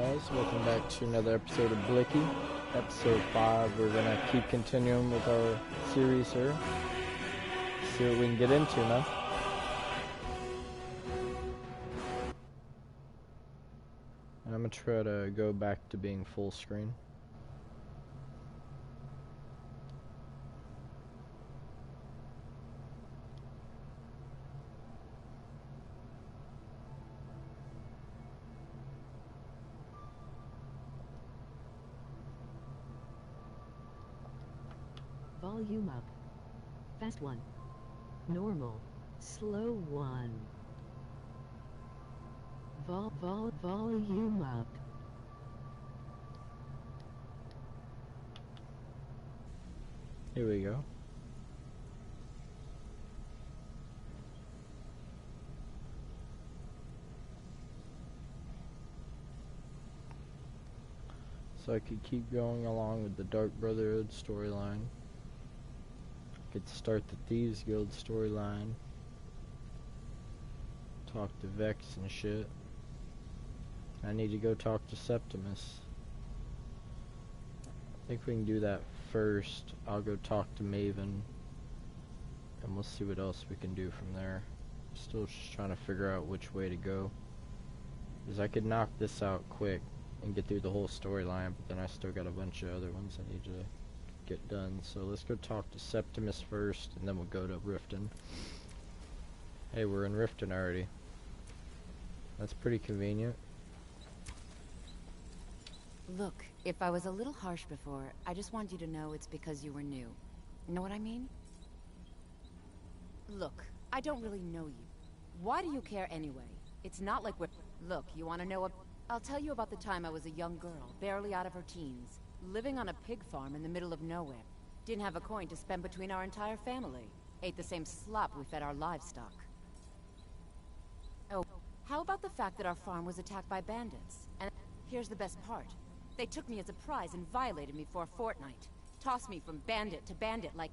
guys? Welcome back to another episode of Blicky. Episode 5. We're gonna keep continuing with our series here. See what we can get into now. And I'm gonna try to go back to being full screen. Volume up. Fast 1. Normal. Slow 1. Volume up. Here we go. So I could keep going along with the Dark Brotherhood storyline. Could start the Thieves Guild storyline. Talk to Vex and shit. I need to go talk to Septimus. I think we can do that first. I'll go talk to Maven. And we'll see what else we can do from there. Still just trying to figure out which way to go. Because I could knock this out quick and get through the whole storyline, but then I still got a bunch of other ones I need to get done. So let's go talk to Septimus first, and then we'll go to Riften. Hey, we're in Riften already. That's pretty convenient. Look, if I was a little harsh before, I just want you to know it's because you were new. You know what I mean? Look, I don't really know you. Why do you care anyway? It's not like we're... Look, you want to know I'll tell you about the time I was a young girl, barely out of her teens, living on a pig farm in the middle of nowhere. Didn't have a coin to spend between our entire family. Ate the same slop we fed our livestock. Oh, how about the fact that our farm was attacked by bandits? And here's the best part. They took me as a prize and violated me for a fortnight. Tossed me from bandit to bandit like...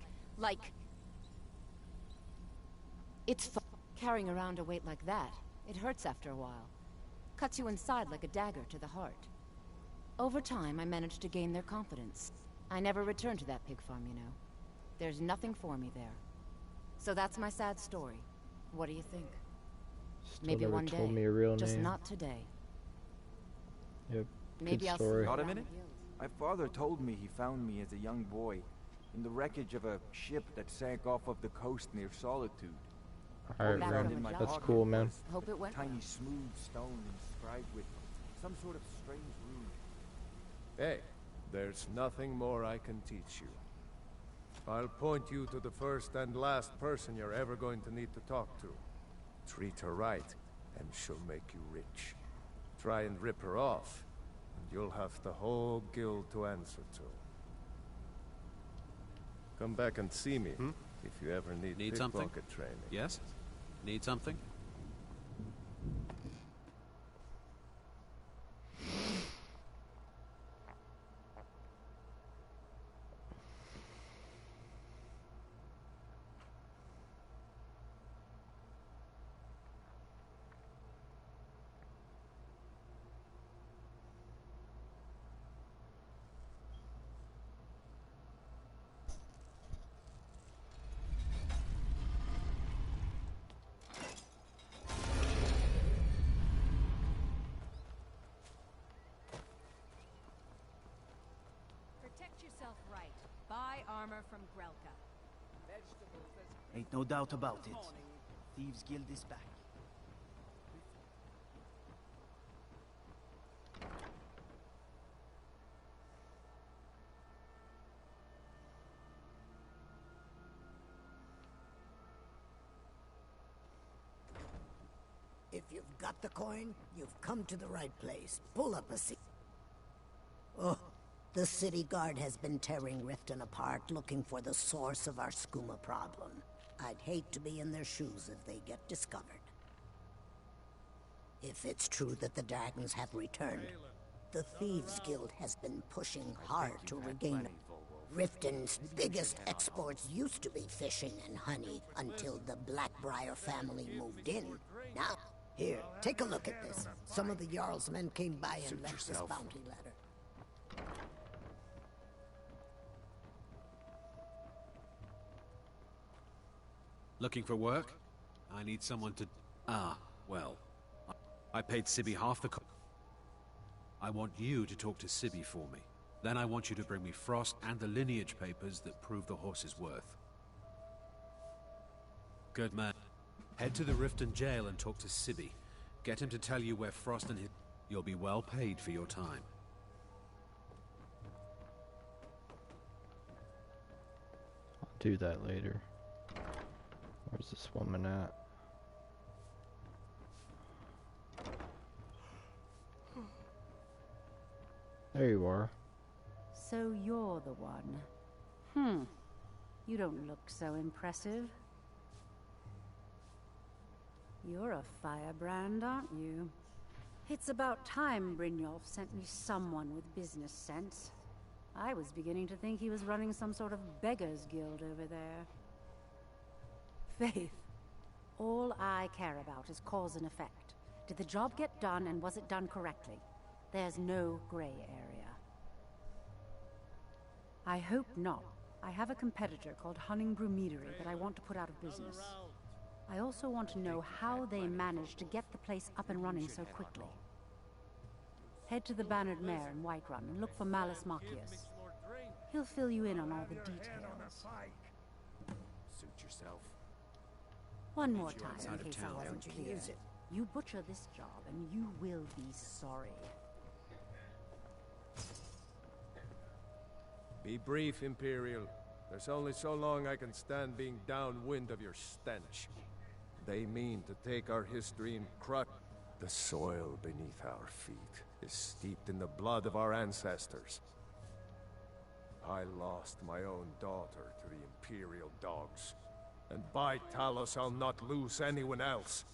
It's fun carrying around a weight like that. It hurts after a while. Cuts you inside like a dagger to the heart. Over time, I managed to gain their confidence. I never returned to that pig farm, you know. There's nothing for me there. So that's my sad story. What do you think? Still Maybe never one told day, me a real just name. not today. Yep, Maybe good I'll story. Not a minute. My father told me he found me as a young boy in the wreckage of a ship that sank off of the coast near Solitude. Alright, Back man. from a job. That's cool, man. Hope it went Tiny well. smooth stone inscribed with some sort of strange rune. Hey, there's nothing more I can teach you. I'll point you to the first and last person you're ever going to need to talk to. Treat her right, and she'll make you rich. Try and rip her off, and you'll have the whole guild to answer to. Come back and see me if you ever need something? pickpocket training. Yes? Need something? Protect yourself right. Buy armor from Grelka. Ain't no doubt about it. Thieves Guild is back. If you've got the coin, you've come to the right place. Pull up a seat. Oh, the city guard has been tearing Riften apart, looking for the source of our skooma problem. I'd hate to be in their shoes if they get discovered. If it's true that the dragons have returned, the Thieves Guild has been pushing hard to regain them. Riften's biggest exports used to be fishing and honey until the Blackbriar family moved in. Now, Here, take a look at this. Some of the Jarl's men came by and Suit left yourself. this bounty letter. Looking for work? I need someone to... Ah, well. I paid Sibby half the I want you to talk to Sibby for me. Then I want you to bring me Frost and the lineage papers that prove the horse's worth. Good man. Head to the Riften jail and talk to Sibby. Get him to tell you where Frost and his... You'll be well paid for your time. I'll do that later. Where's this woman at? There you are. So you're the one. You don't look so impressive. You're a firebrand, aren't you? It's about time Brynjolf sent me someone with business sense. I was beginning to think he was running some sort of beggars guild over there. Faith, all I care about is cause and effect. Did the job get done, and was it done correctly? There's no gray area. I hope not. I have a competitor called Hunningbrew Meadery that I want to put out of business. I also want to know how they managed to get the place up and running so quickly. Head to the Bannered Mare in Whiterun and look for Malus Macius. He'll fill you in on all the details. Suit yourself. One more time, outside in of case town, I wasn't don't you clear. use it. You butcher this job, and you will be sorry. Be brief, Imperial. There's only so long I can stand being downwind of your stench. They mean to take our history and crush. The soil beneath our feet is steeped in the blood of our ancestors. I lost my own daughter to the Imperial dogs. And by Talos, I'll not lose anyone else.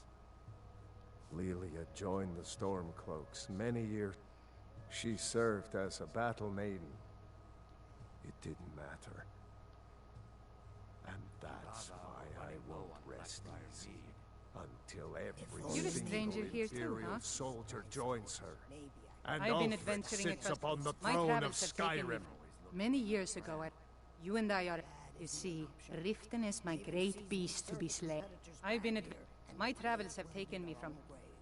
Lilia joined the Stormcloaks many years. She served as a battle maiden. It didn't matter. And that's why I won't rest easy until every You're a stranger single here too, Imperial huh? soldier joins her. And I've been Ulfric adventuring sits across upon the my throne of travels have taken me Skyrim. many years ago. You and I are... You see, Riften is my great beast to be slain. My travels have taken me from...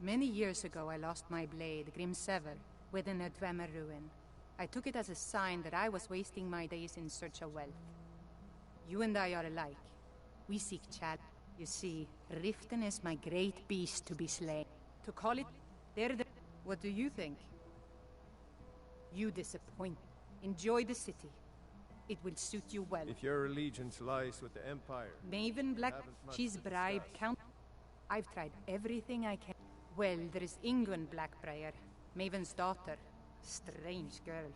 Many years ago I lost my blade, Grimsever, within a Dwemer ruin. I took it as a sign that I was wasting my days in search of wealth. You and I are alike. We seek challenge. You see, Riften is my great beast to be slain. To call it... What do you think? You disappoint. Enjoy the city. It will suit you well. If your allegiance lies with the Empire... Maven Black, haven't much she's to bribed discuss. Count. I've tried everything I can. Well, there is Ingun Blackbriar, Maven's daughter. Strange girl.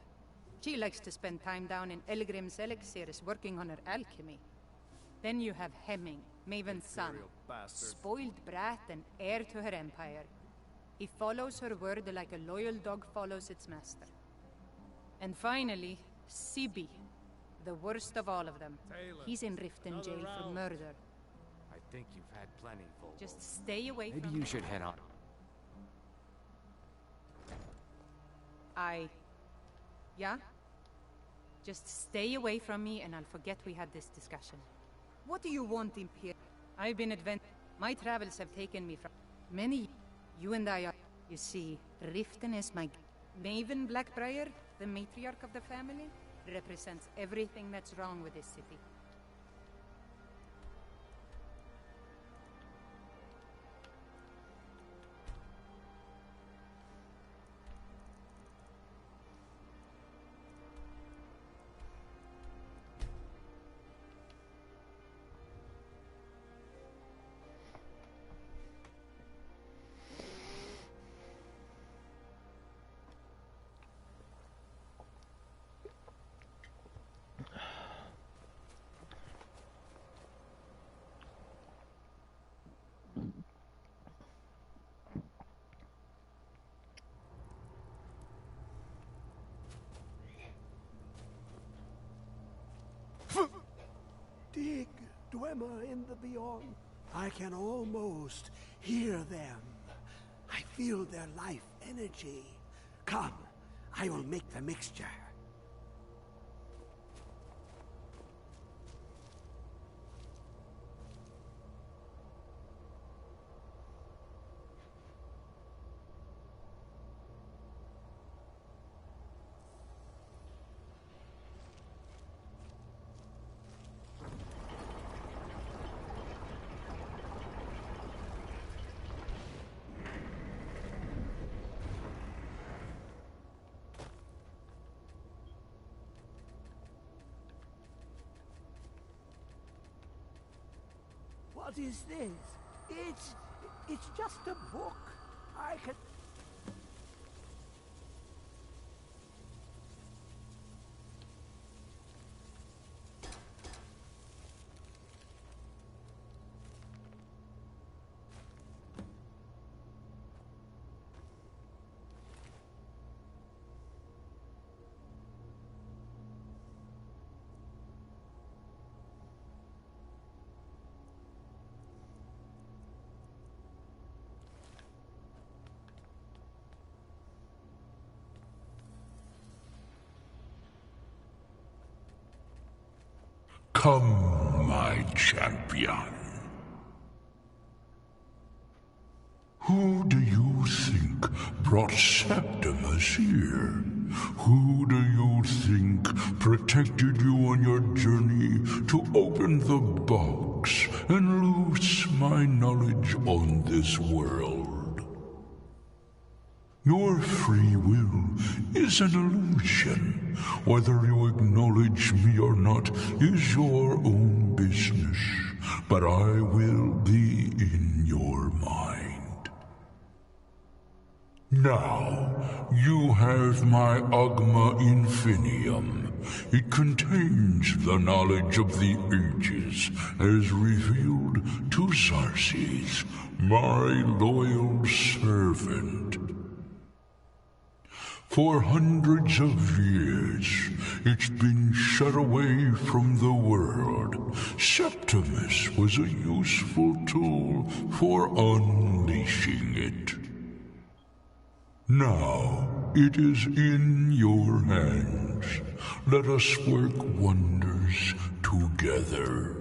She likes to spend time down in Elgrim's elixirs working on her alchemy. Then you have Hemming, Maven's son. Imperial bastard. Spoiled brat and heir to her empire. He follows her word like a loyal dog follows its master. And finally, Sibby, the worst of all of them. Taylor, He's in Riften jail for murder. I think you've had plenty, Volvo. Just stay away Maybe from you should head on. Yeah? Just stay away from me and I'll forget we had this discussion. What do you want, Imperial? I've been My travels have taken me from many... You and I are... You see, Riften is my... Maven Blackbriar, the matriarch of the family, represents everything that's wrong with this city. Dig, Dwemer in the beyond. I can almost hear them. feel their life energy. Come, I will make the mixture. What is this? It's just a book. I can... Come, my champion. Who do you think brought Septimus here? Who do you think protected you on your journey to open the box and loose my knowledge on this world? Your free will is an illusion. Whether you acknowledge me or not is your own business, but I will be in your mind. Now, you have my Agma Infinium. It contains the knowledge of the ages as revealed to Xarxes, my loyal servant. For hundreds of years, it's been shut away from the world. Septimus was a useful tool for unleashing it. Now, it is in your hands. Let us work wonders together.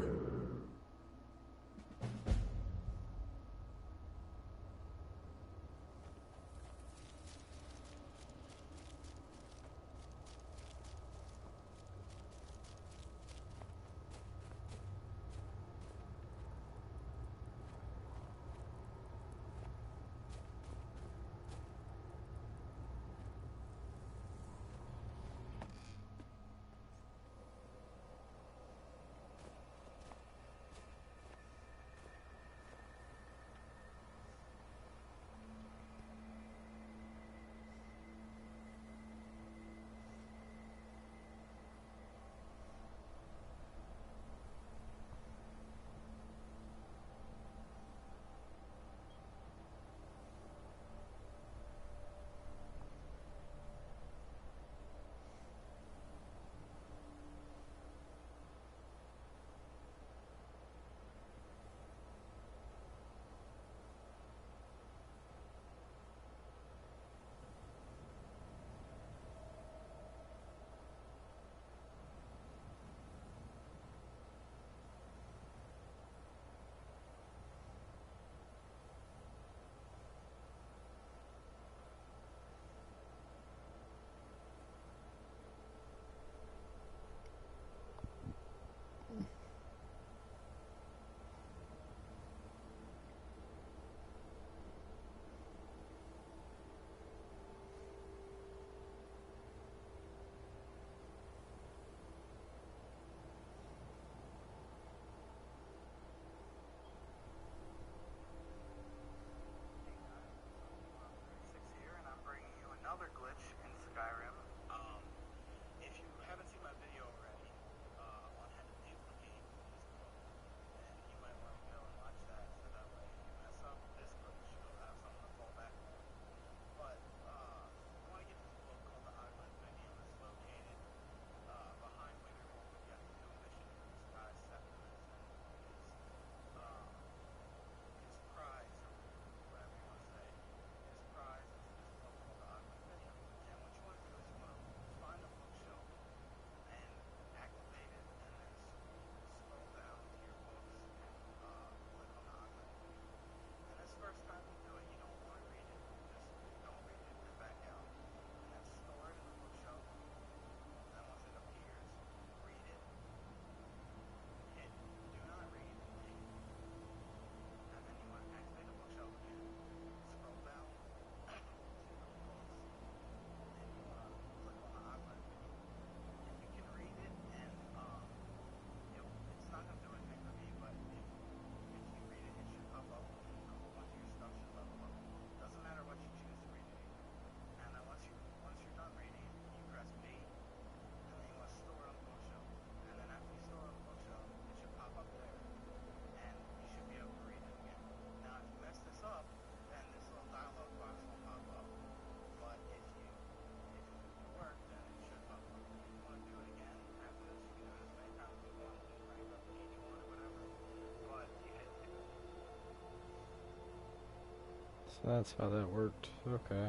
So that's how that worked. Okay.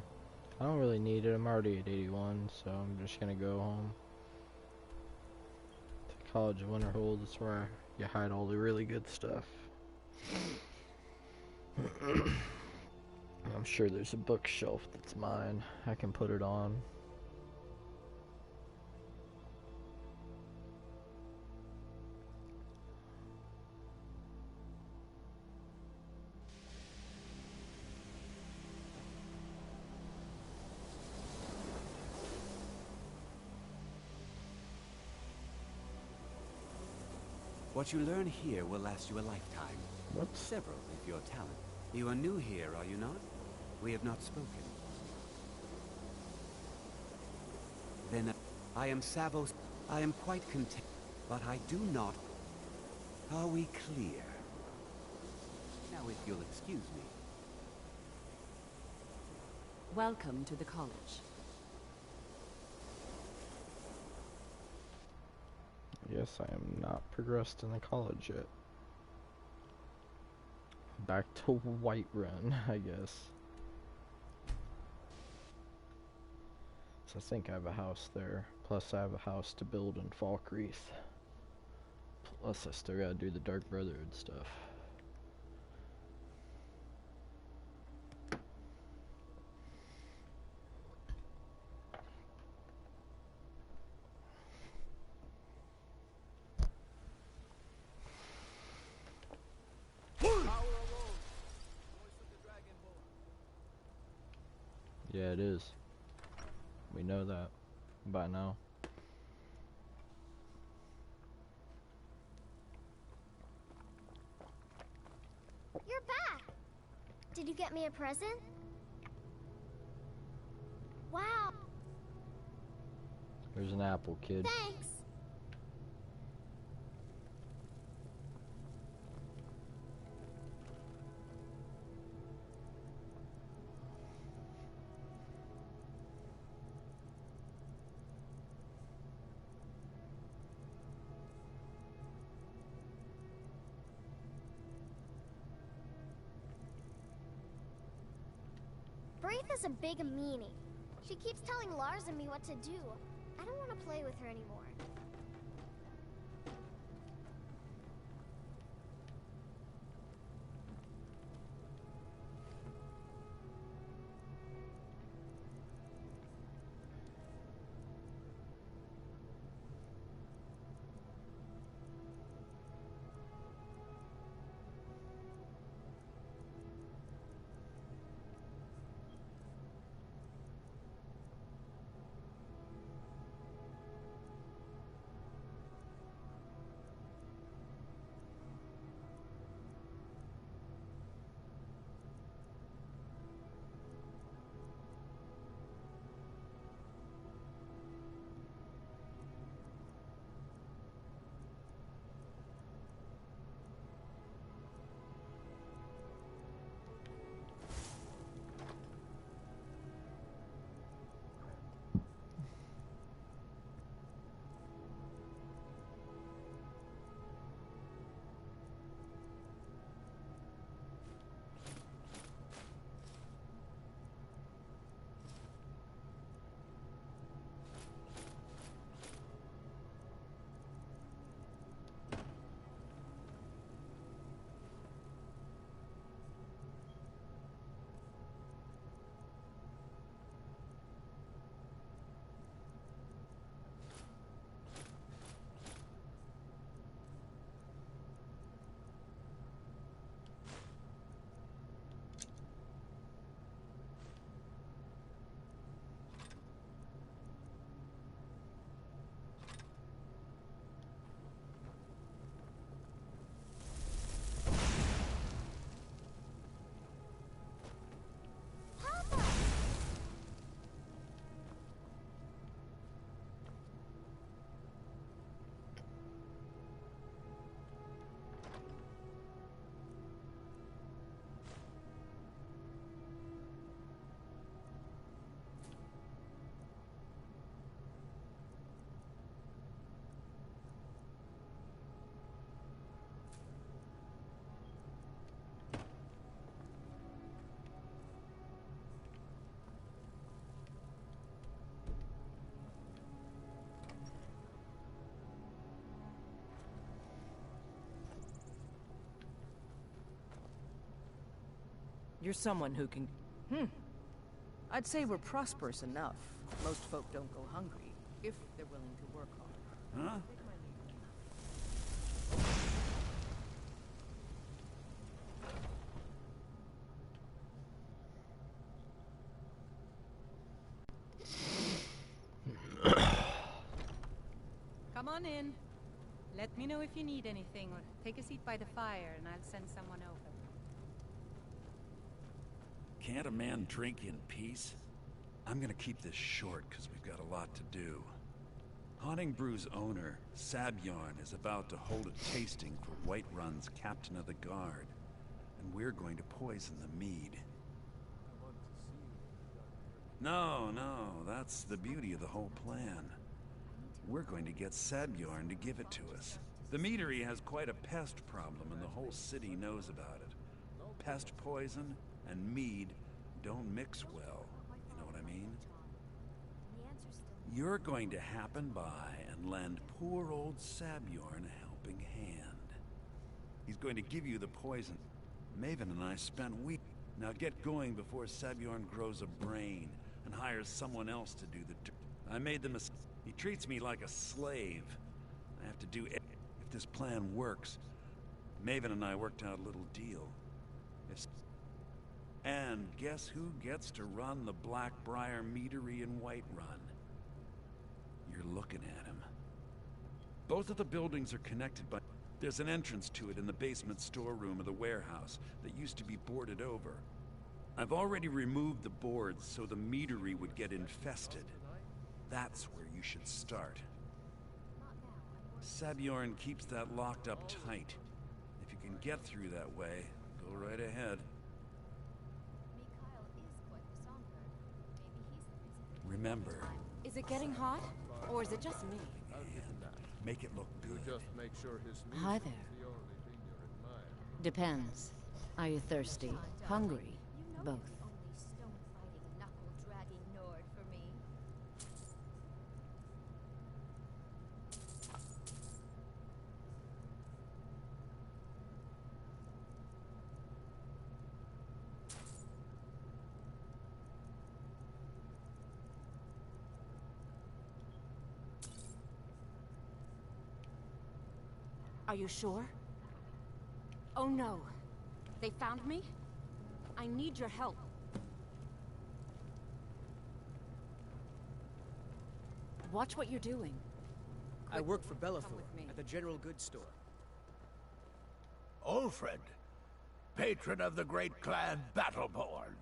I don't really need it. I'm already at 81, so I'm just gonna go home. To College of Winterhold, that's where you hide all the really good stuff. I'm sure there's a bookshelf that's mine. I can put it on. What you learn here will last you a lifetime. What? Several, if your talent. You are new here, are you not? We have not spoken. Then, I am Savos. I am quite content, but I do not... Are we clear? Now, if you'll excuse me. Welcome to the college. Yes, I am not progressed in the college yet. Back to Whiterun, I guess. So I think I have a house there. Plus I have a house to build in Falkreath. Plus I still gotta do the Dark Brotherhood stuff. Yeah, it is. We know that by now. You're back! Did you get me a present? Wow! There's an apple, kid. Thanks! Braith is a big meanie. She keeps telling Lars and me what to do. I don't want to play with her anymore. You're someone who can... I'd say we're prosperous enough. Most folk don't go hungry, if they're willing to work hard. Huh? Come on in. Let me know if you need anything, or take a seat by the fire and I'll send someone over. Can't a man drink in peace? I'm gonna keep this short, because we've got a lot to do. Haunting Brew's owner, Sabjorn, is about to hold a tasting for Whiterun's captain of the guard. And we're going to poison the mead. No, that's the beauty of the whole plan. We're going to get Sabjorn to give it to us. The meadery has quite a pest problem, and the whole city knows about it. Pest poison and mead don't mix well. You know what I mean? You're going to happen by and lend poor old Sabjorn a helping hand. He's going to give you the poison. Maven and I spent weeks. Now get going before Sabjorn grows a brain and hires someone else to do the dirt. I made the mistake. He treats me like a slave. I have to do it. If this plan works, Maven and I worked out a little deal. And guess who gets to run the Blackbriar Meadery in Whiterun? You're looking at him. Both of the buildings are connected by... There's an entrance to it in the basement storeroom of the warehouse that used to be boarded over. I've already removed the boards so the meadery would get infested. That's where you should start. Sabjorn keeps that locked up tight. If you can get through that way, go right ahead. Remember... Is it getting hot? Or is it just me? Make it look good. Just make sure his Hi music there. is the only thing you're admiring. Depends. Are you thirsty? Hungry? Both. Only stone-fighting, knuckle-dragging Nord for me. Are you sure? Oh no. They found me? I need your help. Watch what you're doing. I work for Bellathor at the general goods store. Ulfred, patron of the great clan Battleborn.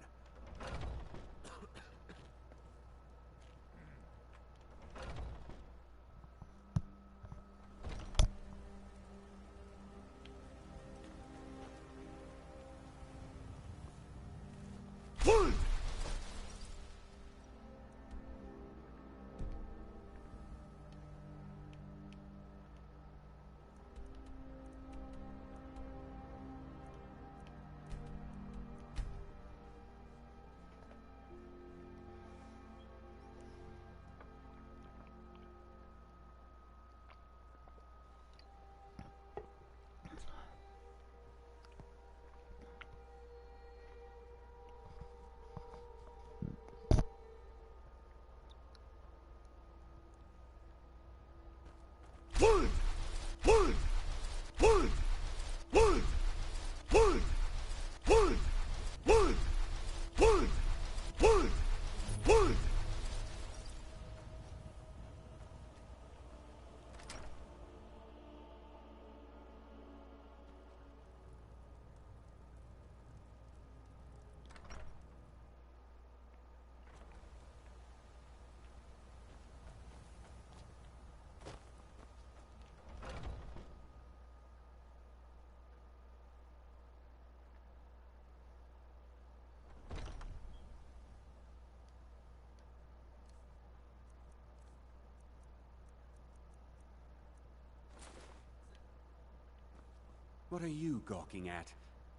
What are you gawking at?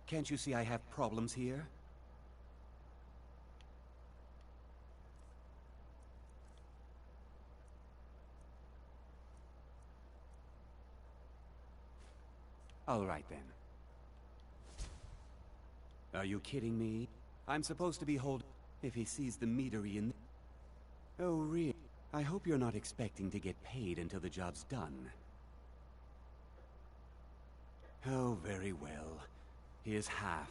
Can't you see I have problems here? All right then. Are you kidding me? I'm supposed to be holding... If he sees the meadery in... Oh, really? I hope you're not expecting to get paid until the job's done. Oh, very well. Here's half.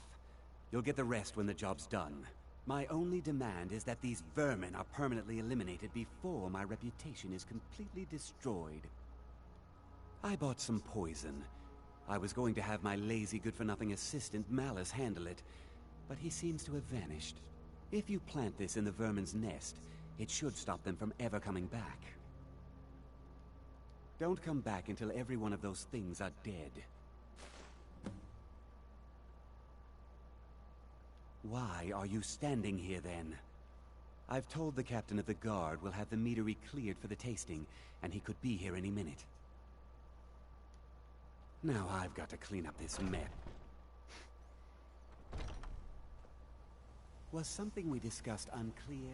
You'll get the rest when the job's done. My only demand is that these vermin are permanently eliminated before my reputation is completely destroyed. I bought some poison. I was going to have my lazy, good-for-nothing assistant Malice handle it, but he seems to have vanished. If you plant this in the vermin's nest, it should stop them from ever coming back. Don't come back until every one of those things are dead. Why are you standing here, then? I've told the captain of the guard we'll have the meadery cleared for the tasting, and he could be here any minute. Now I've got to clean up this mess. Was something we discussed unclear?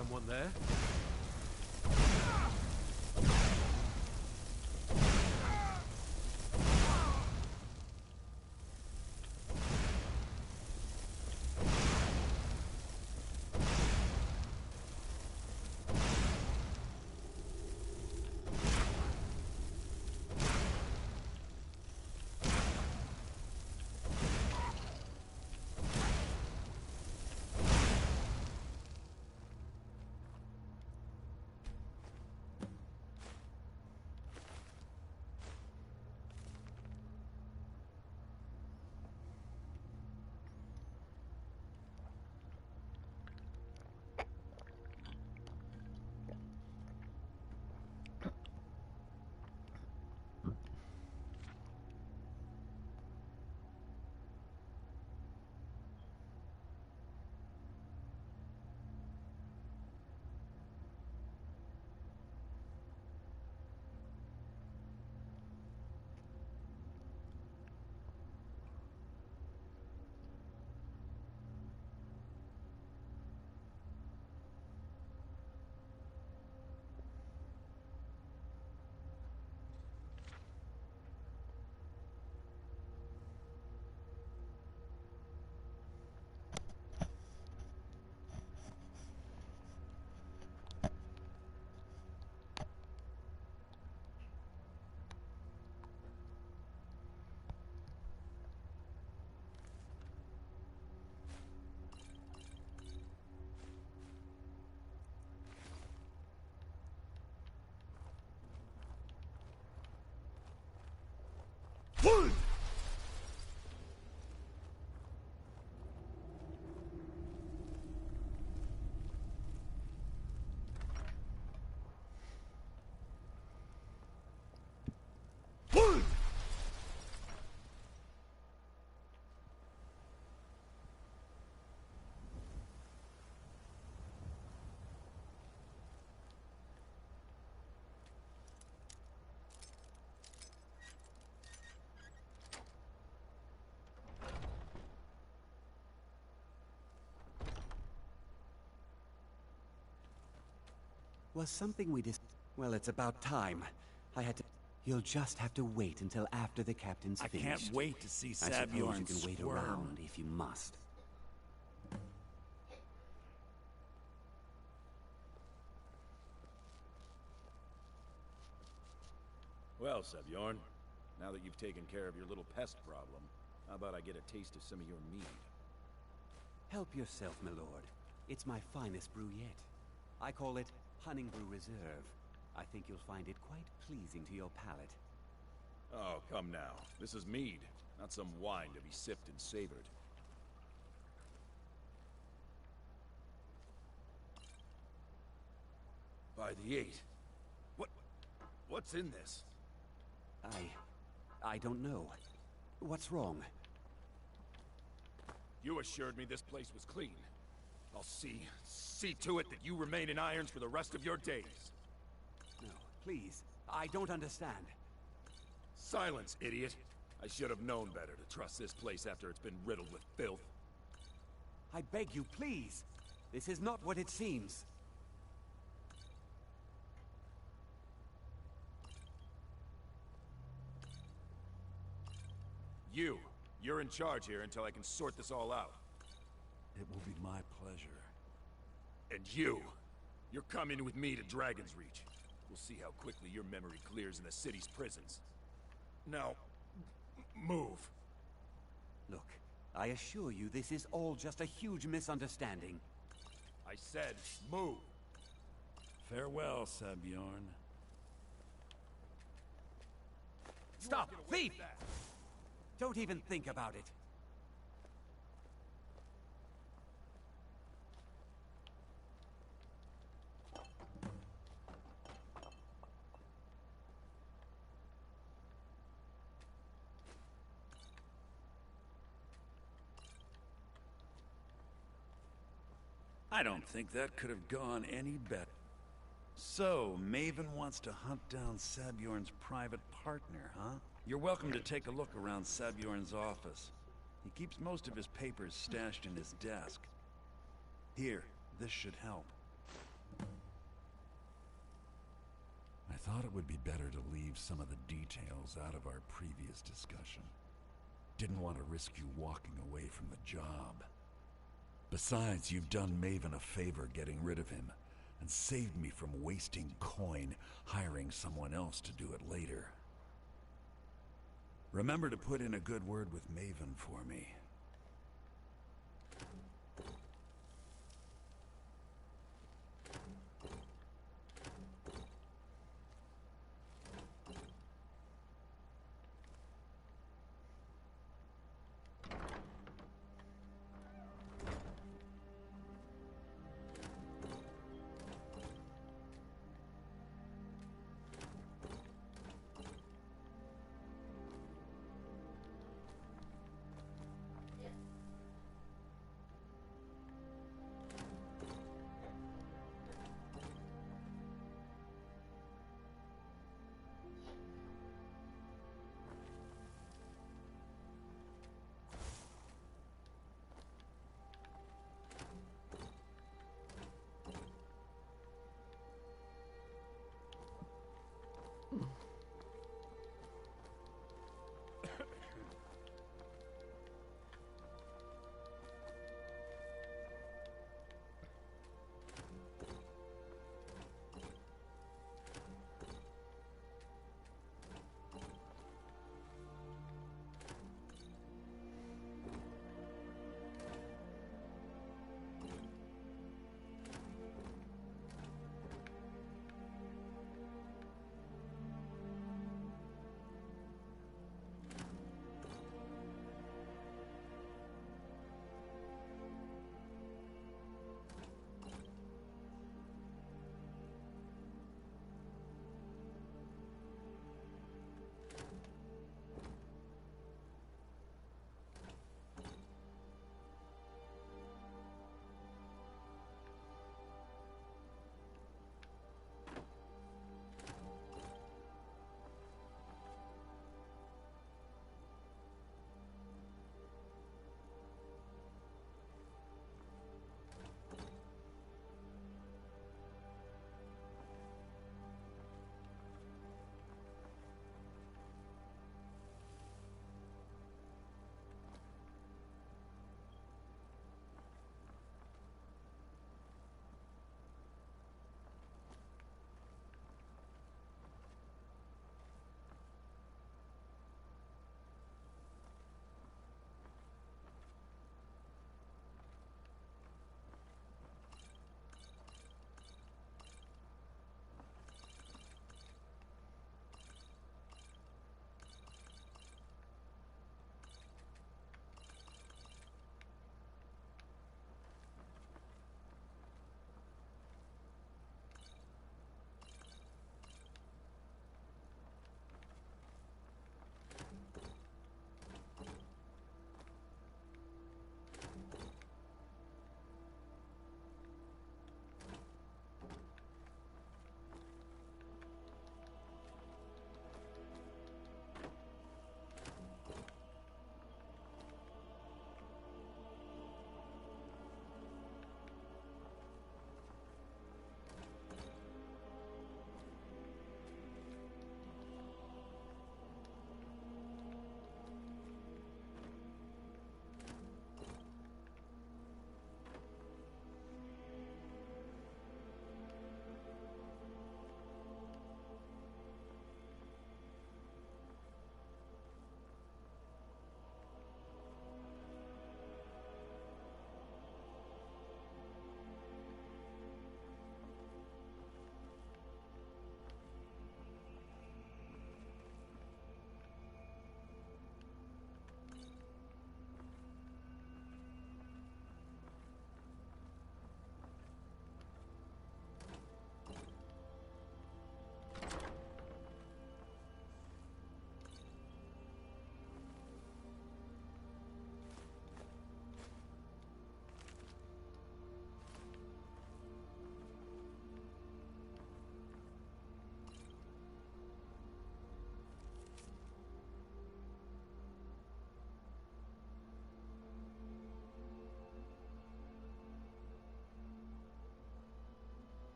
Someone there? was something we Well, it's about time. I had to... You'll just have to wait until after the captain's finished. I can't wait to see I suppose Sabjorn you can wait squirm. around if you must. Well, Sabjorn, now that you've taken care of your little pest problem, how about I get a taste of some of your mead? Help yourself, my lord. It's my finest brew yet. I call it Honningbrew Reserve. I think you'll find it quite pleasing to your palate. Oh, come now. This is mead, not some wine to be sipped and savored. By the 8. What's in this? I don't know. What's wrong? You assured me this place was clean. I'll see to it that you remain in irons for the rest of your days. No, please. I don't understand. Silence, idiot. I should have known better to trust this place after it's been riddled with filth. I beg you, please. This is not what it seems. You're in charge here until I can sort this all out. It will be my pleasure. And you're coming with me to Dragon's Reach. We'll see how quickly your memory clears in the city's prisons. Now, move. Look, I assure you this is all just a huge misunderstanding. I said, move. Farewell, Sabjorn. Stop! Thief! Don't even think about it. I don't think that could have gone any better. So, Maven wants to hunt down Sabjorn's private partner, huh? You're welcome to take a look around Sabjorn's office. He keeps most of his papers stashed in his desk. Here, this should help. I thought it would be better to leave some of the details out of our previous discussion. Didn't want to risk you walking away from the job. Besides, you've done Maven a favor getting rid of him, and saved me from wasting coin hiring someone else to do it later. Remember to put in a good word with Maven for me.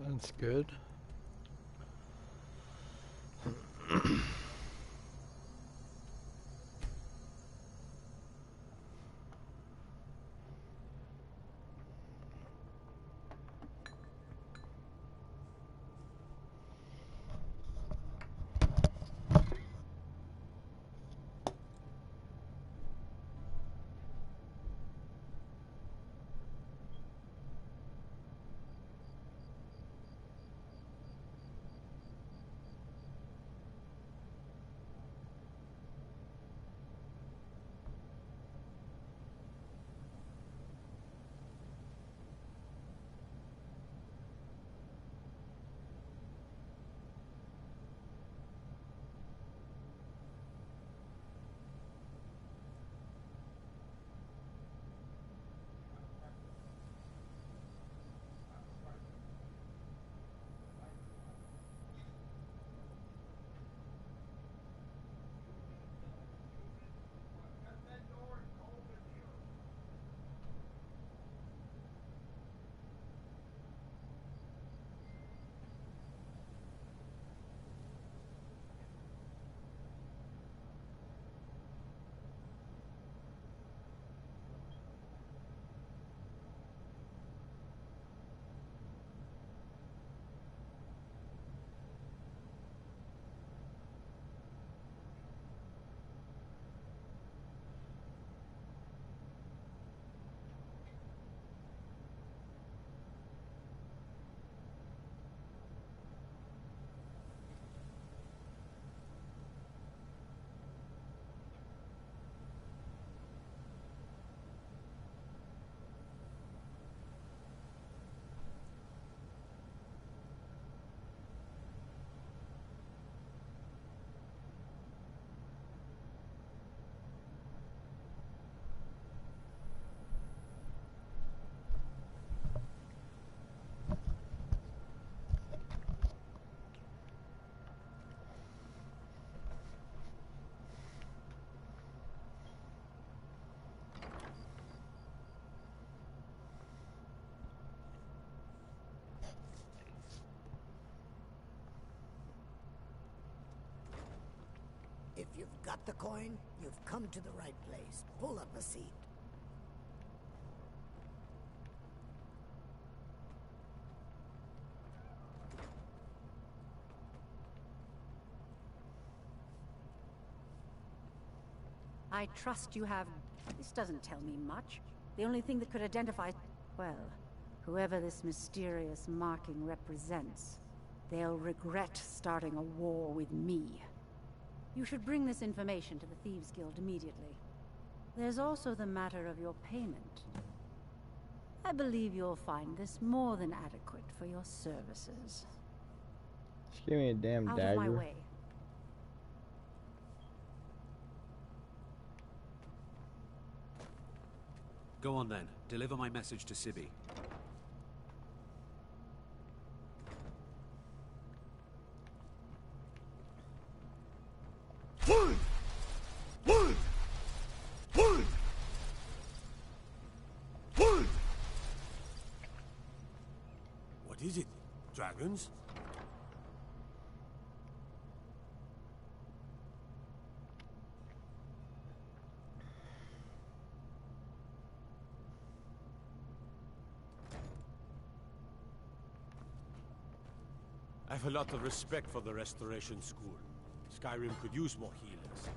That's good. If you've got the coin, you've come to the right place. Pull up a seat. I trust you have... This doesn't tell me much. The only thing that could identify... Well, whoever this mysterious marking represents, they'll regret starting a war with me. You should bring this information to the Thieves Guild immediately. There's also the matter of your payment. I believe you'll find this more than adequate for your services. Just give me a damn Out dagger. of my way. Go on then. Deliver my message to Sibby. What is it? Dragons? I have a lot of respect for the Restoration School. Skyrim could use more healers.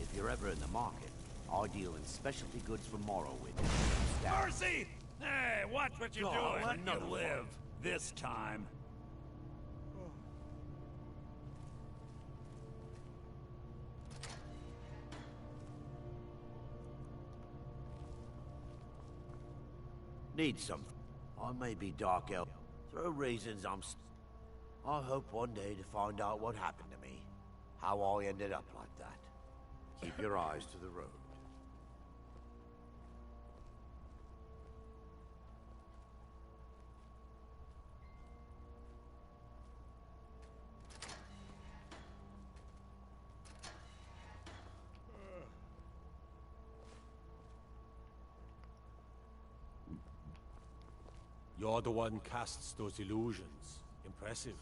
If you're ever in the market, I deal in specialty goods from Morrowind. Mercy! Hey, watch what you're doing. let You me live this time. Need something. I may be dark elf. Through reasons I hope one day to find out what happened to me. How I ended up like that. Keep your eyes to the road. You're the one casts those illusions. Impressive.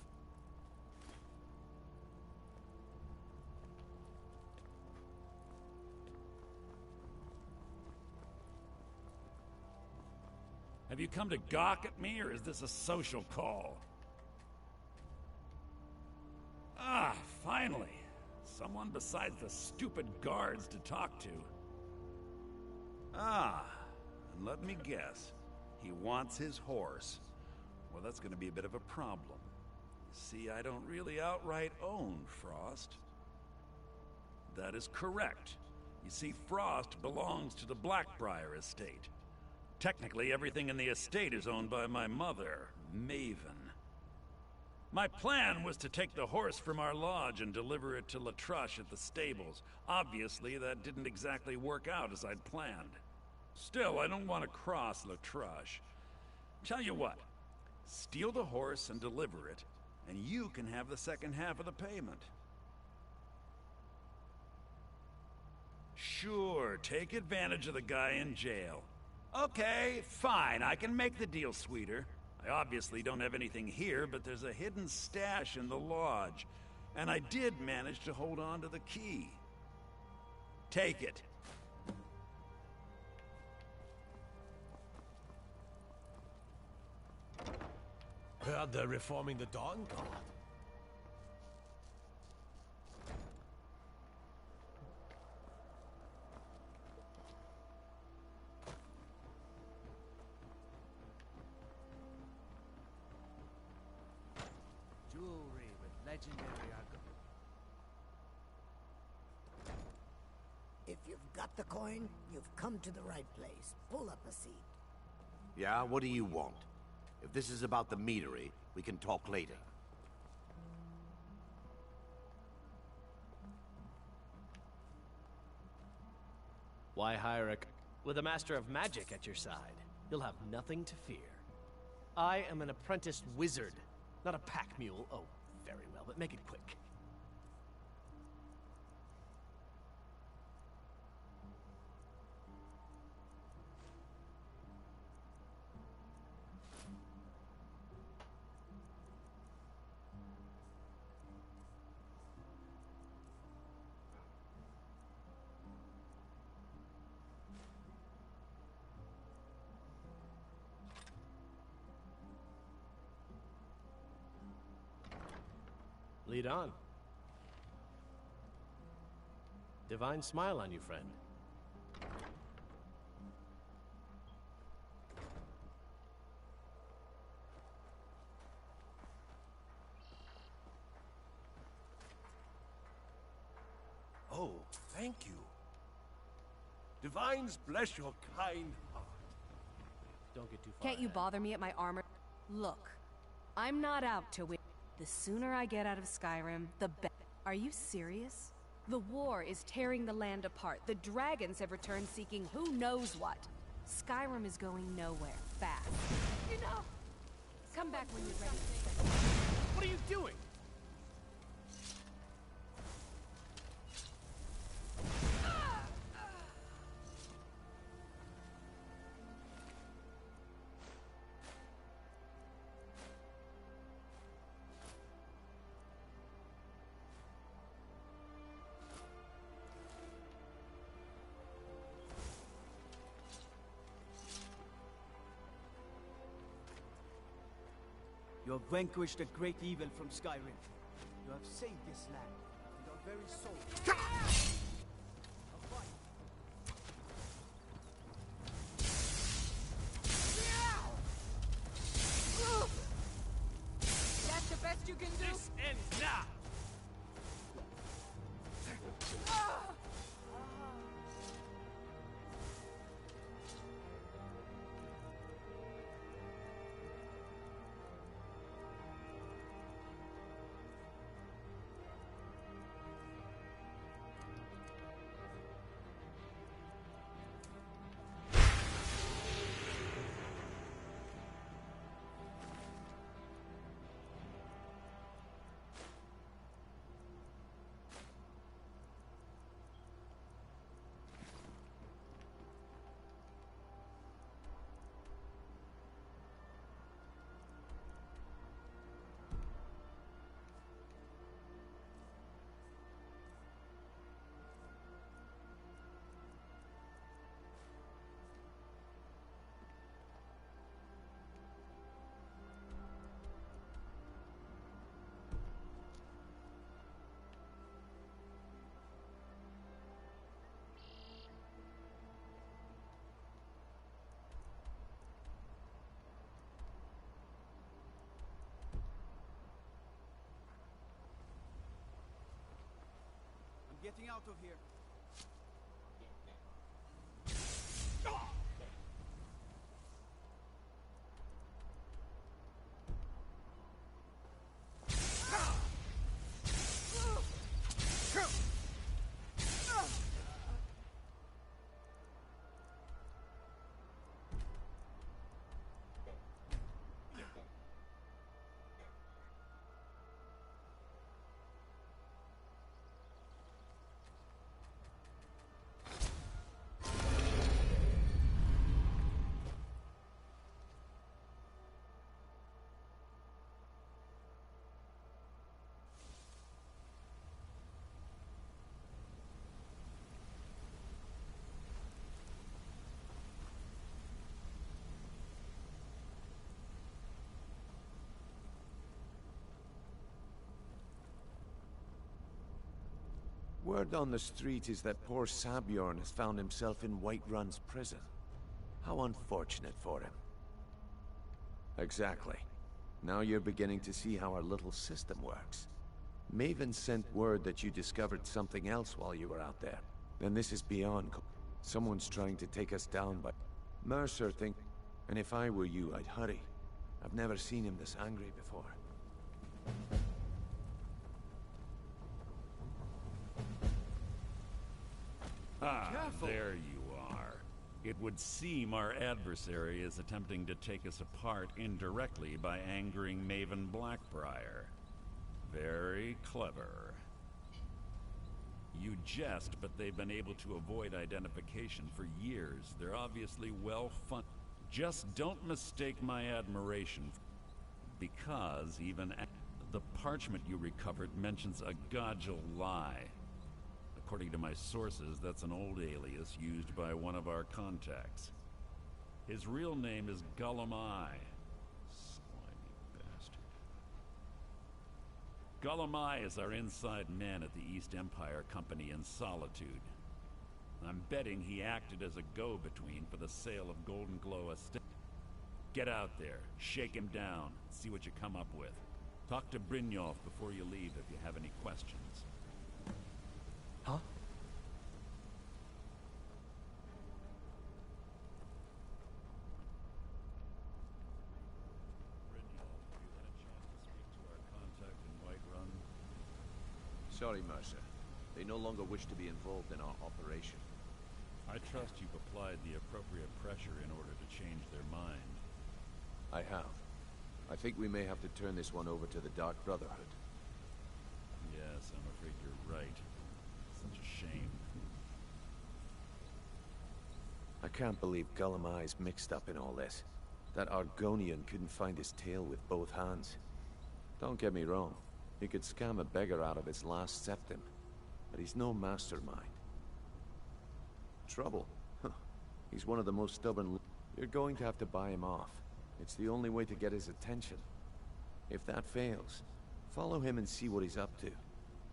Have you come to gawk at me, or is this a social call? Ah, finally. Someone besides the stupid guards to talk to. Ah, and let me guess. He wants his horse. Well, that's going to be a bit of a problem. You see, I don't really outright own Frost. That is correct. You see, Frost belongs to the Blackbriar estate. Technically, everything in the estate is owned by my mother, Maven. My plan was to take the horse from our lodge and deliver it to Latrush at the stables. Obviously, that didn't exactly work out as I'd planned. Still, I don't want to cross Latrush. Tell you what, steal the horse and deliver it, and you can have the second half of the payment. Sure, take advantage of the guy in jail. Okay, fine, I can make the deal sweeter. I obviously don't have anything here, but there's a hidden stash in the lodge, and I did manage to hold on to the key. Take it. Heard they're reforming the Dawn Guard. Jewelry with legendary articles. If you've got the coin, you've come to the right place. Pull up a seat. Yeah, what do you want? If this is about the meadery, we can talk later. Why, Hyrek, with a master of magic at your side, you'll have nothing to fear. I am an apprenticed wizard, not a pack mule. Oh, very well, but make it quick. Lead on. Divine smile on you, friend. Oh, thank you. Divines bless your kind heart. Don't get too far. Can't you bother me at my armor? Look, I'm not out to win. The sooner I get out of Skyrim, the better. Are you serious? The war is tearing the land apart. The dragons have returned seeking who knows what. Skyrim is going nowhere fast. You know, come back when you're ready. What are you doing? You have vanquished a great evil from Skyrim. You have saved this land with your very soul. That's the best you can do? This ends now! getting out of here. Word on the street is that poor Sabjorn has found himself in Whiterun's prison. How unfortunate for him. Exactly. Now you're beginning to see how our little system works. Maven sent word that you discovered something else while you were out there. And this is beyond... Someone's trying to take us down by... Mercer think... And if I were you, I'd hurry. I've never seen him this angry before. Ah, Careful. there you are. It would seem our adversary is attempting to take us apart indirectly by angering Maven Blackbriar. Very clever. You jest, but they've been able to avoid identification for years. They're obviously well-funded. Just don't mistake my admiration, because even the parchment you recovered mentions a Godgel lie. According to my sources, that's an old alias used by one of our contacts. His real name is Gullum Eye. Slimy bastard. Gullum Eye is our inside man at the East Empire Company in Solitude. I'm betting he acted as a go-between for the sale of Golden Glow Estate. Get out there, shake him down, see what you come up with. Talk to Brynjolf before you leave if you have any questions. Huh? Sorry, Mercer. They no longer wish to be involved in our operation. I trust you've applied the appropriate pressure in order to change their mind. I have. I think we may have to turn this one over to the Dark Brotherhood. Yes, I'm afraid you're right. Such a shame. I can't believe Gullum Eye's mixed up in all this. That Argonian couldn't find his tail with both hands. Don't get me wrong. He could scam a beggar out of his last septim. But he's no mastermind. Trouble? Huh. He's one of the most stubborn... You're going to have to buy him off. It's the only way to get his attention. If that fails, follow him and see what he's up to.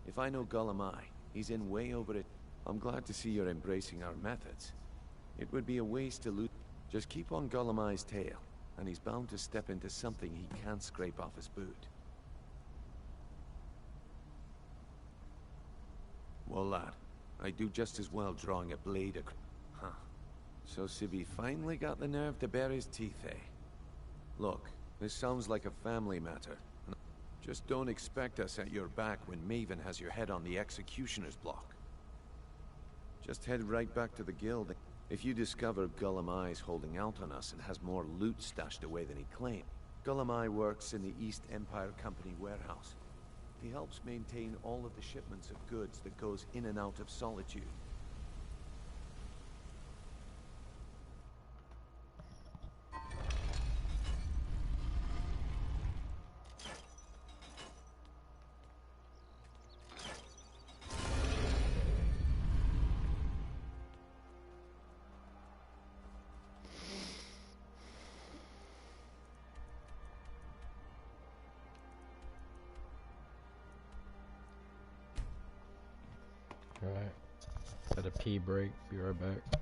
If I know Gullum Eye, he's in way over it. I'm glad to see you're embracing our methods. It would be a waste to lose. Just keep on Gullum Eye's tail, and he's bound to step into something he can't scrape off his boot. Well, lad, I do just as well drawing a blade Huh. So Sibby finally got the nerve to bare his teeth, eh? Look, this sounds like a family matter. Just don't expect us at your back when Maven has your head on the executioner's block. Just head right back to the guild. If you discover Gullum Eye's holding out on us and has more loot stashed away than he claimed, Gullum Eye works in the East Empire Company warehouse. He helps maintain all of the shipments of goods that goes in and out of Solitude. Alright. Got a pee break. Be right back.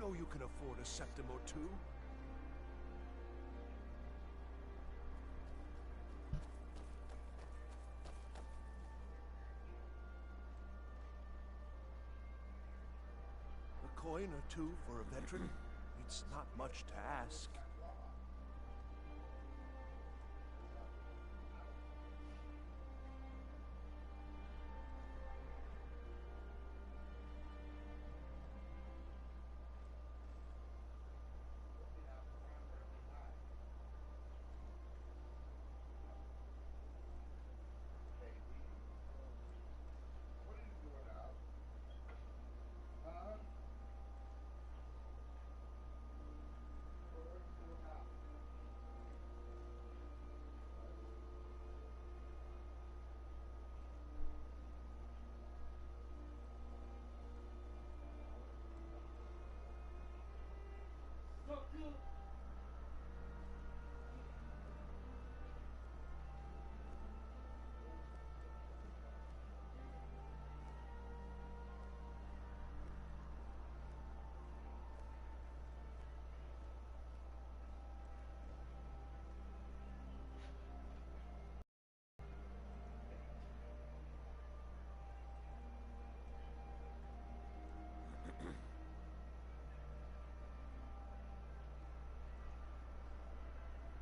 know you can afford a septim or two. A coin or two for a veteran? It's not much to ask.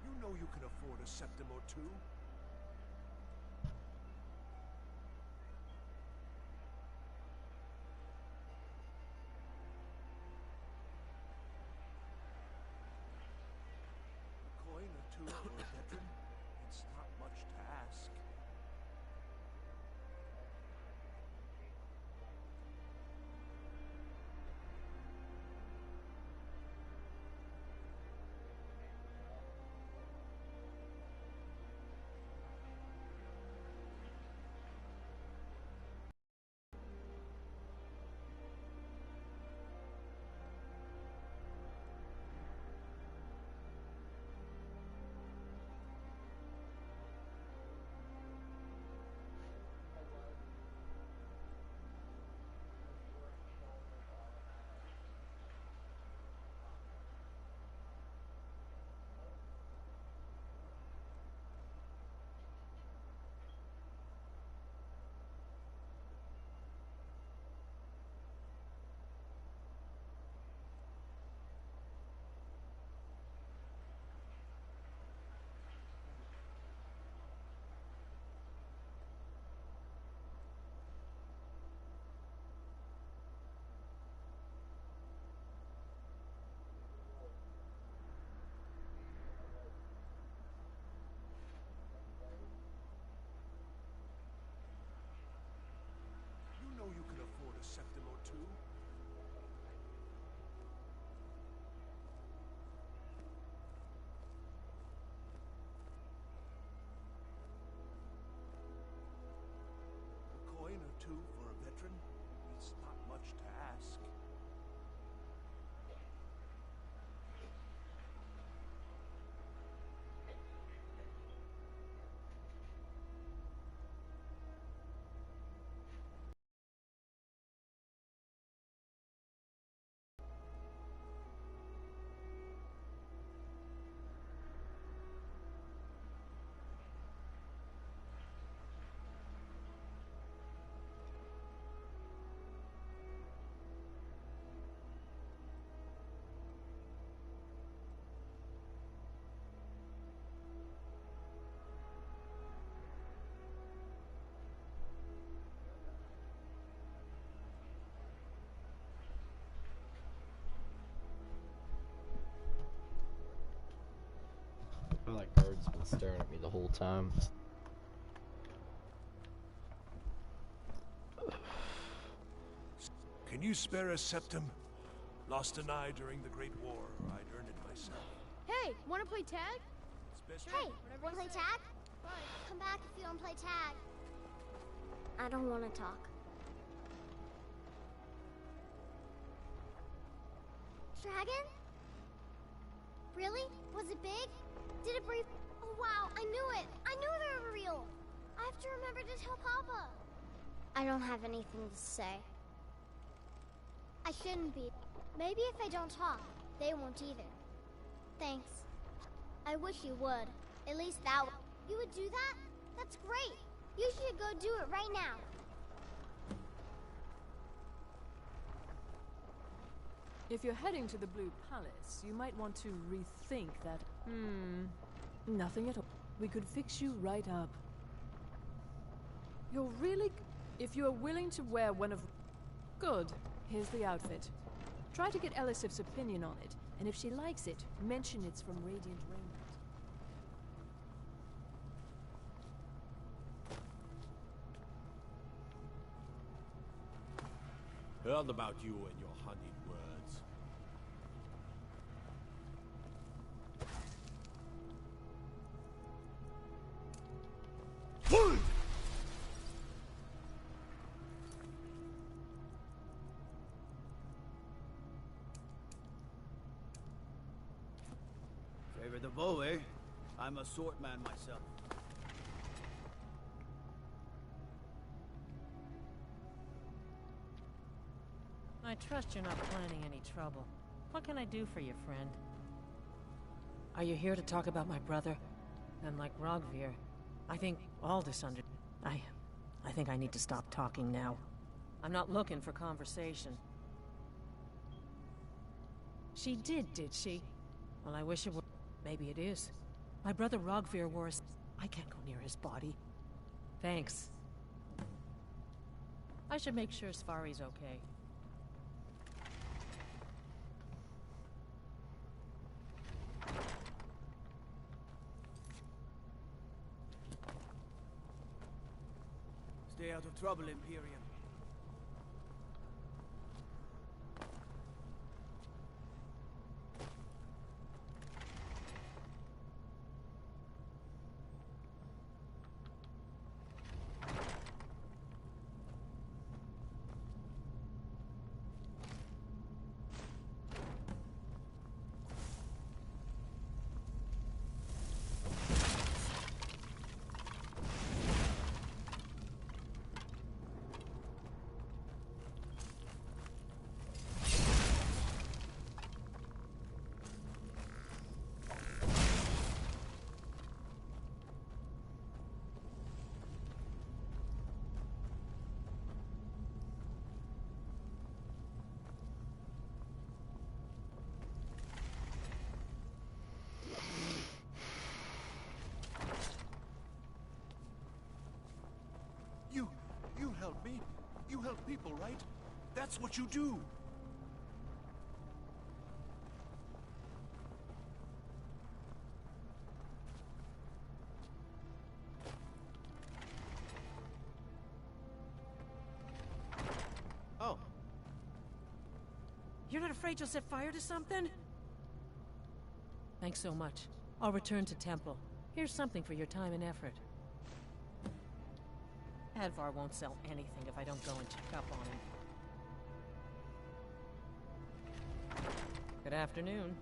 You know you can afford a septim or two. A coin or two for a veteran? It's not much to ask. You know you can afford a septim or two. A coin or two for a veteran? It's not much to ask. I feel like guard's been staring at me the whole time. Can you spare a septim? Lost an eye during the Great War. I'd earn it myself. Hey, wanna play tag? Hey, wanna play tag? Come back if you don't play tag. I don't wanna talk. Dragon? Really? Was it big? Did it breathe? Oh wow, I knew it! I knew they were real! I have to remember to tell Papa. I don't have anything to say. I shouldn't be. Maybe if I don't talk, they won't either. Thanks. I wish you would. At least that way. You would do that? That's great. You should go do it right now. If you're heading to the Blue Palace, you might want to rethink that. Nothing at all. We could fix you right up. You're really... If you're willing to wear one of... Good. Here's the outfit. Try to get Elisif's opinion on it, and if she likes it, mention it's from Radiant Raiment. Heard about you and your honeyed words. Favor the bow, eh? I'm a sword man myself. I trust you're not planning any trouble. What can I do for you, friend? Are you here to talk about my brother? Then, like Rogvir, I think Aldous under... I think I need to stop talking now. I'm not looking for conversation. She did she? Well, I wish it were... Maybe it is. My brother Rogvir wore a... I can't go near his body. Thanks. I should make sure Sfari's okay. Stay out of trouble, Imperium. You help me. You help people, right? That's what you do. Oh. You're not afraid you'll set fire to something? Thanks so much. I'll return to Temple. Here's something for your time and effort. Advar won't sell anything if I don't go and check up on him. Good afternoon.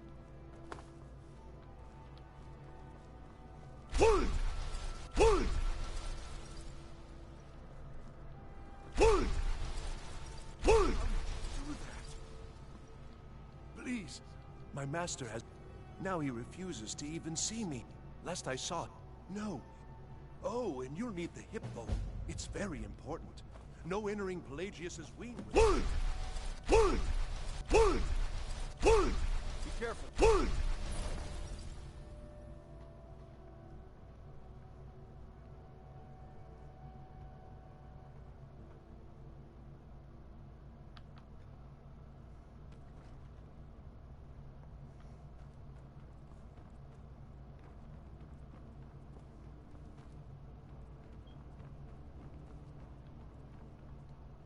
Please. My master has... Now he refuses to even see me. Last I saw... No. Oh, and you'll need the hip bow. It's very important. No entering Pelagius's wing. Be careful.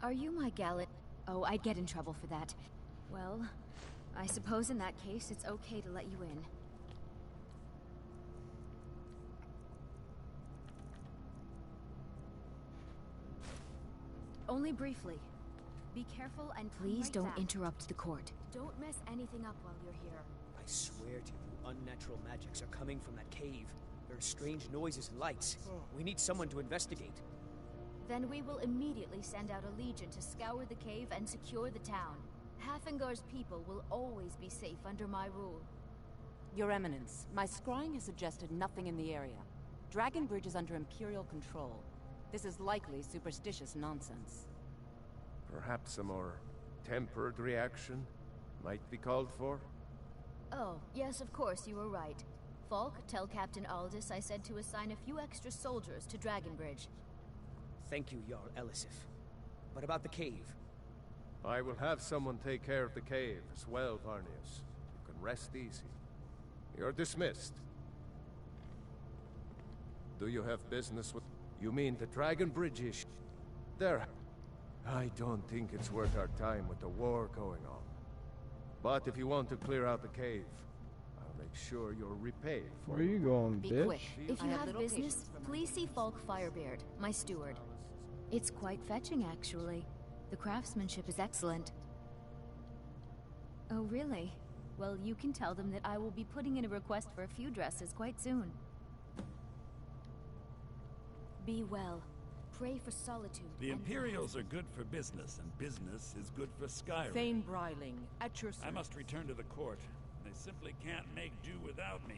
Are you my gallant? Oh, I'd get in trouble for that. Well, I suppose in that case it's okay to let you in. Only briefly. Be careful and please don't interrupt the court. Don't mess anything up while you're here. I swear to you, unnatural magics are coming from that cave. There are strange noises and lights. We need someone to investigate. Then we will immediately send out a legion to scour the cave and secure the town. Hafingar's people will always be safe under my rule. Your Eminence, my scrying has suggested nothing in the area. Dragonbridge is under Imperial control. This is likely superstitious nonsense. Perhaps a more tempered reaction might be called for? Oh, yes, of course, you were right. Falk, tell Captain Aldous I said to assign a few extra soldiers to Dragonbridge. Thank you, Jarl Elisif. But about the cave? I will have someone take care of the cave as well, Varnius. You can rest easy. You're dismissed. Do you have business with... You mean the Dragonbridge issue? There. I don't think it's worth our time with the war going on. But if you want to clear out the cave, I'll make sure you're repaid for Where you going, Be bitch? quick. If you have business, please see Falk Firebeard, my steward. It's quite fetching, actually. The craftsmanship is excellent. Oh, really? Well, you can tell them that I will be putting in a request for a few dresses quite soon. Be well. Pray for solitude. The Imperials are good for business, and business is good for Skyrim. Thane Bryling, at your service. I must return to the court. They simply can't make do without me.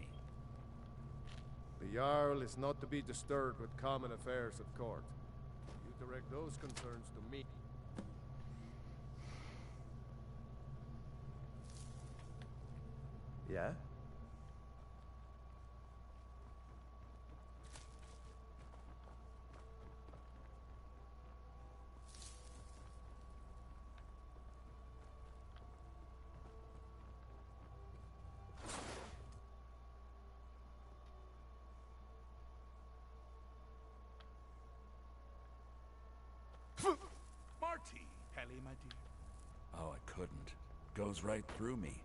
The Jarl is not to be disturbed with common affairs of court. You direct those concerns to me. Yeah? Marty! Pelly, my dear. Oh, I couldn't. Goes right through me.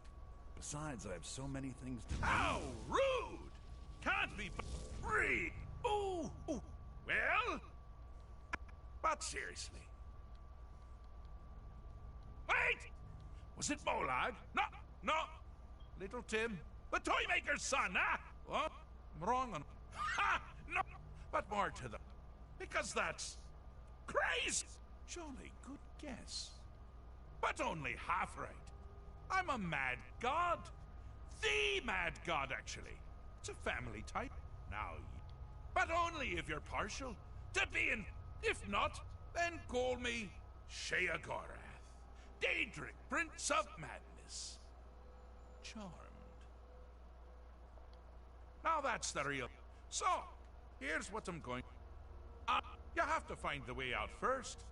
Besides, I have so many things to do. How rude! Can't be free! Ooh, ooh. Well? But seriously. Wait! Was it Molag? No, no. Little Tim. The Toymaker's son, huh? What? I'm wrong on... Ha! No! But more to the... Because that's... crazy! Jolly good guess. But only half right. I'm a mad god. The mad god, actually. It's a family type. Now, but only if you're partial to being. If not, then call me Sheagorath, Daedric, Prince of Madness. Charmed. Now that's the real... So, here's what I'm going... you have to find the way out first.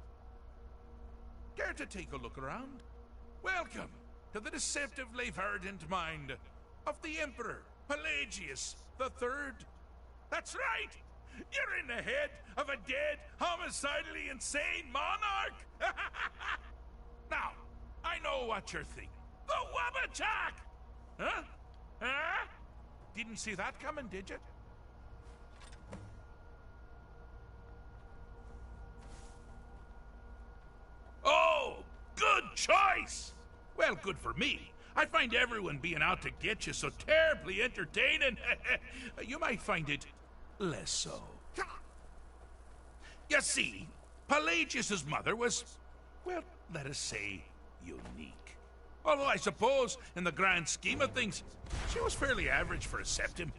Care to take a look around? Welcome to the deceptively verdant mind of the Emperor Pelagius III. That's right! You're in the head of a dead, homicidally insane monarch! Now, I know what you're thinking. The Wabachak! Huh? Huh? Didn't see that coming, did you? Oh, good choice! Well, good for me. I find everyone being out to get you so terribly entertaining. You might find it less so. You see, Pelagius's mother was, well, let us say, unique. Although I suppose, in the grand scheme of things, she was fairly average for a septim.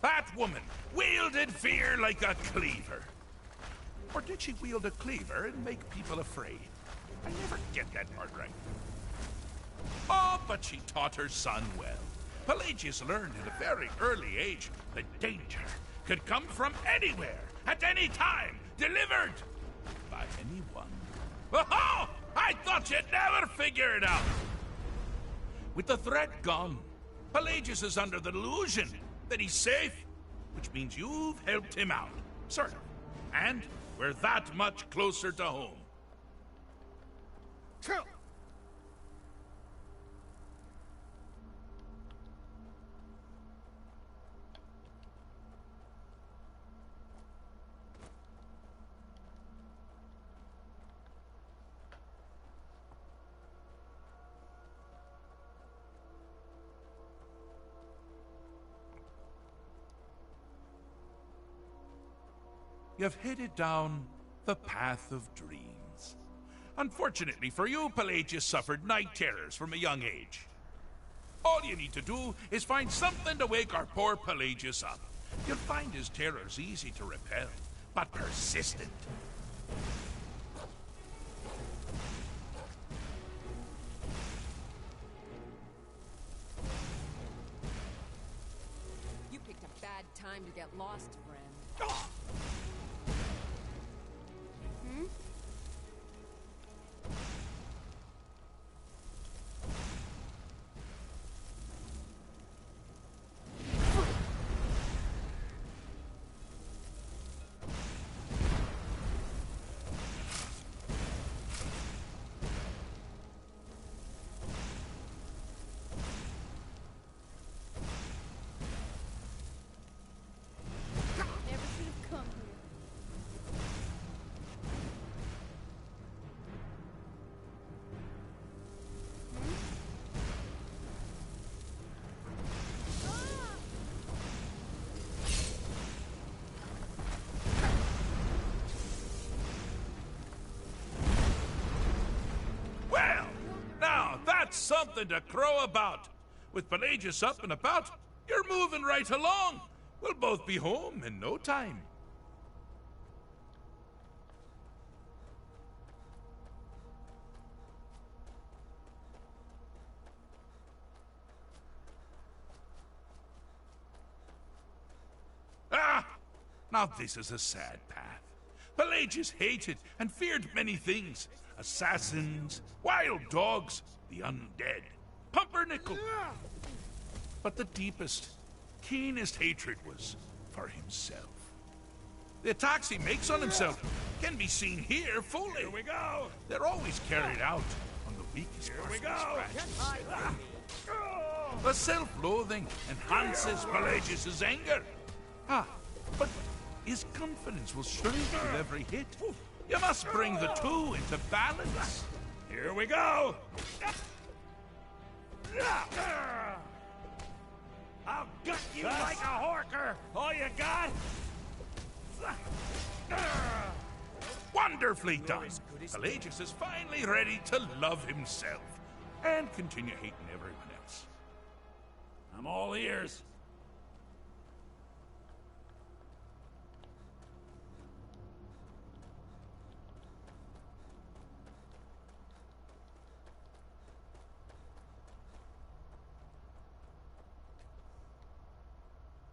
That woman wielded fear like a cleaver. Or did she wield a cleaver and make people afraid? I never get that part right. Oh, but she taught her son well. Pelagius learned at a very early age that danger could come from anywhere, at any time, delivered by anyone. Oh, I thought you'd never figure it out. With the threat gone, Pelagius is under the delusion that he's safe, which means you've helped him out, sort of. And we're that much closer to home. You've headed down the path of dreams. Unfortunately for you, Pelagius suffered night terrors from a young age. All you need to do is find something to wake our poor Pelagius up. You'll find his terrors easy to repel, but persistent. You picked a bad time to get lost, friend. Hmm? Never should have come here. Well, now that's something to crow about. With Pelagius up and about, you're moving right along. We'll both be home in no time. Ah! Now this is a sad path. Pelagius hated and feared many things. Assassins, wild dogs, the undead, pumpernickel. But the deepest, keenest hatred was for himself. The attacks he makes on himself can be seen here fully. Here we go! They're always carried out on the weakest person. The self-loathing enhances Pelagius' anger. Ah, but his confidence will shrink with every hit. You must bring the two into balance. Here we go! I'll gut you like a horker! All you got? Wonderfully done! Pelagius is finally ready to love himself and continue hating everyone else. I'm all ears.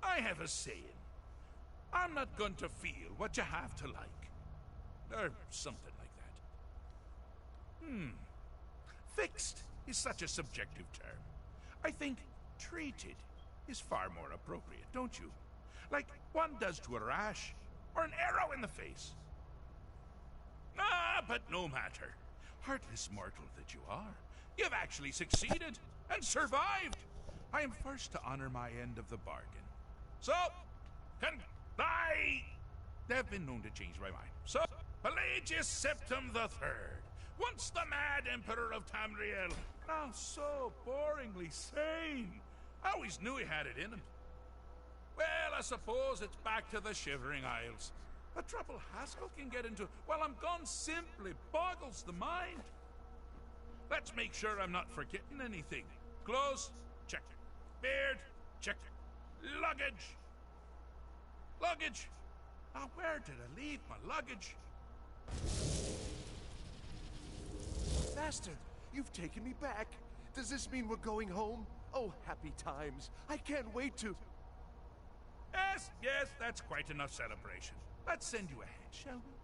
I have a saying. I'm not going to feel what you have to like. Or something like that. Fixed is such a subjective term. I think treated is far more appropriate, don't you? Like one does to a rash, or an arrow in the face. Ah, but no matter. Heartless mortal that you are, you've actually succeeded and survived. I am first to honor my end of the bargain. So, I have been known to change my mind. So, Pelagius Septim the Third, once the mad Emperor of Tamriel, now so boringly sane. I always knew he had it in him. Well, I suppose it's back to the Shivering Isles. The trouble Haskell can get into while I'm gone simply boggles the mind. Let's make sure I'm not forgetting anything. Clothes, check. Beard, check. Luggage. Luggage. Now, where did I leave my luggage? Master, you've taken me back. Does this mean we're going home? Oh, happy times. I can't wait to... Yes, that's quite enough celebration. Let's send you ahead, shall we?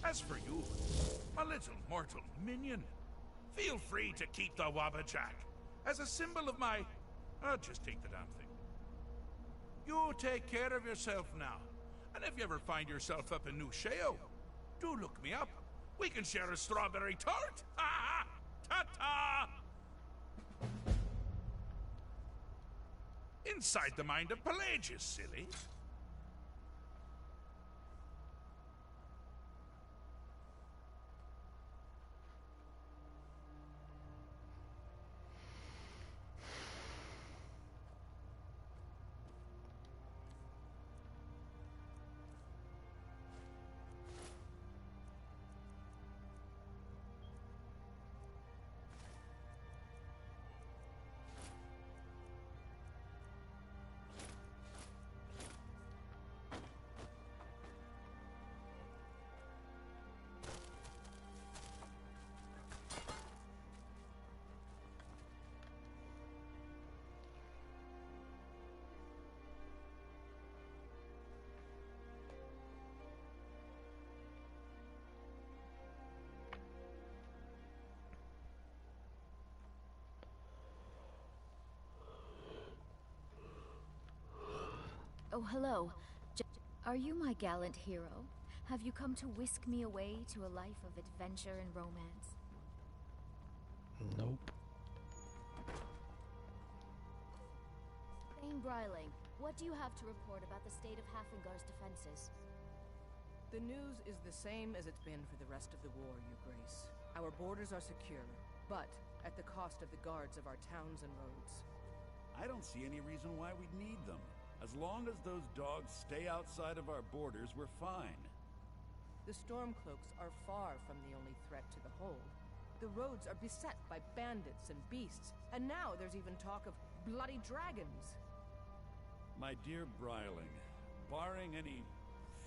As for you, my little mortal minion, feel free to keep the Wabbajack as a symbol of my... just take the damn thing. You take care of yourself now. And if you ever find yourself up in New Sheo, do look me up. We can share a strawberry tart. Ha! Ta-ta! Inside the mind of Pelagius, silly. Oh, hello. Are you my gallant hero? Have you come to whisk me away to a life of adventure and romance? Nope. Thane Bryling, what do you have to report about the state of Hafingar's defenses? The news is the same as it's been for the rest of the war, Your Grace. Our borders are secure, but at the cost of the guards of our towns and roads. I don't see any reason why we'd need them. As long as those dogs stay outside of our borders, we're fine. The Stormcloaks are far from the only threat to the hold. The roads are beset by bandits and beasts, and now there's even talk of bloody dragons. My dear Bryling, barring any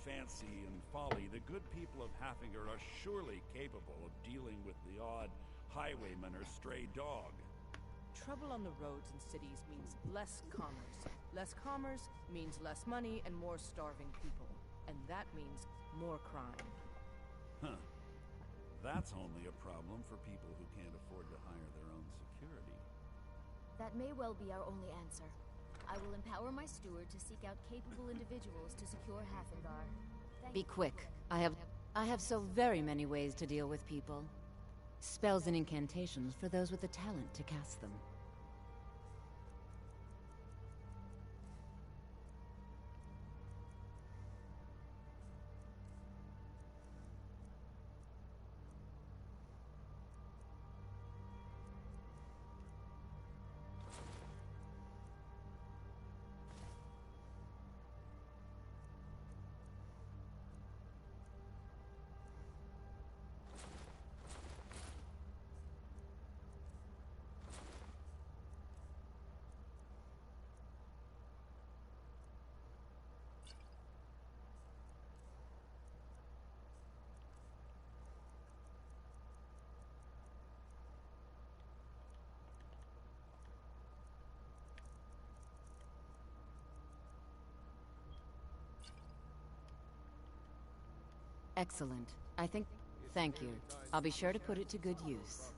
fancy and folly, the good people of Hafinger are surely capable of dealing with the odd highwayman or stray dog. Trouble on the roads and cities means less commerce. Less commerce means less money and more starving people. And that means more crime. Huh. That's only a problem for people who can't afford to hire their own security. That may well be our only answer. I will empower my steward to seek out capable individuals to secure Hafingar. Be quick. I have so very many ways to deal with people. Spells and incantations for those with the talent to cast them. Excellent. Thank you. I'll be sure to put it to good use.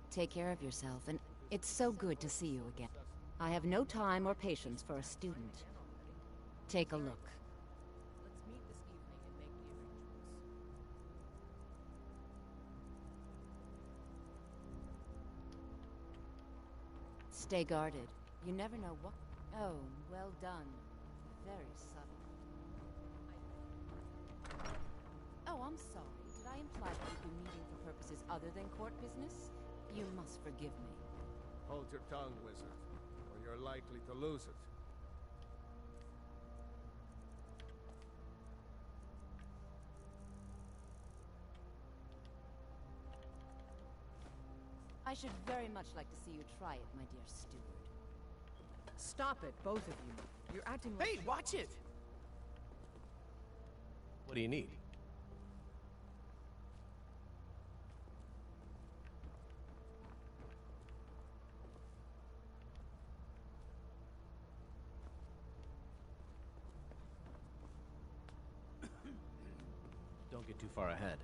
Take care of yourself, and it's so good to see you again. I have no time or patience for a student. Take a look. Let's meet this evening and make the arrangements. Stay guarded. You never know what... Oh, well done. Very subtle. Oh, I'm sorry. Did I imply that you'd be meeting for purposes other than court business? You must forgive me. Hold your tongue, wizard, or you're likely to lose it. I should very much like to see you try it, my dear steward. Stop it, both of you. You're acting like... Hey, watch it! What do you need? Don't get too far ahead.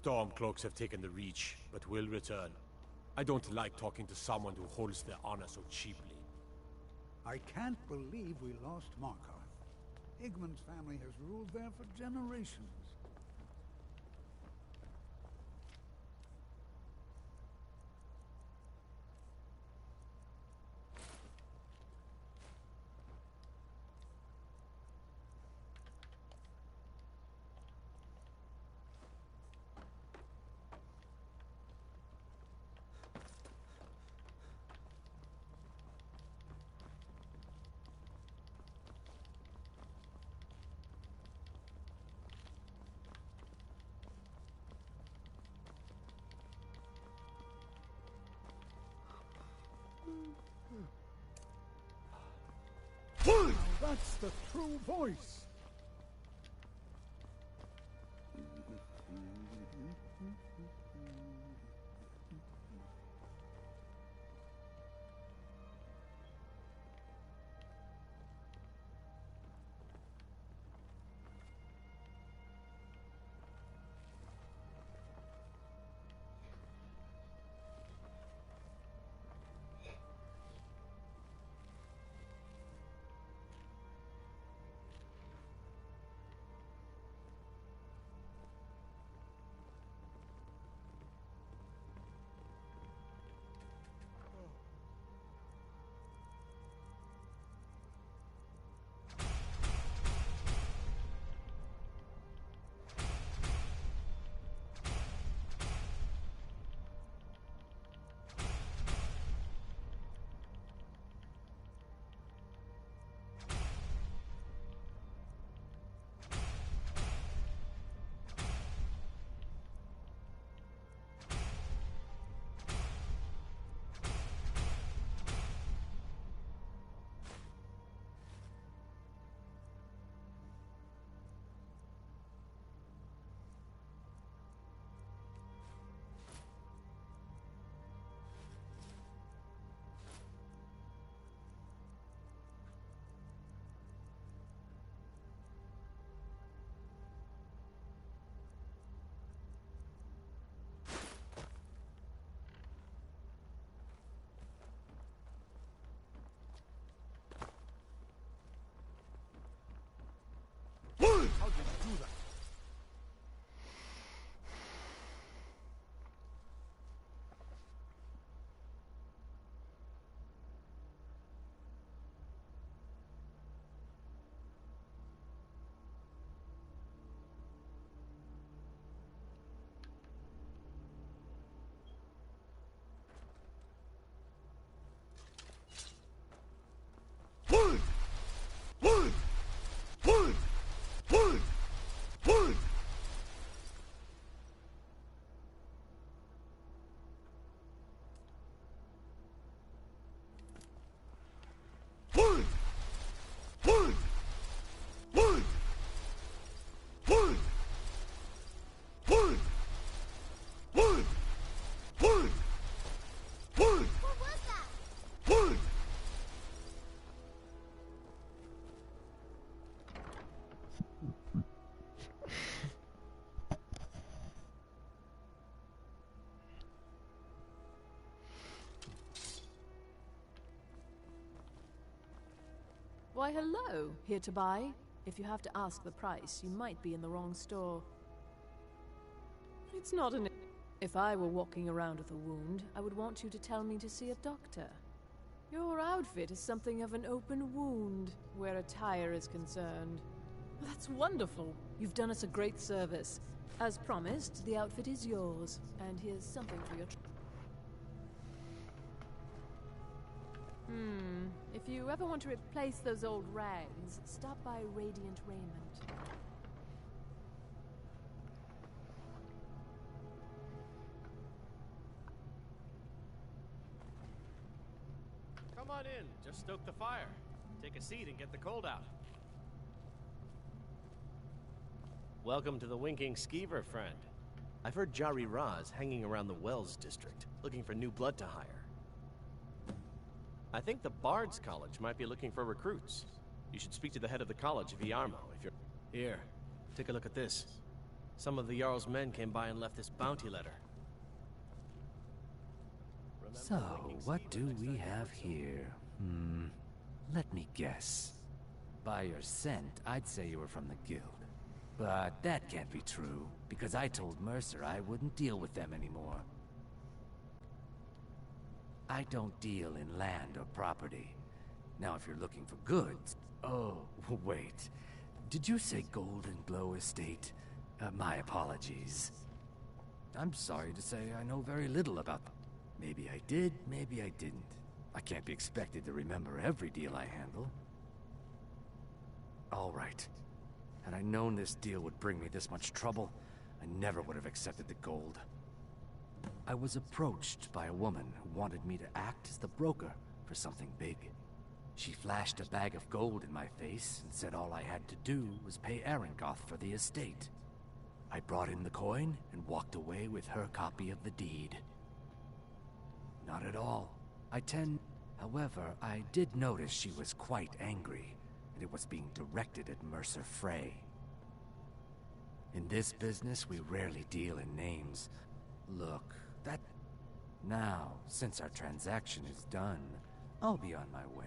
Stormcloaks have taken the Reach, but will return. I don't like talking to someone who holds their honor so cheaply. I can't believe we lost Markarth. Igmund's family has ruled there for generations. That's the true voice! Why, hello. Here to buy? If you have to ask the price, you might be in the wrong store. It's not an... If I were walking around with a wound, I would want you to tell me to see a doctor. Your outfit is something of an open wound, where attire is concerned. That's wonderful. You've done us a great service. As promised, the outfit is yours, and here's something for your... If you ever want to replace those old rags, stop by Radiant Raiment. Come on in. Just stoke the fire. Take a seat and get the cold out. Welcome to the Winking Skeever, friend. I've heard Jari Ra's hanging around the Wells district, looking for new blood to hire. I think the Bard's College might be looking for recruits. You should speak to the head of the college, Viarmo, if you're... Here, take a look at this. Some of the Jarl's men came by and left this bounty letter. So, what do we have here? Let me guess. By your scent, I'd say you were from the guild. But that can't be true, because I told Mercer I wouldn't deal with them anymore. I don't deal in land or property. Now, if you're looking for goods... Oh, wait. Did you say Golden Glow Estate? My apologies. I'm sorry to say I know very little about them. Maybe I did, maybe I didn't. I can't be expected to remember every deal I handle. All right. Had I known this deal would bring me this much trouble, I never would have accepted the gold. I was approached by a woman who wanted me to act as the broker for something big. She flashed a bag of gold in my face and said all I had to do was pay Arangoth for the estate. I brought in the coin and walked away with her copy of the deed. Not at all. However, I did notice she was quite angry, and it was being directed at Mercer Frey. In this business, we rarely deal in names. Look, Now, since our transaction is done, I'll be on my way.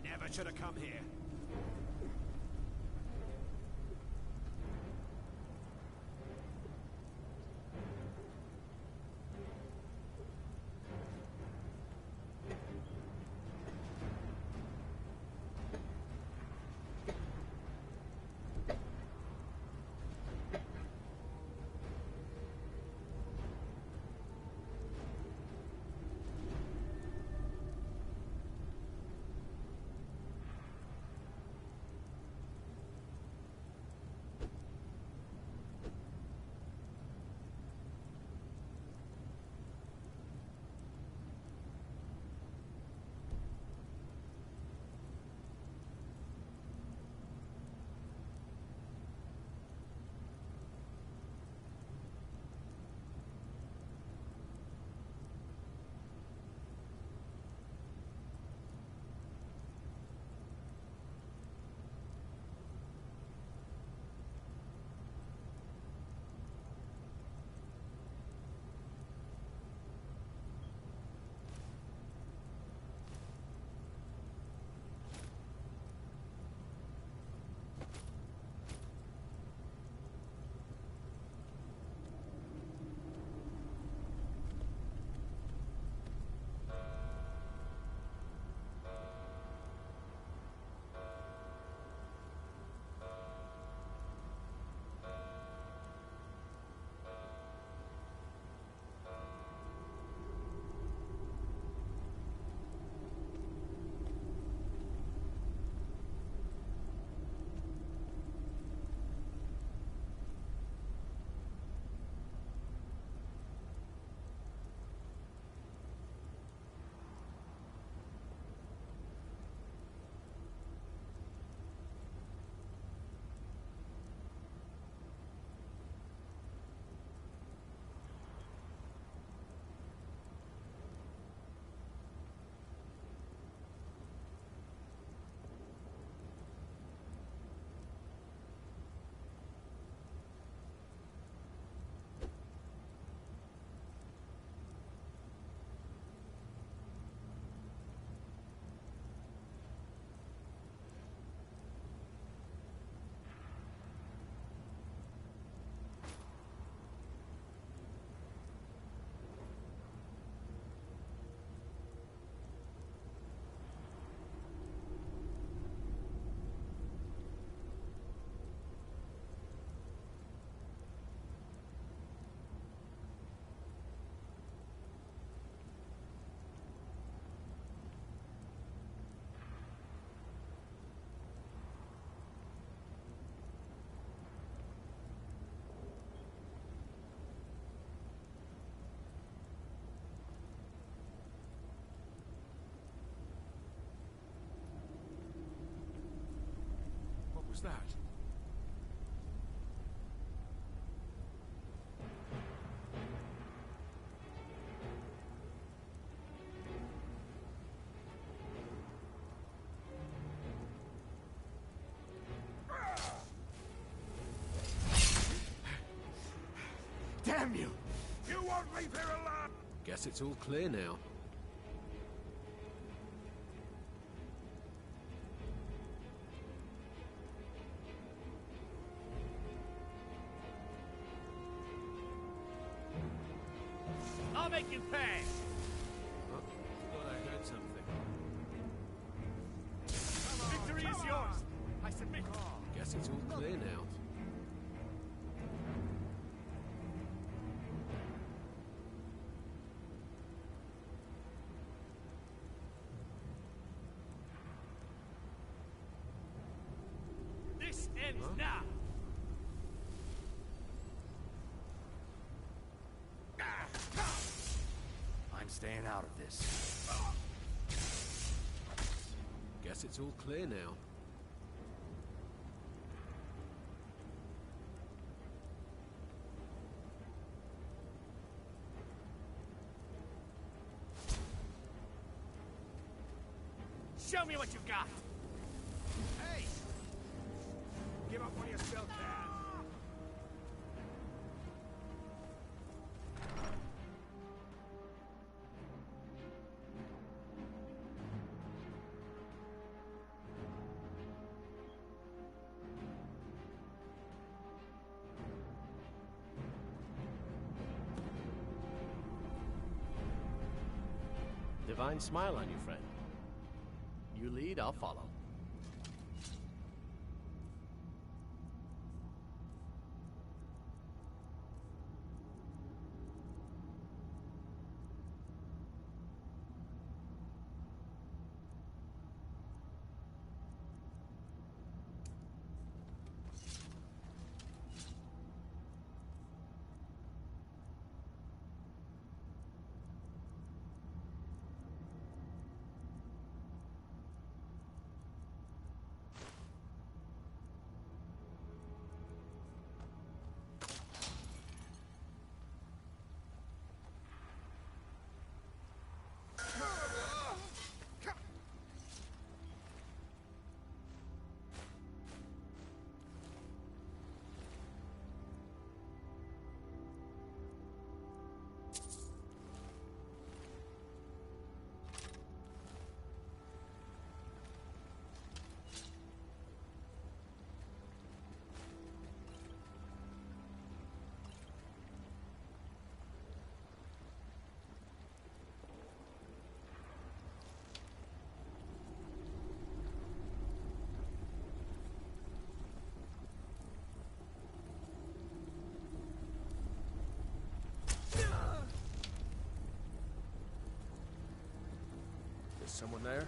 Never should have come here. was that? Damn you! You won't leave here alive! Guess it's all clear now. I'll make you pay! Oh, thought I heard something. Victory is yours! I submit. Guess it's all clear now. This ends now! I'm staying out of this. Guess it's all clear now. Show me what you've got! Hey! Give up when you still can. Divine smile on you, friend. You lead, I'll follow. Is someone there?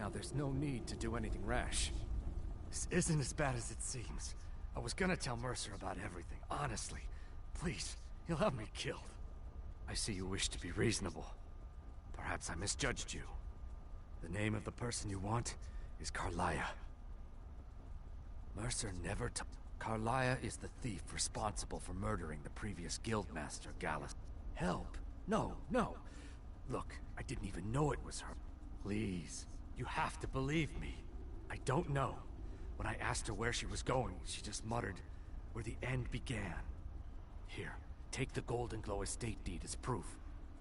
Now there's no need to do anything rash. This isn't as bad as it seems. I was gonna tell Mercer about everything, honestly. Please, he'll have me killed. I see you wish to be reasonable. Perhaps I misjudged you. The name of the person you want is Carlia. Mercer never told... Carlia is the thief responsible for murdering the previous guildmaster, Gallus. Help? No, no. Look, I didn't even know it was her. Please, you have to believe me. I don't know. When I asked her where she was going, she just muttered, where the end began. Here, take the Golden Glow estate deed as proof.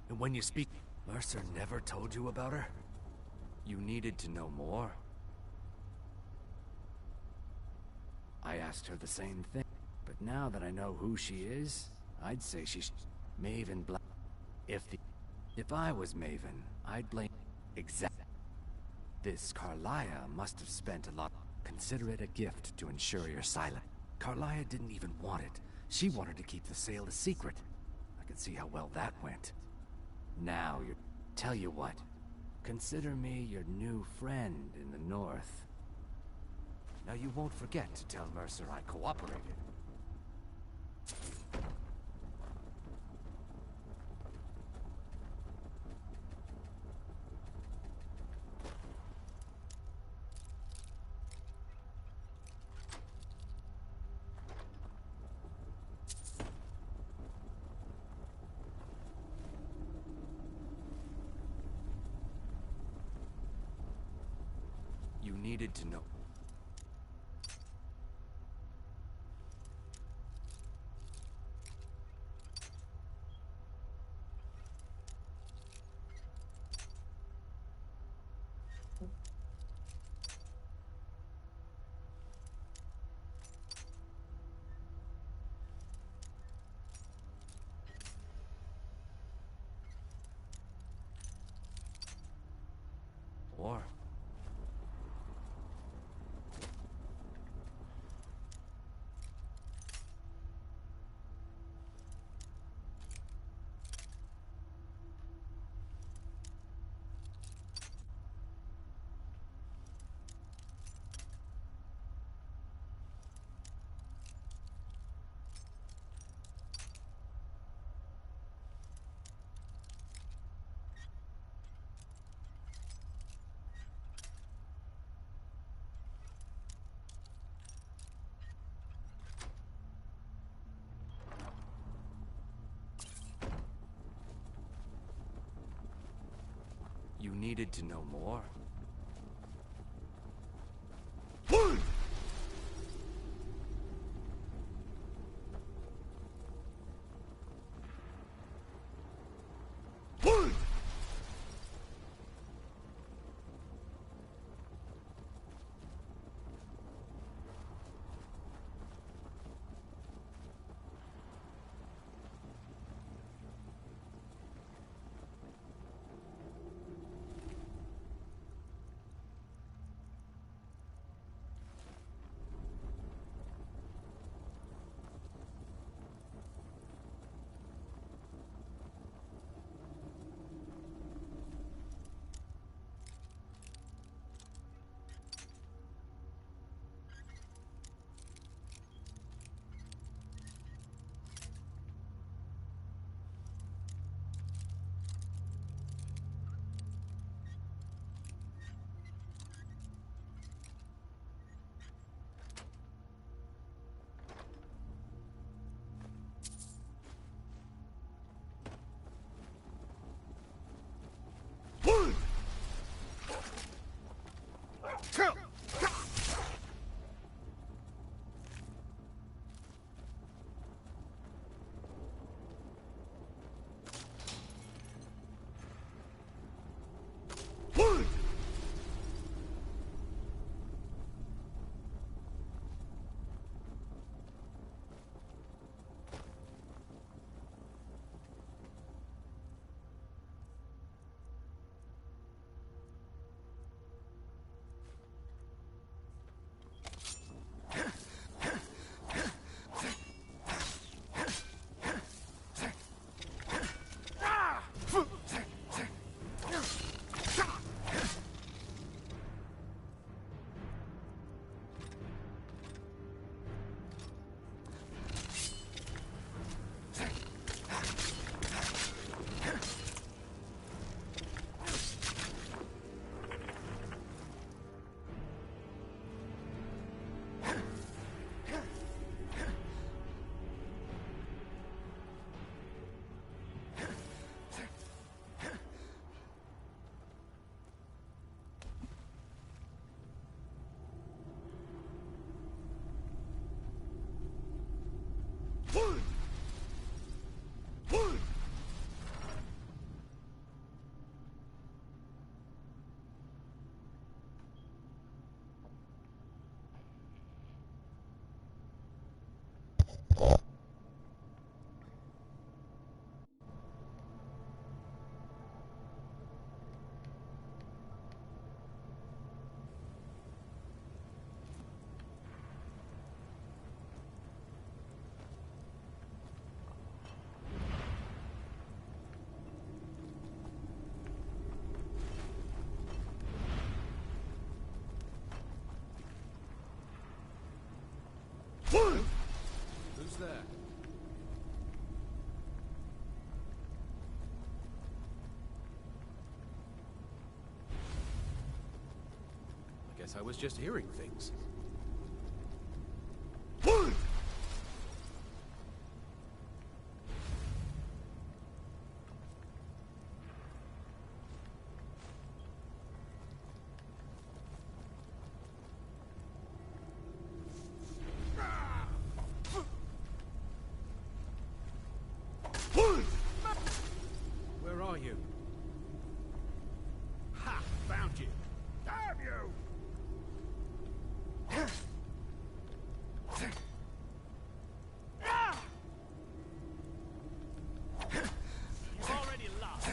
And when you speak... Mercer never told you about her? You needed to know more? I asked her the same thing. But now that I know who she is, I'd say she's Maven Black. If I was Maven, I'd blame... Exactly. This Carlia must have spent a lot... Consider it a gift to ensure you're silent. Carlia didn't even want it. She wanted to keep the sale a secret. I can see how well that went. Now you're... Tell you what. Consider me your new friend in the north. Now you won't forget to tell Mercer I cooperated. You needed to know. Or... You needed to know more? Who's there? I guess I was just hearing things. Where are you? Ha! Found you! Damn you! You've already lost.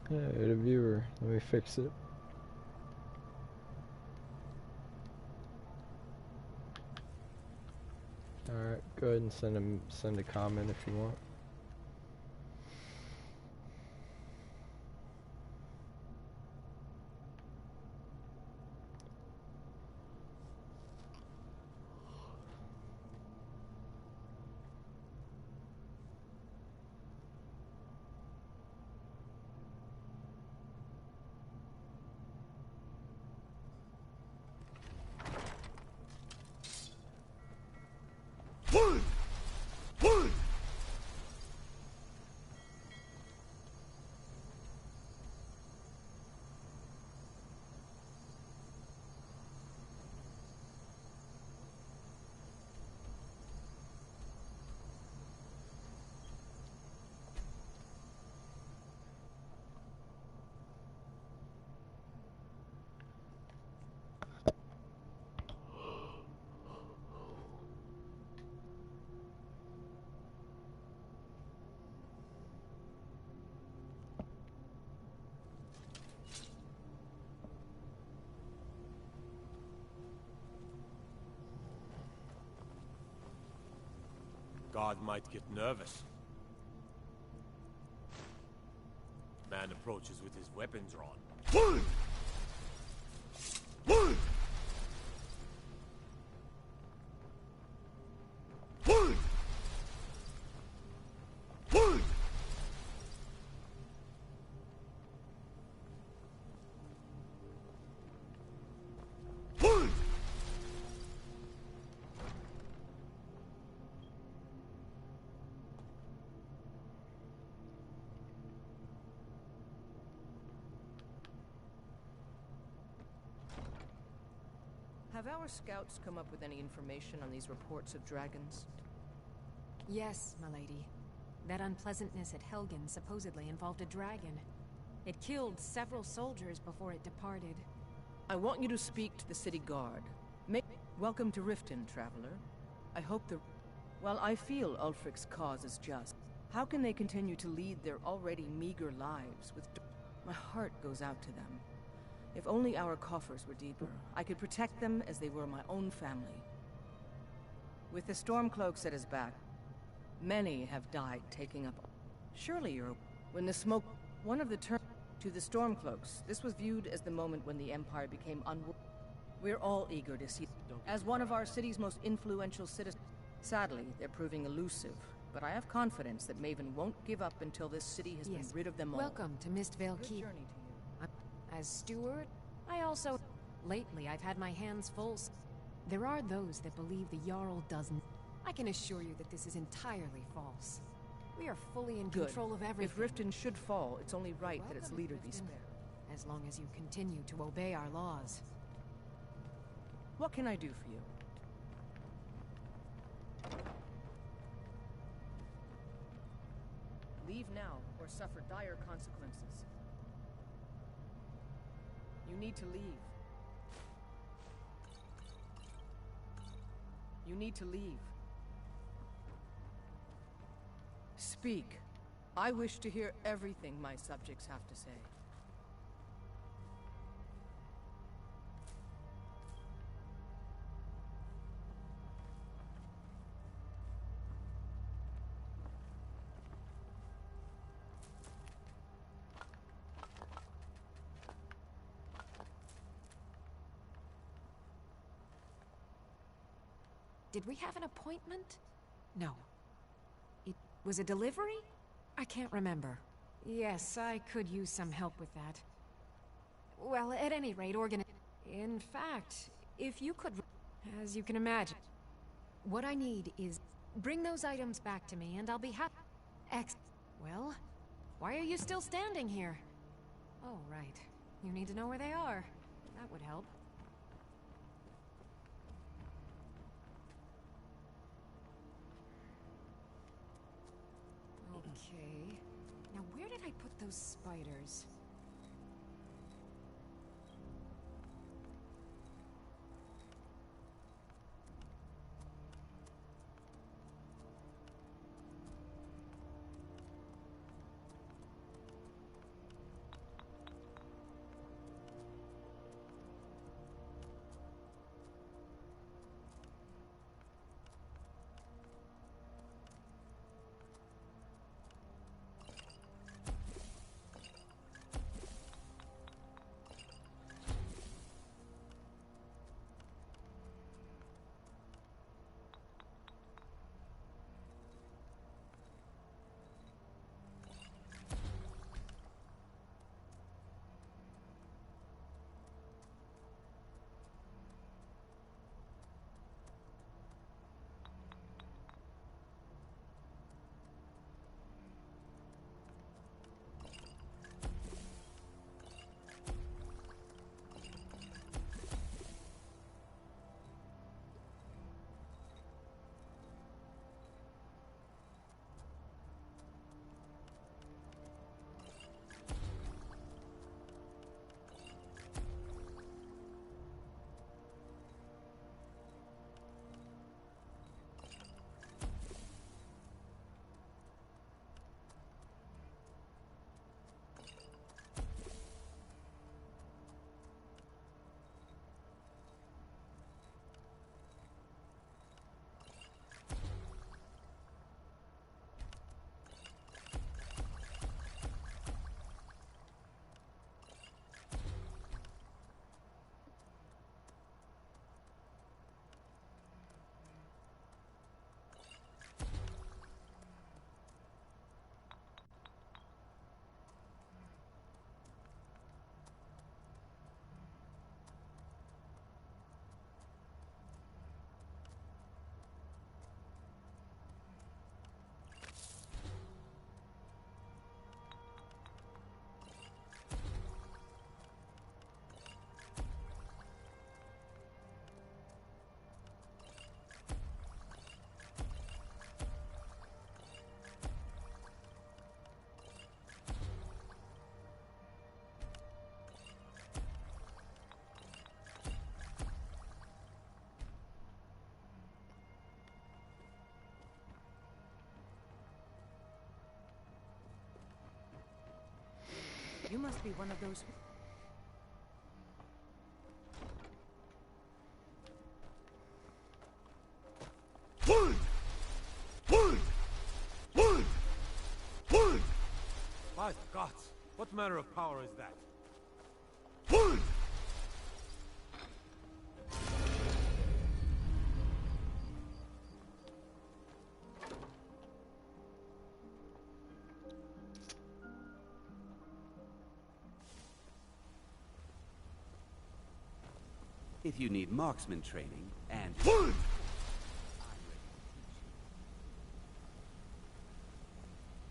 Yeah, the viewer. Let me fix it. Alright, go ahead and send a comment if you want. Guard might get nervous. Man approaches with his weapon drawn. Have our scouts come up with any information on these reports of dragons? Yes, milady. That unpleasantness at Helgen supposedly involved a dragon. It killed several soldiers before it departed. I want you to speak to the city guard. Welcome to Riften, traveler. I hope the... While I feel Ulfric's cause is just, how can they continue to lead their already meager lives with... My heart goes out to them. If only our coffers were deeper, I could protect them as they were my own family. With the Stormcloaks at his back, Many have died taking up... Surely you're... When the smoke... One of the terms to the Stormcloaks, this was viewed as the moment when the Empire became unworthy. We're all eager to see... As one of our city's most influential citizens... Sadly, they're proving elusive, but I have confidence that Maven won't give up until this city has been rid of them all. Welcome to Mistvale Keep. As steward, I also... Lately, I've had my hands full. There are those that believe the Jarl doesn't. I can assure you that this is entirely false. We are fully in control of everything. If Riften should fall, it's only right that its leader be spared. As long as you continue to obey our laws. What can I do for you? Leave now, or suffer dire consequences. You need to leave. You need to leave. Speak. I wish to hear everything my subjects have to say. Did we have an appointment? No. It was a delivery? I can't remember. Yes, I could use some help with that. Well, at any rate, In fact, if you could... As you can imagine. What I need is... Bring those items back to me, and I'll be happy... Well, why are you still standing here? Oh, right. You need to know where they are. That would help. Okay. Now where did I put those spiders? You must be one of those... Wood! Wood! By the gods! What manner of power is that? If you need marksman training, and...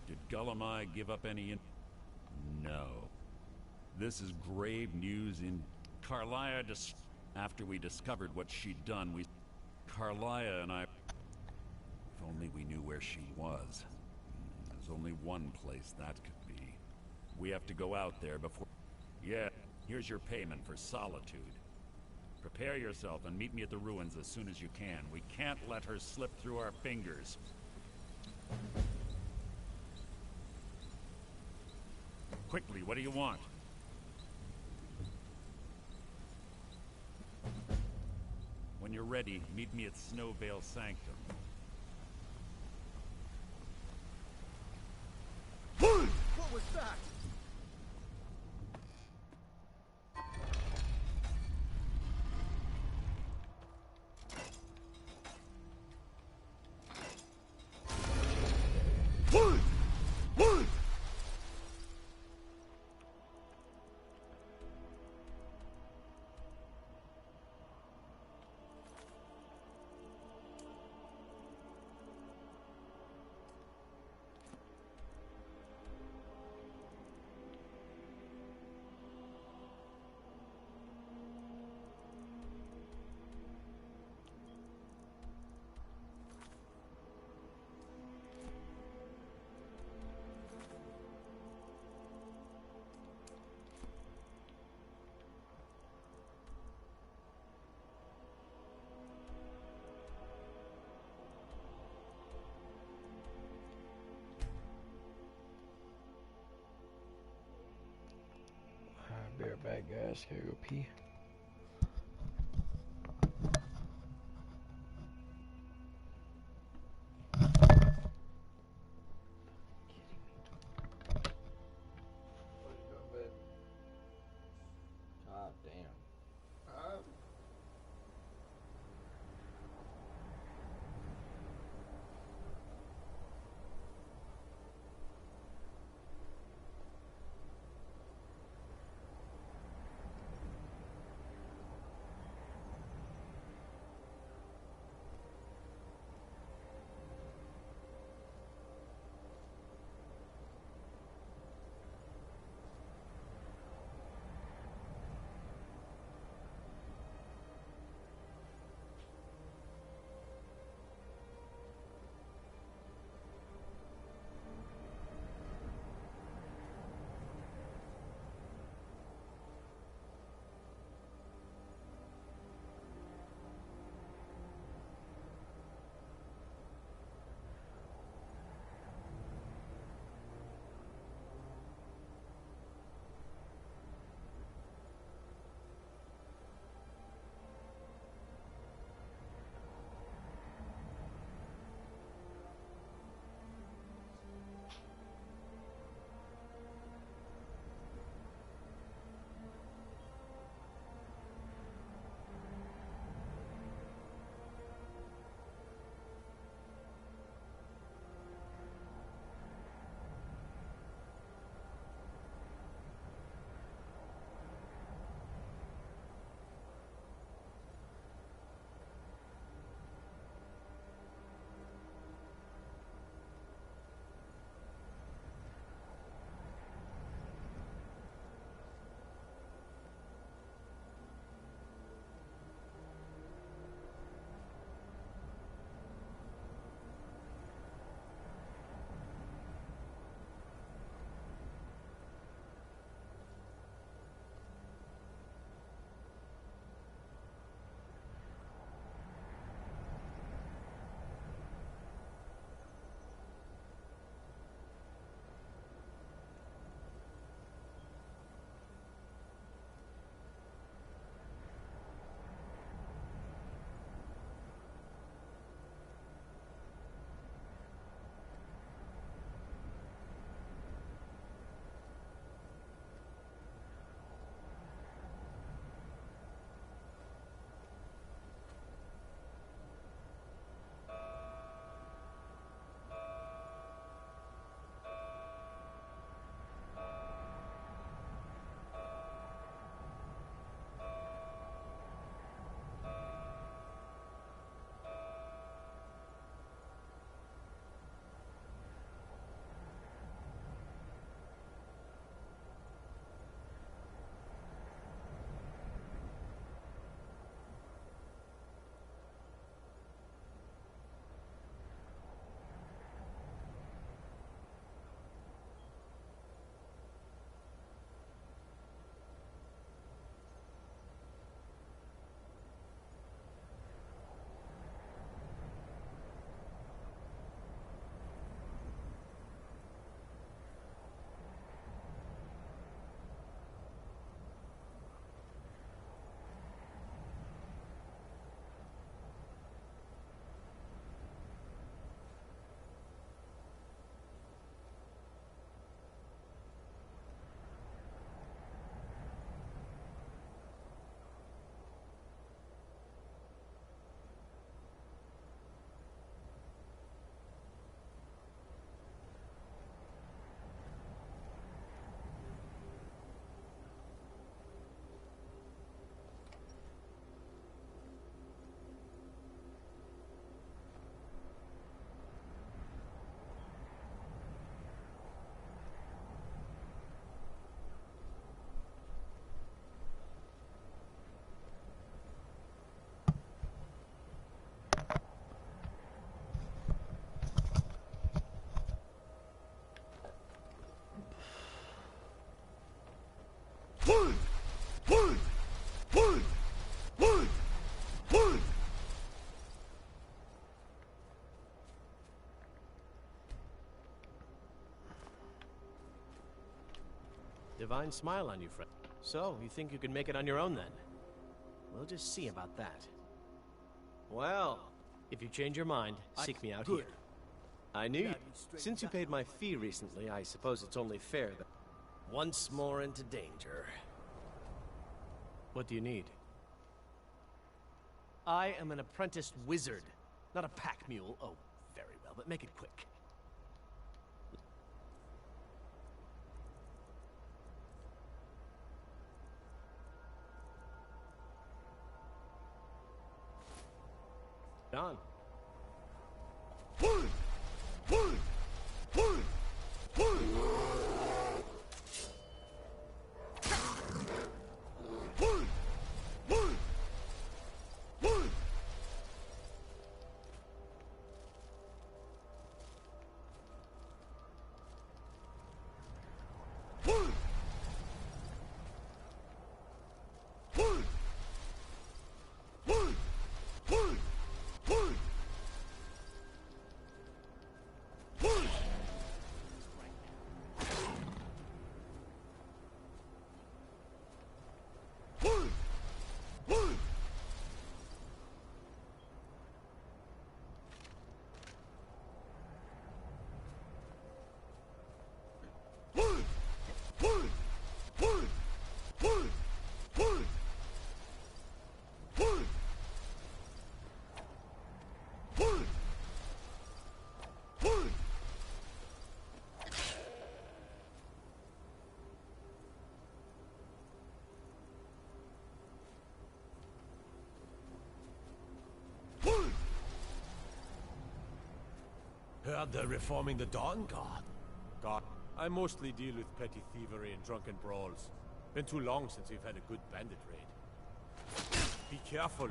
Did Gullumai give up any No. This is grave news in... Carlia After we discovered what she'd done, Carlia and I... If only we knew where she was. There's only one place that could be. We have to go out there before... Yeah, here's your payment for solitude. Prepare yourself and meet me at the ruins as soon as you can. We can't let her slip through our fingers. Quickly, what do you want? When you're ready, meet me at Snowvale Sanctum. What was that? Be right back, guys. Gotta go pee. God damn. divine smile on you, friend. So, you think you can make it on your own then? We'll just see about that. Well, if you change your mind, seek me out here. I knew you. Since you paid my fee recently, I suppose it's only fair that... Once more into danger. What do you need? I am an apprentice wizard, not a pack mule. Oh, very well, but make it quick. On. Heard they're reforming the Dawn Guard. God, I mostly deal with petty thievery and drunken brawls. Been too long since we've had a good bandit raid. Be careful.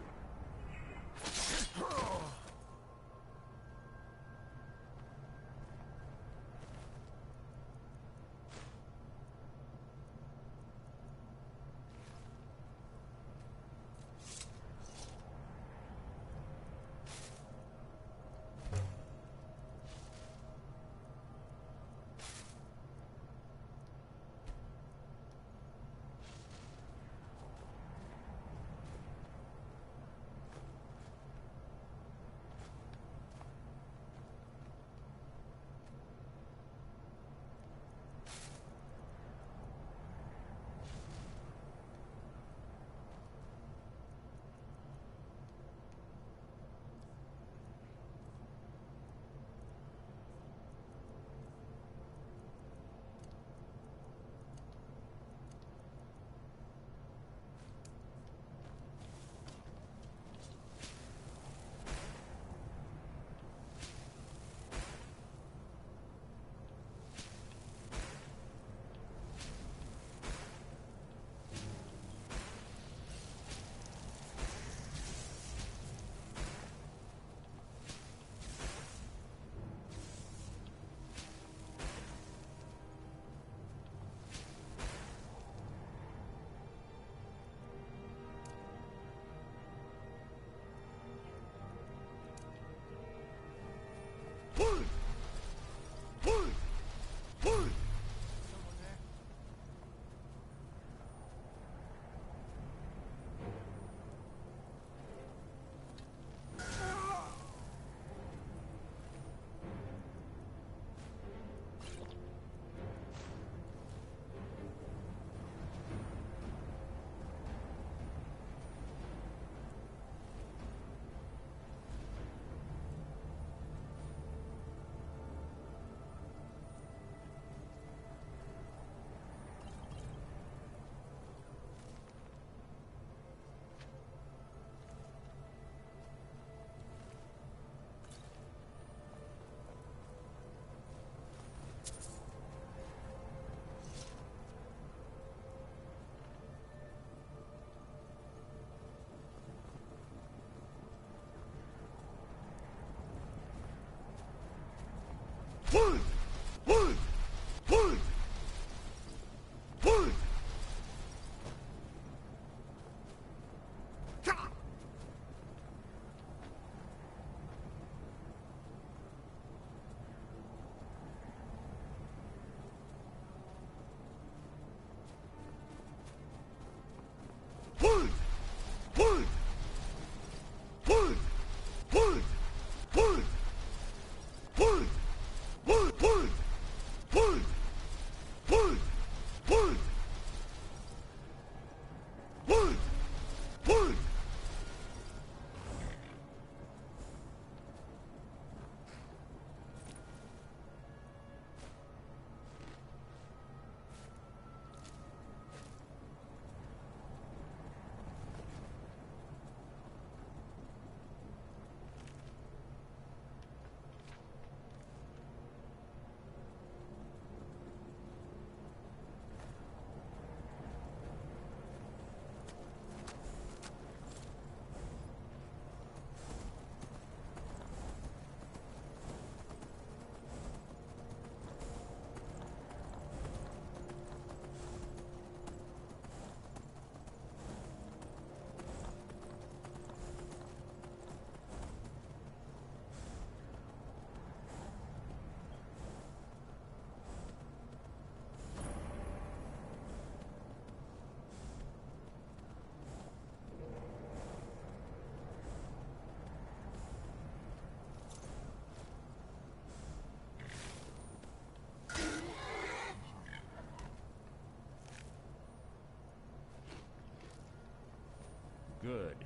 Good.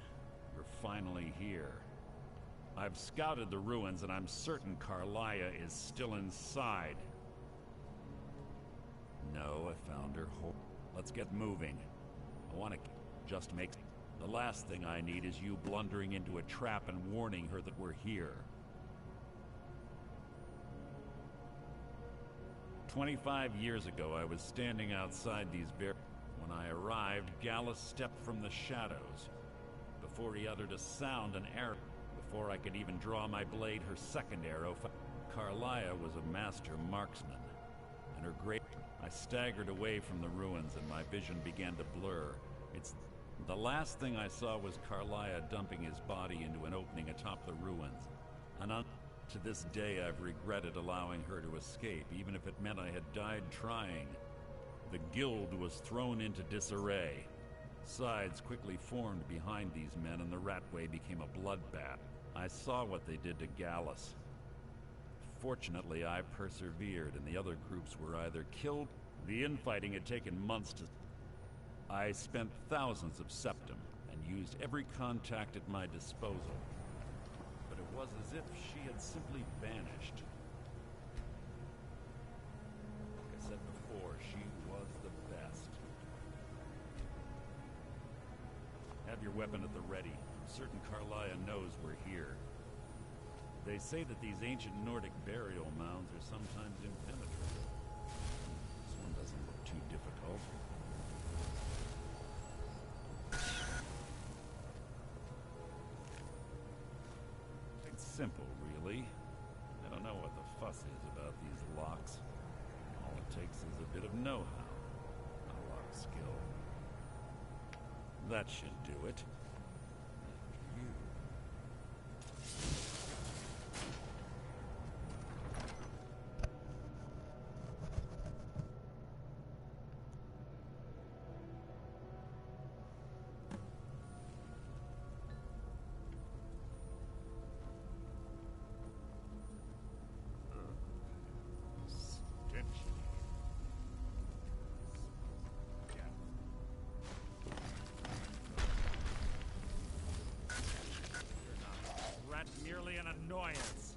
You're finally here. I've scouted the ruins and I'm certain Carlia is still inside. No, I found her. Let's get moving. I want to just make... The last thing I need is you blundering into a trap and warning her that we're here. 25 years ago, I was standing outside these bare... When I arrived, Gallus stepped from the shadows. Before he uttered a sound, an arrow... Before I could even draw my blade, her second arrow... Carlia was a master marksman, and her great... I staggered away from the ruins, and my vision began to blur. The last thing I saw was Carlia dumping his body into an opening atop the ruins. And to this day, I've regretted allowing her to escape, even if it meant I had died trying. The guild was thrown into disarray. Sides quickly formed behind these men, and the Ratway became a bloodbath. I saw what they did to Gallus. Fortunately, I persevered, and the other groups were either killed... The infighting had taken months to... I spent thousands of septum, and used every contact at my disposal. But it was as if she had simply vanished. Like I said before, she was the best. Have your weapon at the ready. I'm certain Carlia knows we're here. They say that these ancient Nordic burial mounds are sometimes impenetrable. This one doesn't look too difficult. It's simple, really. I don't know what the fuss is about these locks. All it takes is a bit of know-how, not a lot of skill. That should do it. You. Merely an annoyance.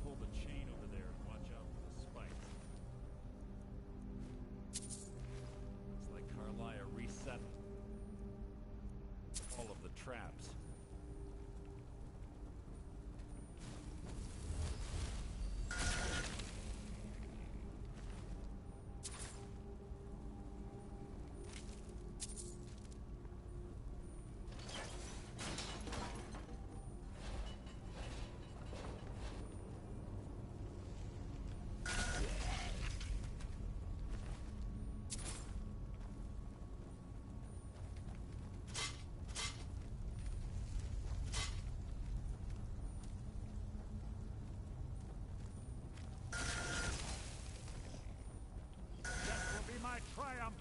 Pull the chain over there and watch out for the spikes. Looks like Carlia reset all of the traps. Triumph!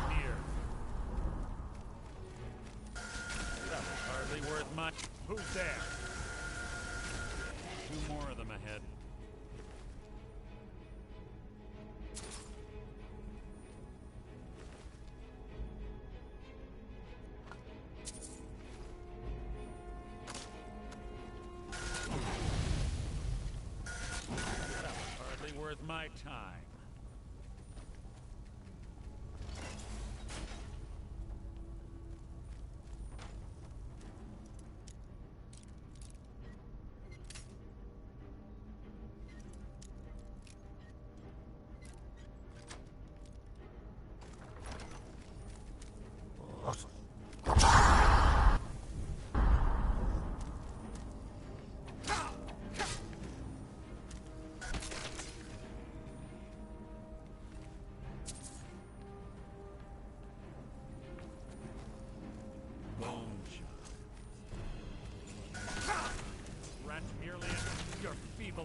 Near. That was hardly worth much. Who's there? Two more of them ahead. Worth my time.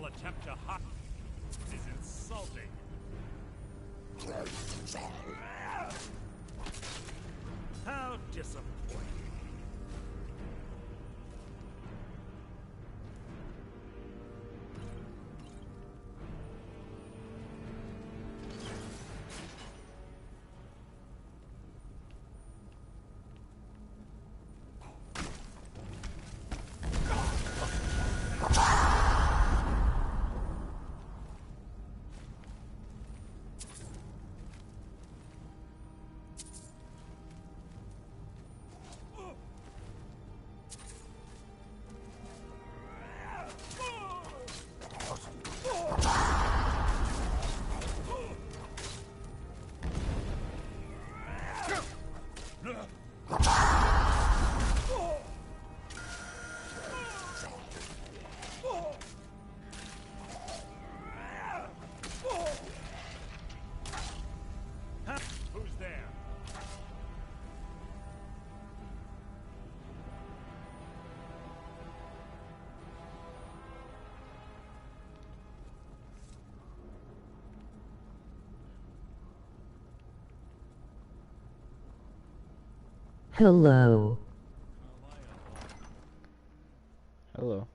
Attempt to hide is insulting. How disappointing. Hello. Hello.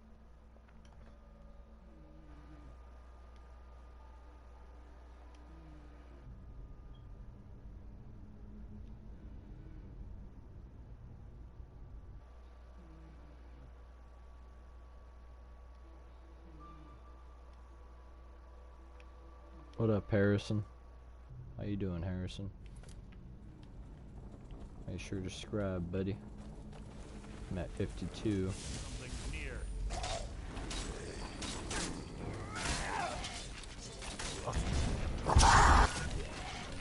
What up, Harrison? How you doing, Harrison? Make sure to subscribe, buddy. I'm at 52.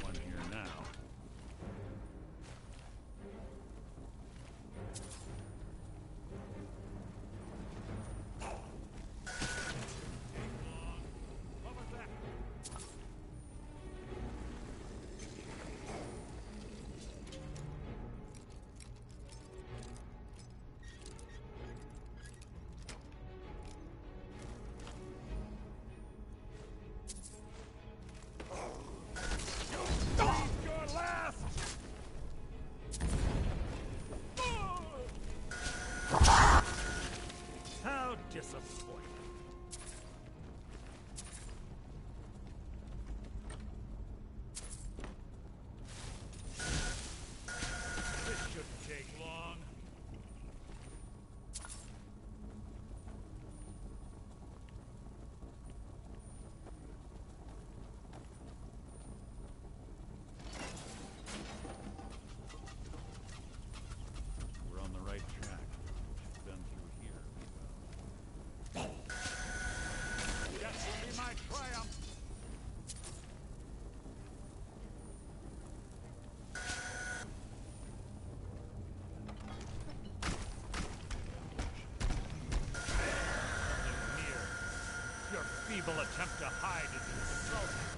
One here now. How disappointing. This shouldn't take long. We're on the right track. We've been through here. That will be my triumph. Near. Your feeble attempt to hide is insulting.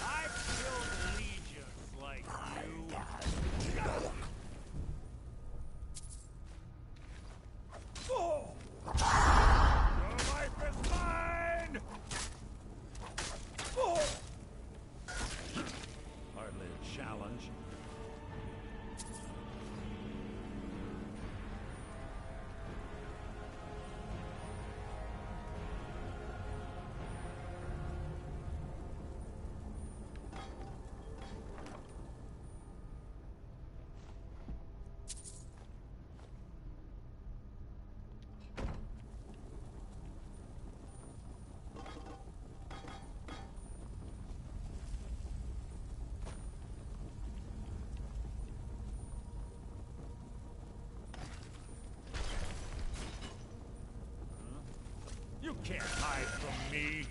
I've killed legions like you. Your life is mine! Hardly a challenge. You can't hide from me.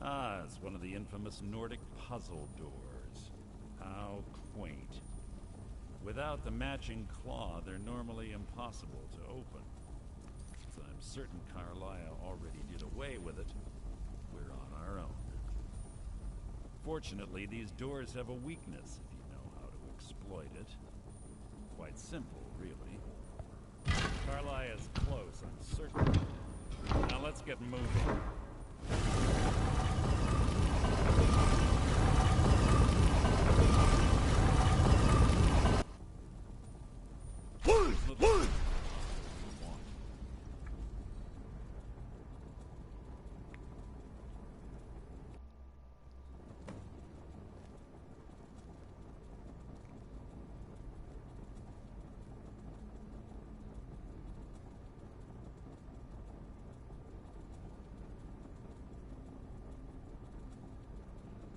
Ah, it's one of the infamous Nordic puzzle doors. How quaint. Without the matching claw, they're normally impossible to open. Since I'm certain Carlisle already did away with it, we're on our own. Fortunately, these doors have a weakness if you know how to exploit it. Quite simple, really. Carlisle is close, I'm certain. Now let's get moving.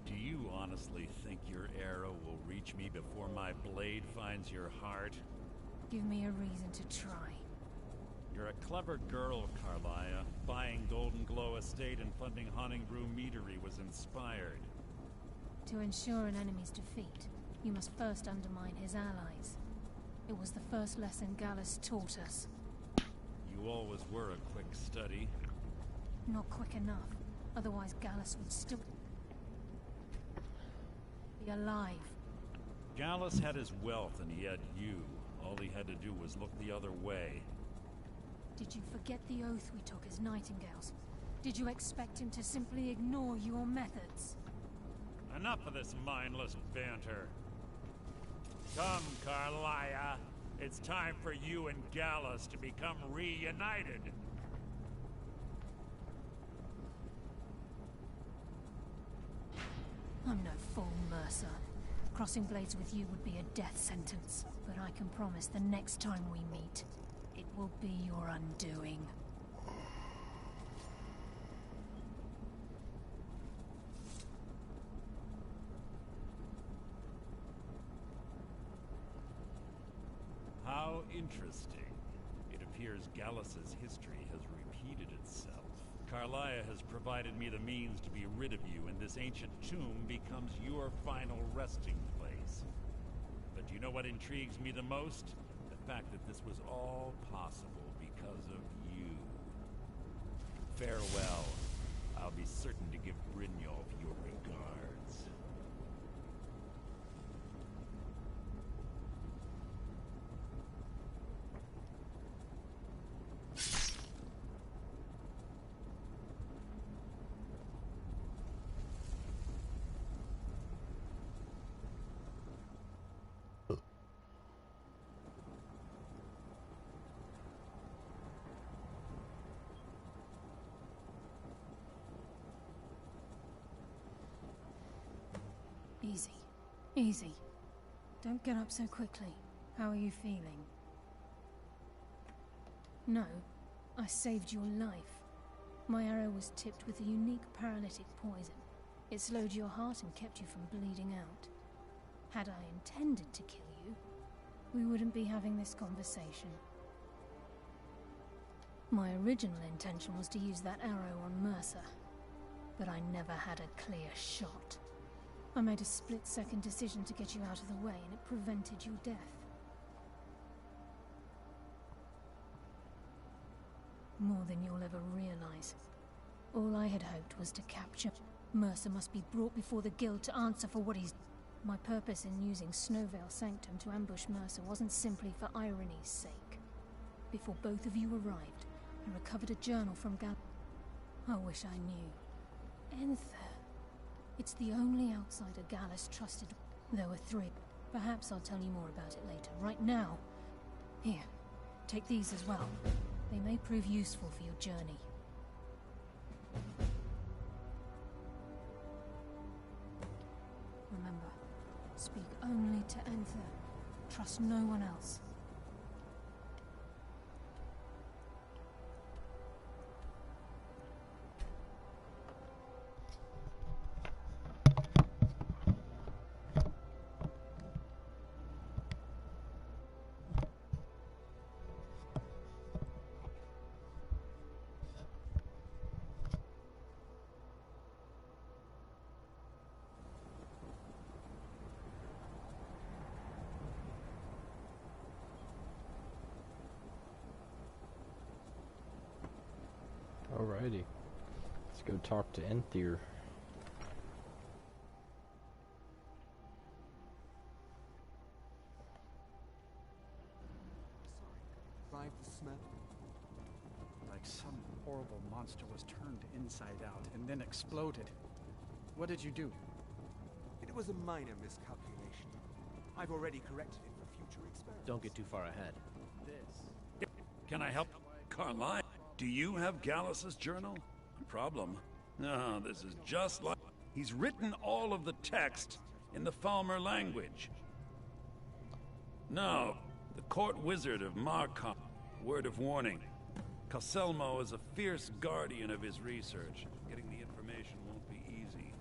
Do you honestly think your arrow will reach me before my blade finds your heart? Give me a reason to try. You're a clever girl, Carlia. Buying Golden Glow Estate and funding Honningbrew Meadery was inspired. To ensure an enemy's defeat, you must first undermine his allies. It was the first lesson Gallus taught us. You always were a quick study. Not quick enough, otherwise Gallus would still be alive. Gallus had his wealth and he had you. All he had to do was look the other way. Did you forget the oath we took as Nightingales? Did you expect him to simply ignore your methods? Enough of this mindless banter. Come, Carlia. It's time for you and Gallus to become reunited. I'm no fool, Mercer. Crossing blades with you would be a death sentence. But I can promise the next time we meet, it will be your undoing. How interesting. It appears Gallus's history has repeated itself. Carlia has provided me the means to be rid of you, and this ancient tomb becomes your final resting place. But do you know what intrigues me the most? The fact that this was all possible because of you. Farewell. I'll be certain to give Brynjolf your regards. Easy. Easy. Don't get up so quickly. How are you feeling? No, I saved your life. My arrow was tipped with a unique paralytic poison. It slowed your heart and kept you from bleeding out. Had I intended to kill you, we wouldn't be having this conversation. My original intention was to use that arrow on Mercer, but I never had a clear shot. I made a split-second decision to get you out of the way, and it prevented your death. More than you'll ever realize. All I had hoped was to capture Mercer must be brought before the Guild to answer for what he's... My purpose in using Snowvale Sanctum to ambush Mercer wasn't simply for irony's sake. Before both of you arrived, I recovered a journal from I wish I knew. Enther. It's the only outsider Gallus trusted. There were 3. Perhaps I'll tell you more about it later. Right now... Here, take these as well. They may prove useful for your journey. Remember, speak only to Enther. Trust no one else. Alrighty. Let's go talk to Enther. Survive the smell? Like some horrible monster was turned inside out and then exploded. What did you do? It was a minor miscalculation. I've already corrected it for future experiments. Don't get too far ahead. Can I help? Carlia, do you have Gallus's journal? Problem? No, this is just like... He's written all of the text in the Falmer language. No, the court wizard of Marcom. Word of warning. Coselmo is a fierce guardian of his research. Getting the information won't be easy.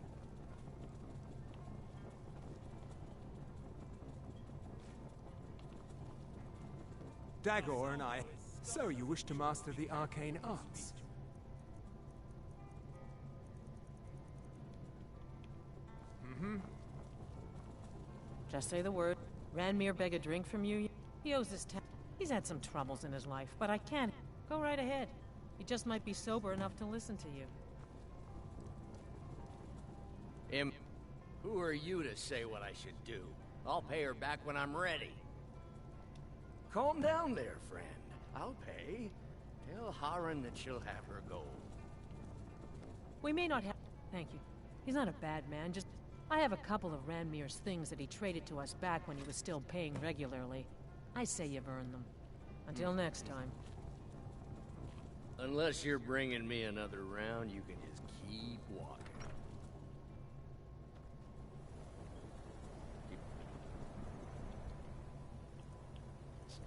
Dagor and I... So you wish to master the arcane arts? Mm-hmm. Just say the word. Ranmir beg a drink from you? He owes this town. He's had some troubles in his life, but I can't. Go right ahead. He just might be sober enough to listen to you. Who are you to say what I should do? I'll pay her back when I'm ready. Calm down there, friend. I'll pay. Tell Harren that she'll have her gold. We may not have... Thank you. He's not a bad man, just... I have a couple of Ranmir's things that he traded to us back when he was still paying regularly. I say you've earned them. Until next time. Unless you're bringing me another round, you can just keep walking.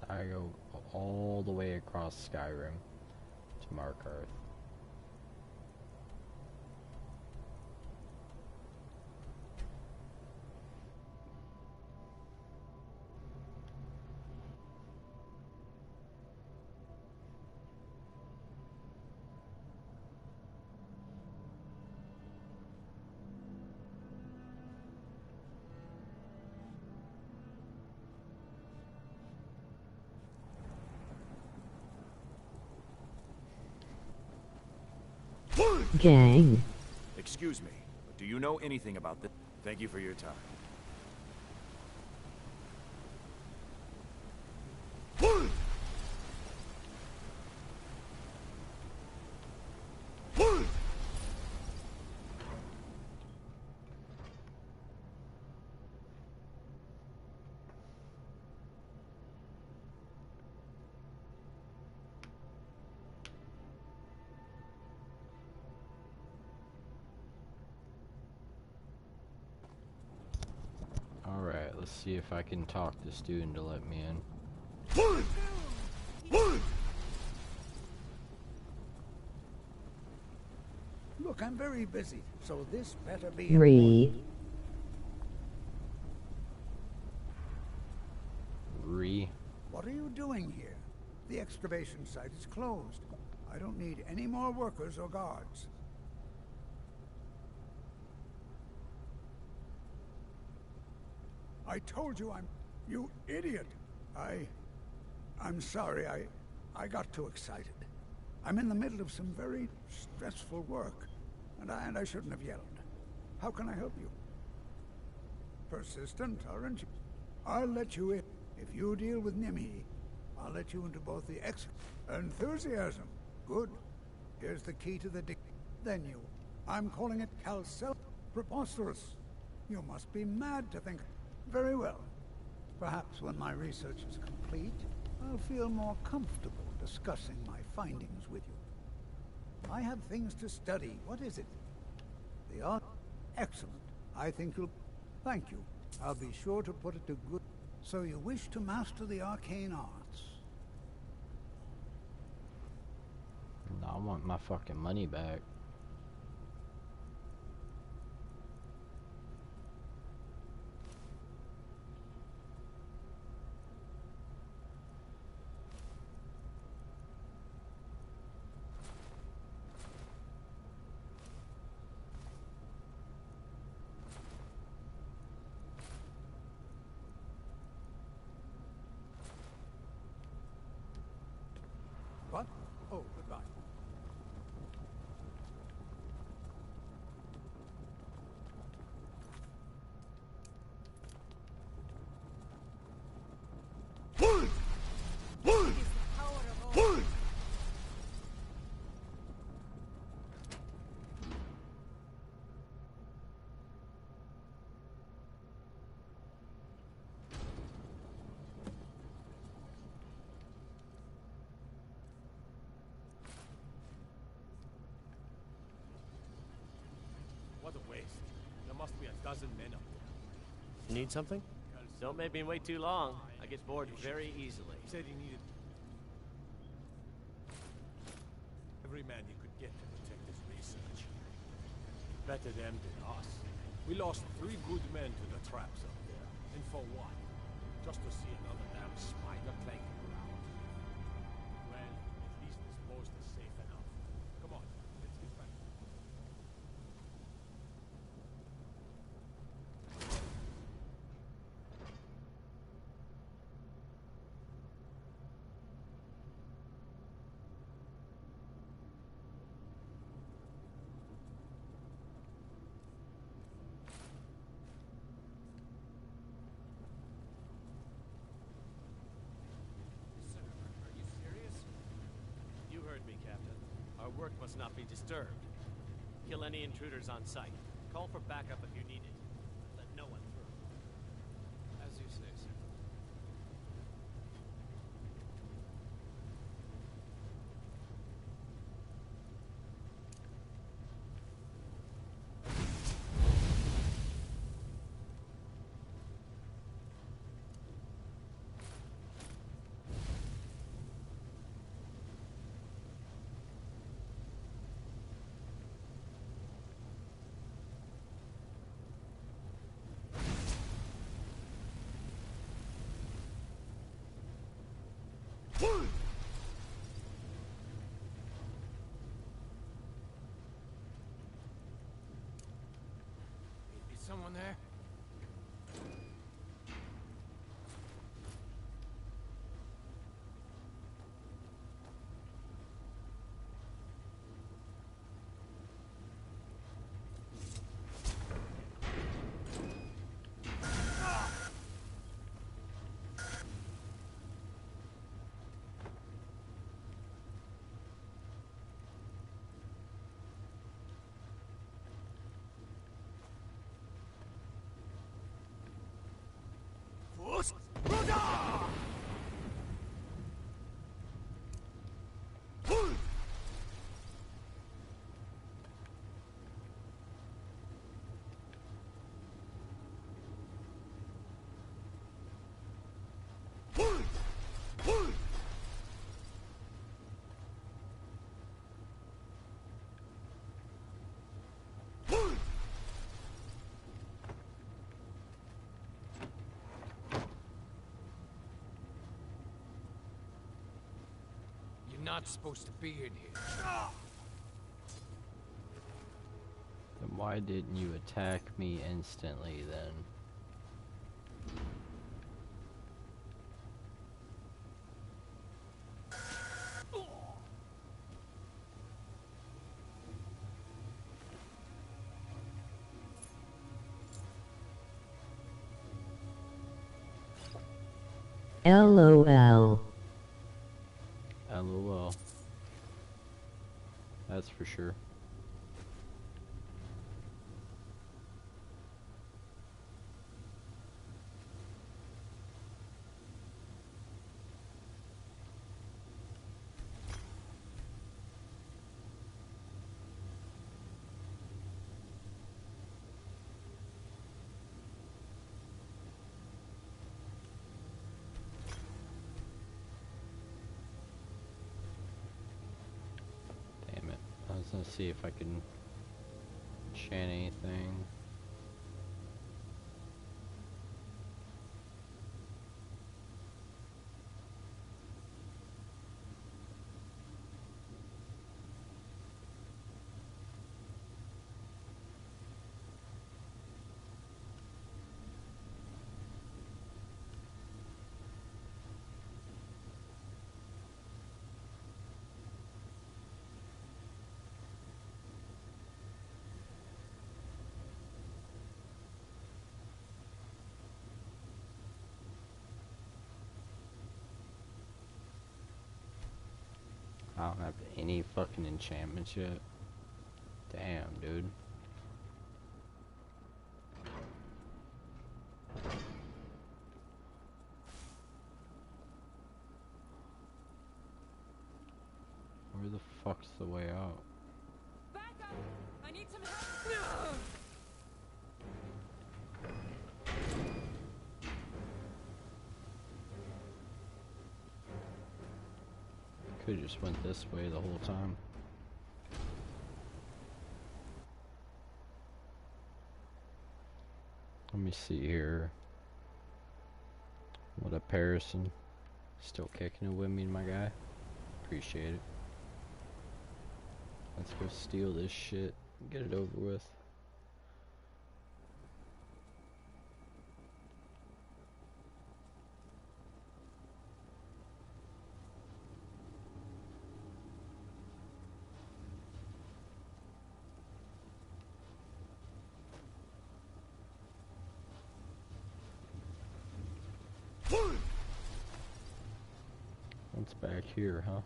I go all the way across Skyrim to Markarth. Gang. Excuse me, but do you know anything about this? Thank you for your time. Alright, let's see if I can talk this dude into let me in. Look, I'm very busy, so this better be What are you doing here? The excavation site is closed. I don't need any more workers or guards. I told you you idiot! I'm sorry, I got too excited. I'm in the middle of some very stressful work, and I shouldn't have yelled. How can I help you? Persistent, aren't you? I'll let you in. If you deal with Nimhi, I'll let you into both the enthusiasm. Good. Here's the key to the Then you. I'm calling it Calcel. Preposterous. You must be mad to think. Very well. Perhaps when my research is complete, I'll feel more comfortable discussing my findings with you. I have things to study. What is it? The art? Excellent. I think you'll... Thank you. I'll be sure to put it to good... So you wish to master the arcane arts? No, I want my fucking money back. What? Oh, goodbye. What a waste. There must be a dozen men up there. Need something? Don't make me wait too long. I get bored very easily. He said he needed every man he could get to protect his research. Better them than us. We lost 3 good men to the traps up there. And for what? Just to see another damn spider clanking around. Well, Our work must not be disturbed. Kill any intruders on sight. Call for backup if you need it. Let no one through. As you say, sir. Is someone there? You're not supposed to be in here. Then why didn't you attack me instantly then? LOL. LOL. That's for sure. Let's see if I can enchant anything. I don't have any fucking enchantments yet. Damn, dude. Where the fuck's the way out? Back up! I need some help! Could've just went this way the whole time. Let me see here. What up, Harrison? Still kicking it with me, my guy. Appreciate it. Let's go steal this shit and get it over with. What's back here, huh?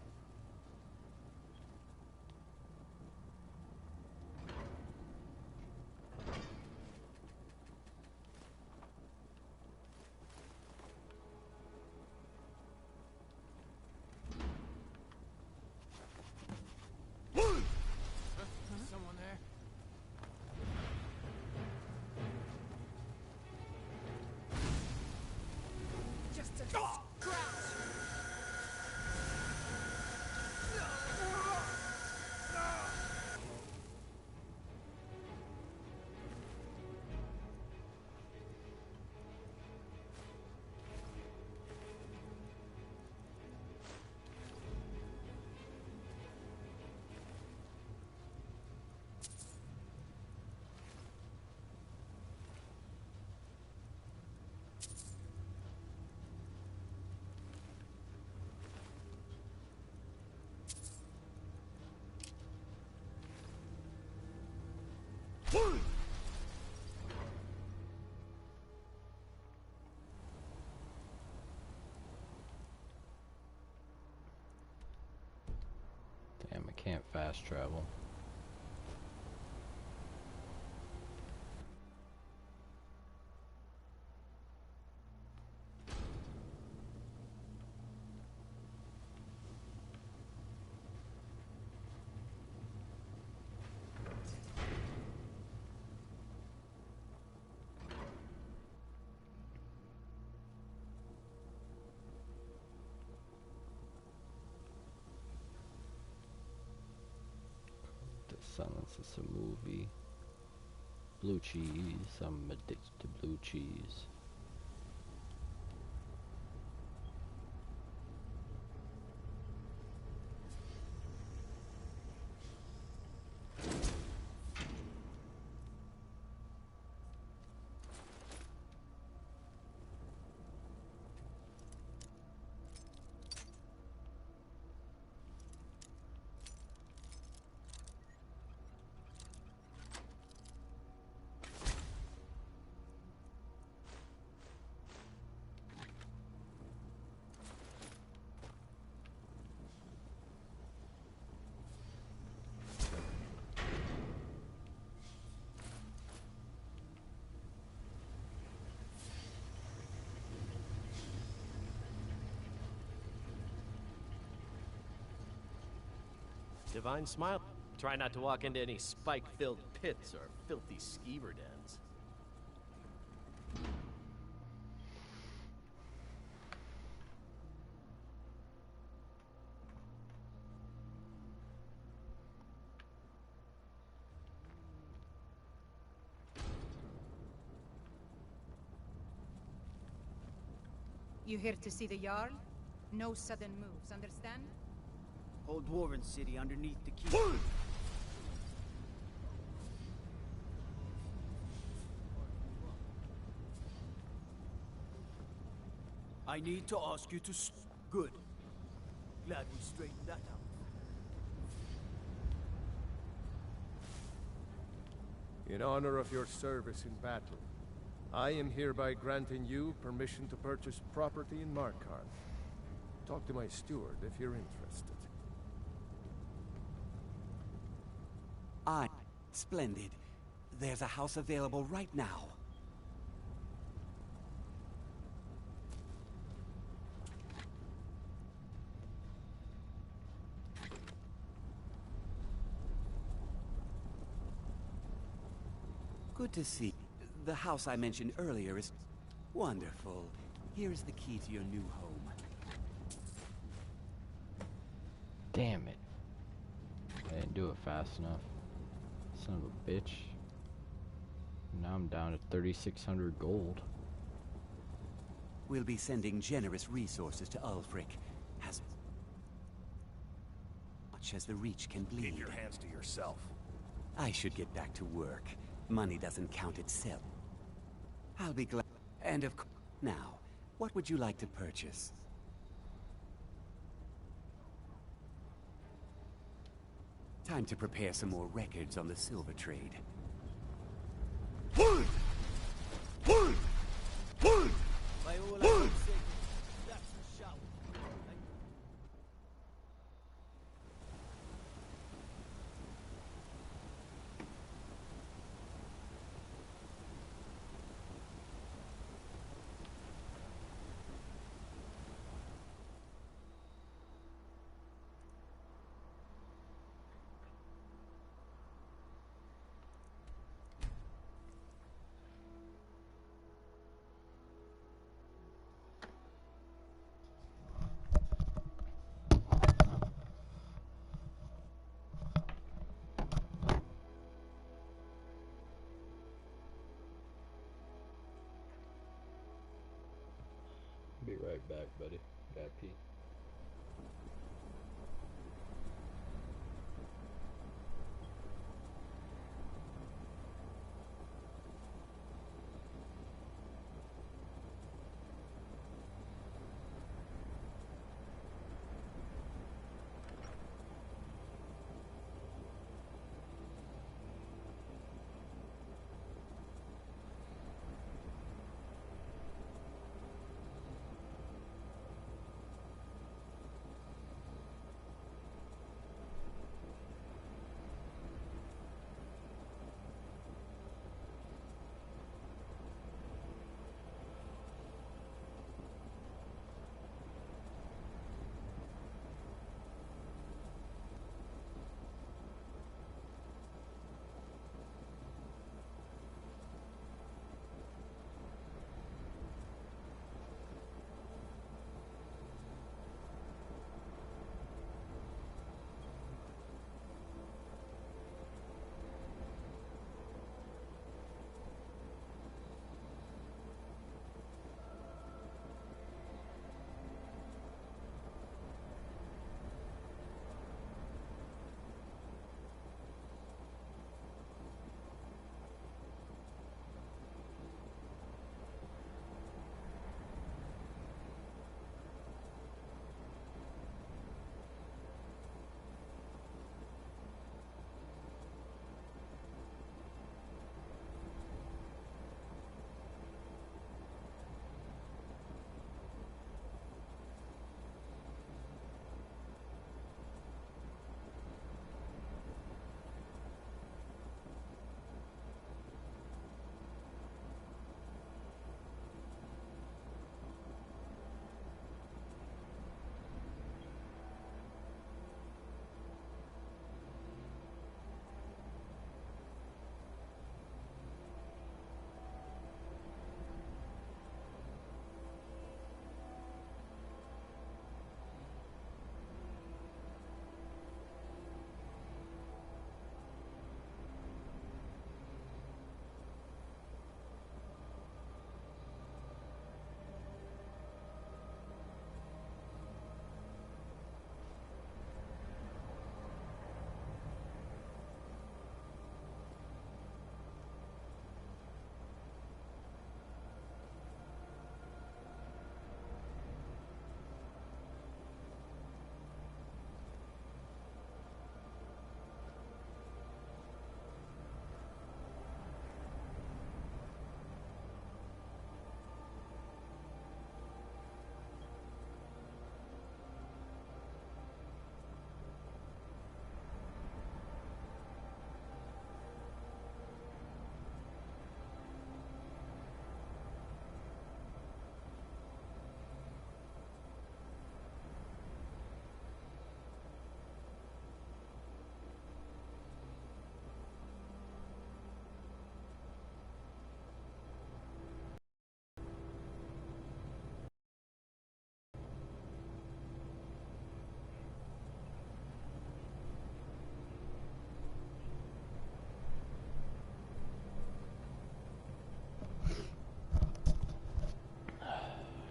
Damn, I can't fast travel. Silence is a movie. Blue cheese. I'm addicted to blue cheese. Divine smile. Try not to walk into any spike-filled pits or filthy skeever dens. You here to see the Jarl? No sudden moves, understand? Whole Dwarven city underneath the keep. I need to ask you to Good. Glad we straightened that out. In honor of your service in battle, I am hereby granting you permission to purchase property in Markarth. Talk to my steward if you're interested. Splendid. There's a house available right now. Good to see. The house I mentioned earlier is wonderful. Here is the key to your new home. Damn it. I didn't do it fast enough. Son of a bitch. Now I'm down to 3,600 gold. We'll be sending generous resources to Ulfric, as much as the Reach can bleed. Keep your hands to yourself. I should get back to work. Money doesn't count itself. I'll be glad. And of course, now, what would you like to purchase? Time to prepare some more records on the silver trade. By all I can say, that's the shout. Be right back, buddy. Gotta pee.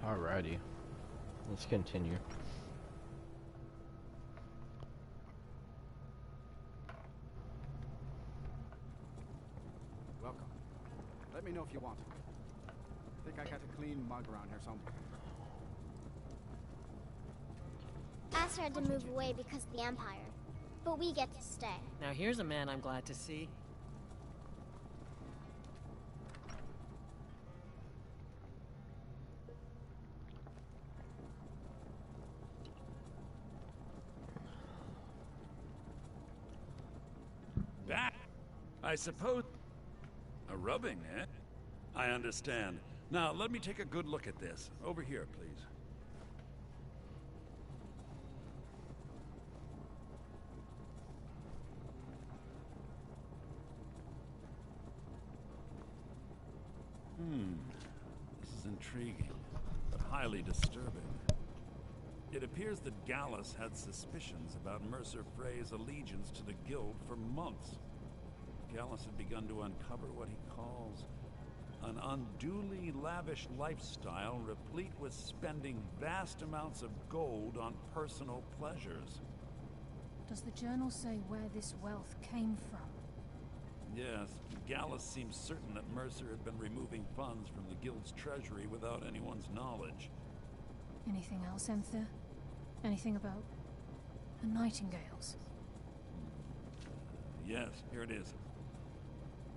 Alrighty. Let's continue. Welcome. Let me know if you want. I think I got a clean mug around here somewhere. Master had to move away because of the Empire, but we get to stay. Now here's a man I'm glad to see. That, I suppose... A rubbing, eh? I understand. Now, let me take a good look at this. Over here, please. This is intriguing, but highly disturbing. It appears that Gallus had suspicions about Mercer Frey's allegiance to the Guild for months. Gallus had begun to uncover what he calls an unduly lavish lifestyle replete with spending vast amounts of gold on personal pleasures. Does the journal say where this wealth came from? Yes, Gallus seems certain that Mercer had been removing funds from the guild's treasury without anyone's knowledge. Anything else, Enther? Anything about the Nightingales? Yes, here it is.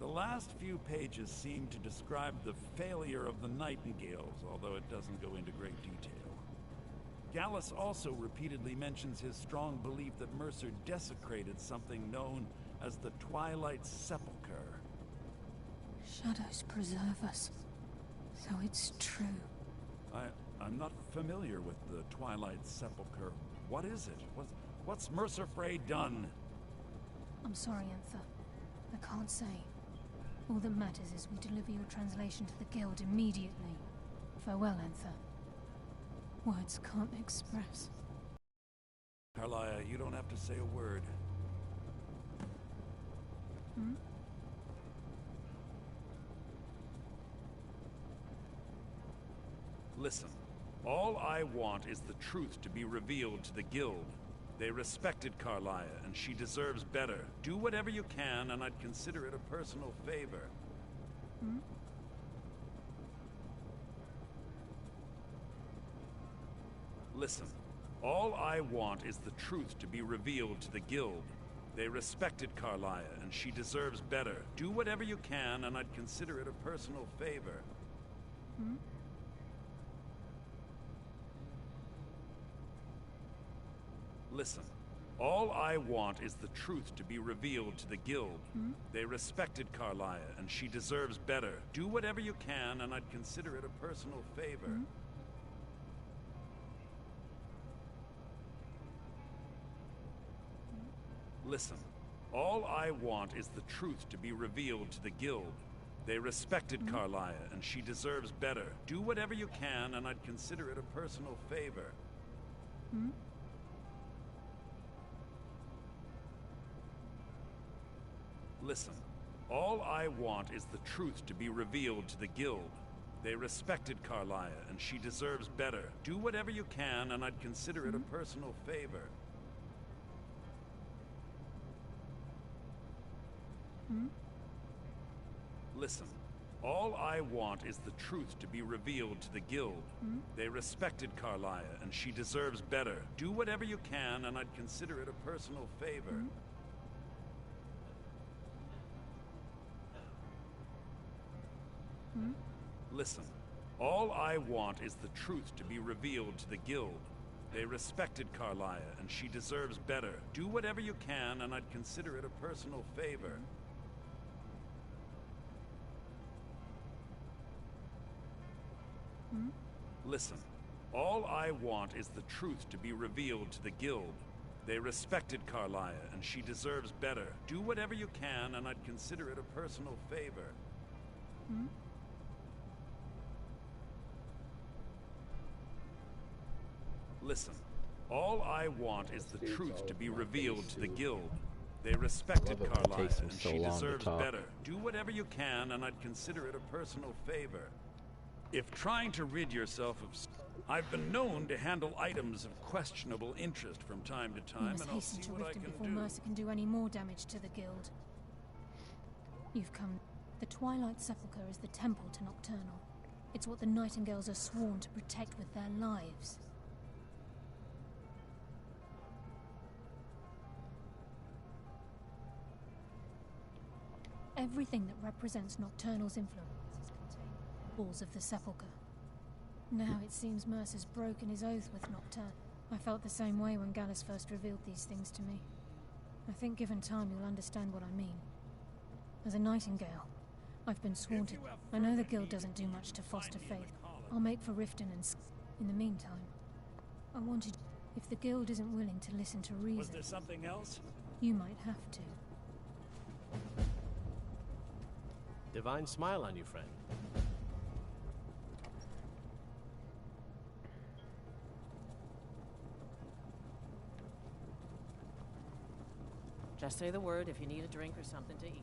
The last few pages seem to describe the failure of the Nightingales, although it doesn't go into great detail. Gallus also repeatedly mentions his strong belief that Mercer desecrated something known as the Twilight Sepulchre. Shadows preserve us. So it's true. I'm not familiar with the Twilight Sepulchre. What is it? What's Mercer Frey done? I'm sorry, Enther. I can't say. All that matters is we deliver your translation to the guild immediately. Farewell, Enther. Words can't express. Carlia, you don't have to say a word. Hmm? Listen, all I want is the truth to be revealed to the guild. They respected Carlia, and she deserves better. Do whatever you can, and I'd consider it a personal favor. Hmm? Listen, all I want is the truth to be revealed to the guild. They respected Carlia, and she deserves better. Do whatever you can, and I'd consider it a personal favor. Hmm? Listen, all I want is the truth to be revealed to the guild. Hmm? They respected Carlia, and she deserves better. Do whatever you can, and I'd consider it a personal favor. Hmm? Listen, all I want is the truth to be revealed to the guild. They respected Carlia, and she deserves better. Do whatever you can, and I'd consider it a personal favor. Hmm? Listen, all I want is the truth to be revealed to the guild. They respected Carlia, and she deserves better. Do whatever you can, and I'd consider it a personal favor. Hmm? Listen, all I want is the truth to be revealed to the guild. Hmm? They respected Carlia, and she deserves better. Do whatever you can, and I'd consider it a personal favor. Hmm? Hmm? Listen, all I want is the truth to be revealed to the guild. They respected Carlia, and she deserves better. Do whatever you can, and I'd consider it a personal favor. Hmm? Listen, all I want is the truth to be revealed to the guild. They respected Carlia, and she deserves better. Do whatever you can, and I'd consider it a personal favor. Hmm? Listen, all I want is the truth to be revealed to the guild. They respected Carlia, and she deserves better. Do whatever you can, and I'd consider it a personal favor. If trying to rid yourself of... I've been known to handle items of questionable interest from time to We time, must and I'll hasten see to what I Riften can before do. Mercer can do any more damage to the guild. You've come. The Twilight Sepulchre is the temple to Nocturnal. It's what the Nightingales are sworn to protect with their lives. Everything that represents Nocturnal's influence is contained in the walls of the Sepulchre. Now it seems Mercer's broken his oath with Nocturne. I felt the same way when Gallus first revealed these things to me. I think given time you'll understand what I mean. As a Nightingale, I've been sworn to... I know the guild doesn't do much to foster faith. I'll make for Riften and in the meantime, I wanted... If the guild isn't willing to listen to reason... Was there something else? You might have to. Divine smile on you, friend. Just say the word if you need a drink or something to eat.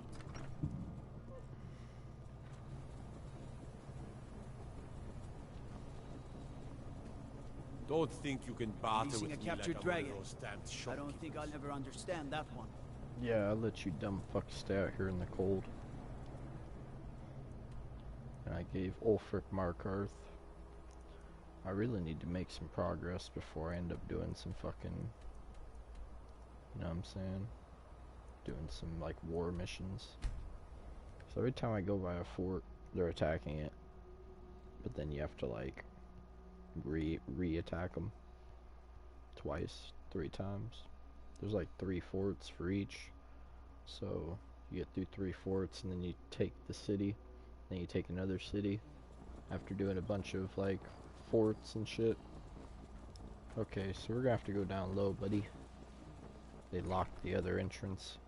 Don't think you can barter Releasing with a me like captured I'm dragon. one of those damned I shopkeepers. don't think I'll ever understand that one. Yeah, I'll let you dumb fucks stay out here in the cold. And I gave Ulfric Markarth. I really need to make some progress before I end up doing some fucking... You know what I'm saying? Doing some, like, war missions. So every time I go by a fort, they're attacking it. But then you have to, like, re-attack them. Twice, 3 times. There's like 3 forts for each. So you get through 3 forts and then you take the city. Then you take another city. After doing a bunch of, like, forts and shit. Okay, so we're gonna have to go down low, buddy. They locked the other entrance.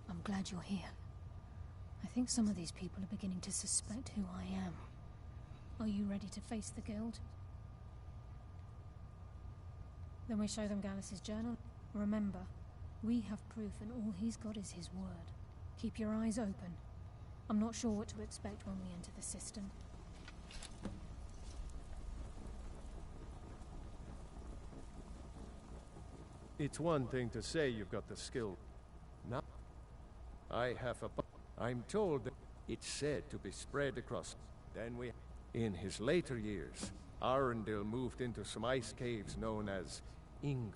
I'm glad you're here. I think some of these people are beginning to suspect who I am. Are you ready to face the guild? Then we show them Gallus's journal. Remember, we have proof and all he's got is his word. Keep your eyes open. I'm not sure what to expect when we enter the cistern. It's one thing to say you've got the skill. Now, I have a... I'm told that it's said to be spread across. Then we... In his later years, Arundel moved into some ice caves known as Ingvild.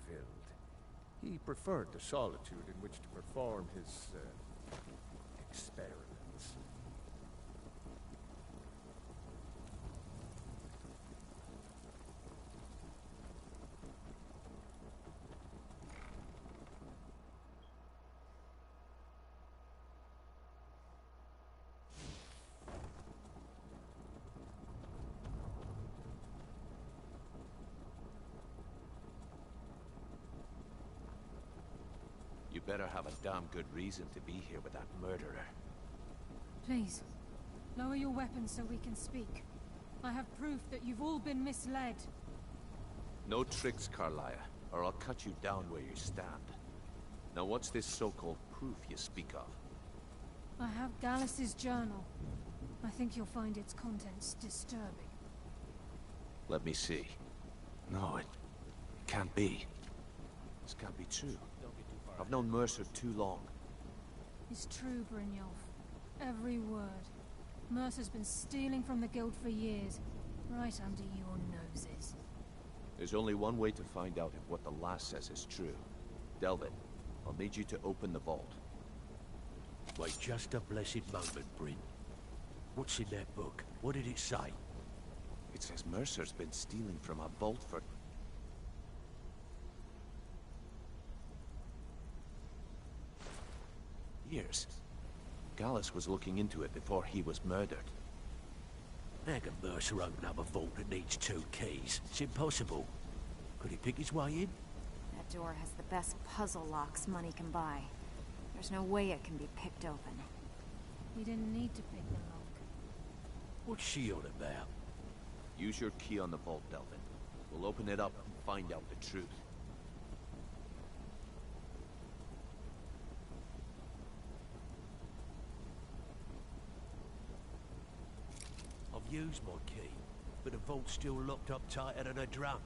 He preferred the solitude in which to perform his, experiments. You better have a damn good reason to be here with that murderer. Please, lower your weapons so we can speak. I have proof that you've all been misled. No tricks, Carlia, or I'll cut you down where you stand. Now what's this so-called proof you speak of? I have Gallus's journal. I think you'll find its contents disturbing. Let me see. No, it can't be. This can't be true. I've known Mercer too long. It's true, Brynjolf. Every word. Mercer's been stealing from the guild for years, right under your noses. There's only one way to find out if what the lass says is true. Delvin, I'll need you to open the vault. Wait just a blessed moment, Bryn. What's in that book? What did it say? It says Mercer's been stealing from a vault for... years. Gallus was looking into it before he was murdered. How can Mercer open up a vault that needs 2 keys? It's impossible. Could he pick his way in? That door has the best puzzle locks money can buy. There's no way it can be picked open. You didn't need to pick the lock. What's she on about? Use your key on the vault, Delvin. We'll open it up and find out the truth. I've used my key, but the vault's still locked up tighter than a drum.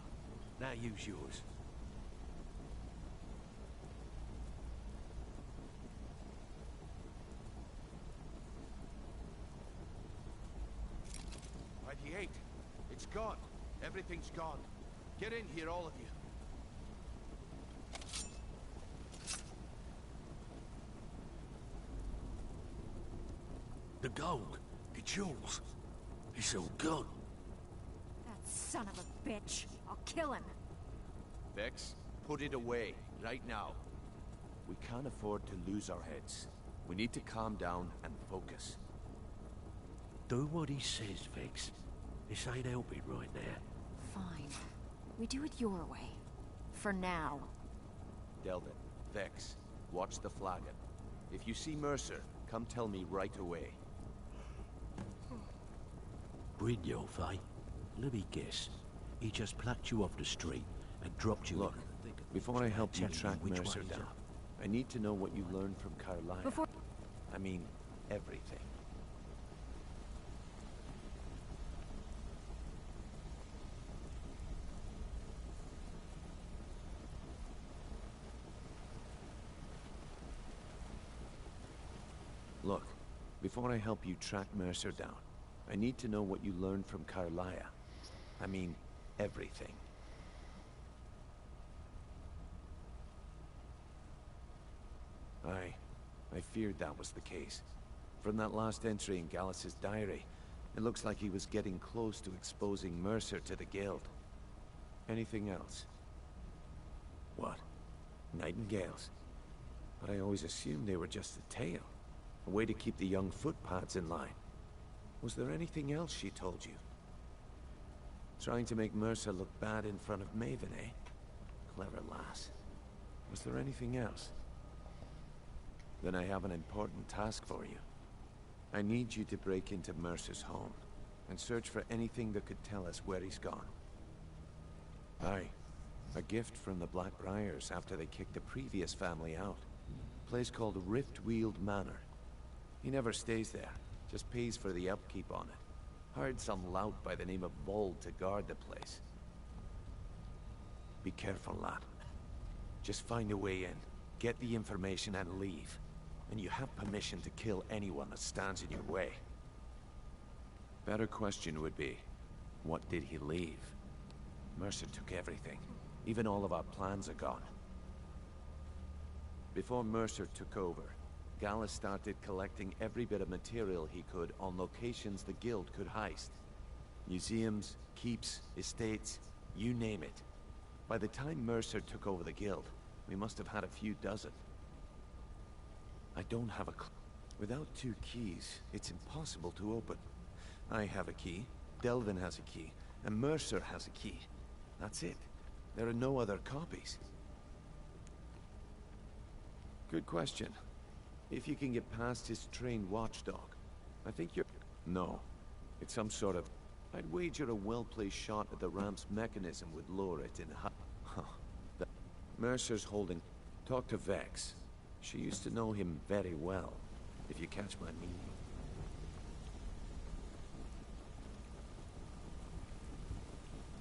Now use yours. By the 8th. It's gone. Everything's gone. Get in here, all of you. The gold, the jewels, it's all gone. Son of a bitch. I'll kill him. Vex, put it away, right now. We can't afford to lose our heads. We need to calm down and focus. Do what he says, Vex. This ain't helping right now. Fine. We do it your way. For now. Delvin, Vex, watch the flagon. If you see Mercer, come tell me right away. Brynjolf, eh? Let me guess. He just plucked you off the street and dropped you. Look, before I help you telling track you which Mercer way he's down, up. I need to know what you learned from Carlisle. I mean, everything. Look, before I help you track Mercer down, I need to know what you learned from Carlisle. I mean, everything. I feared that was the case. From that last entry in Gallus's diary, it looks like he was getting close to exposing Mercer to the Guild. Anything else? What? Nightingales? But I always assumed they were just a tale. A way to keep the young footpads in line. Was there anything else she told you? Trying to make Mercer look bad in front of Maven, eh? Clever lass. Was there anything else? Then I have an important task for you. I need you to break into Mercer's home and search for anything that could tell us where he's gone. Aye. A gift from the Blackbriars after they kicked the previous family out. A place called Riftweald Manor. He never stays there, just pays for the upkeep on it. Hired some lout by the name of Vold to guard the place. Be careful, lad. Just find a way in, get the information and leave. And you have permission to kill anyone that stands in your way. Better question would be, what did he leave? Mercer took everything. Even all of our plans are gone. Before Mercer took over, Gallus started collecting every bit of material he could on locations the Guild could heist. Museums, keeps, estates, you name it. By the time Mercer took over the Guild, we must have had a few dozen. I don't have a clue. Without 2 keys, it's impossible to open. I have a key, Delvin has a key, and Mercer has a key. That's it. There are no other copies. Good question. If you can get past his trained watchdog, I think you're... No. It's some sort of... I'd wager a well-placed shot at the ramp's mechanism would lure it in Mercer's holding... Talk to Vex. She used to know him very well, if you catch my meaning.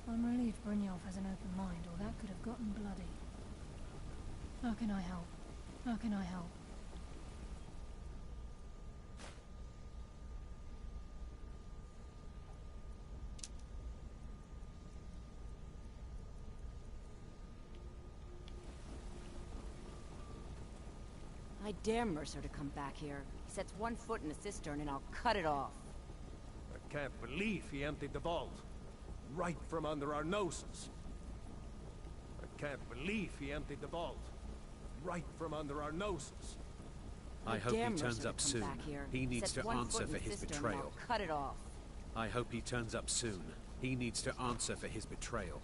I'm relieved Brynjolf has an open mind, or that could have gotten bloody. How can I help? How can I help? I dare Mercer to come back here. He sets one foot in the cistern and I'll cut it off. I can't believe he emptied the vault. Right from under our noses. I can't believe he emptied the vault. Right from under our noses. I hope dare he turns Mercer up to come soon. back here. He needs Sets to one answer foot in for the his cistern and betrayal. I'll cut it off. I hope he turns up soon. He needs to answer for his betrayal.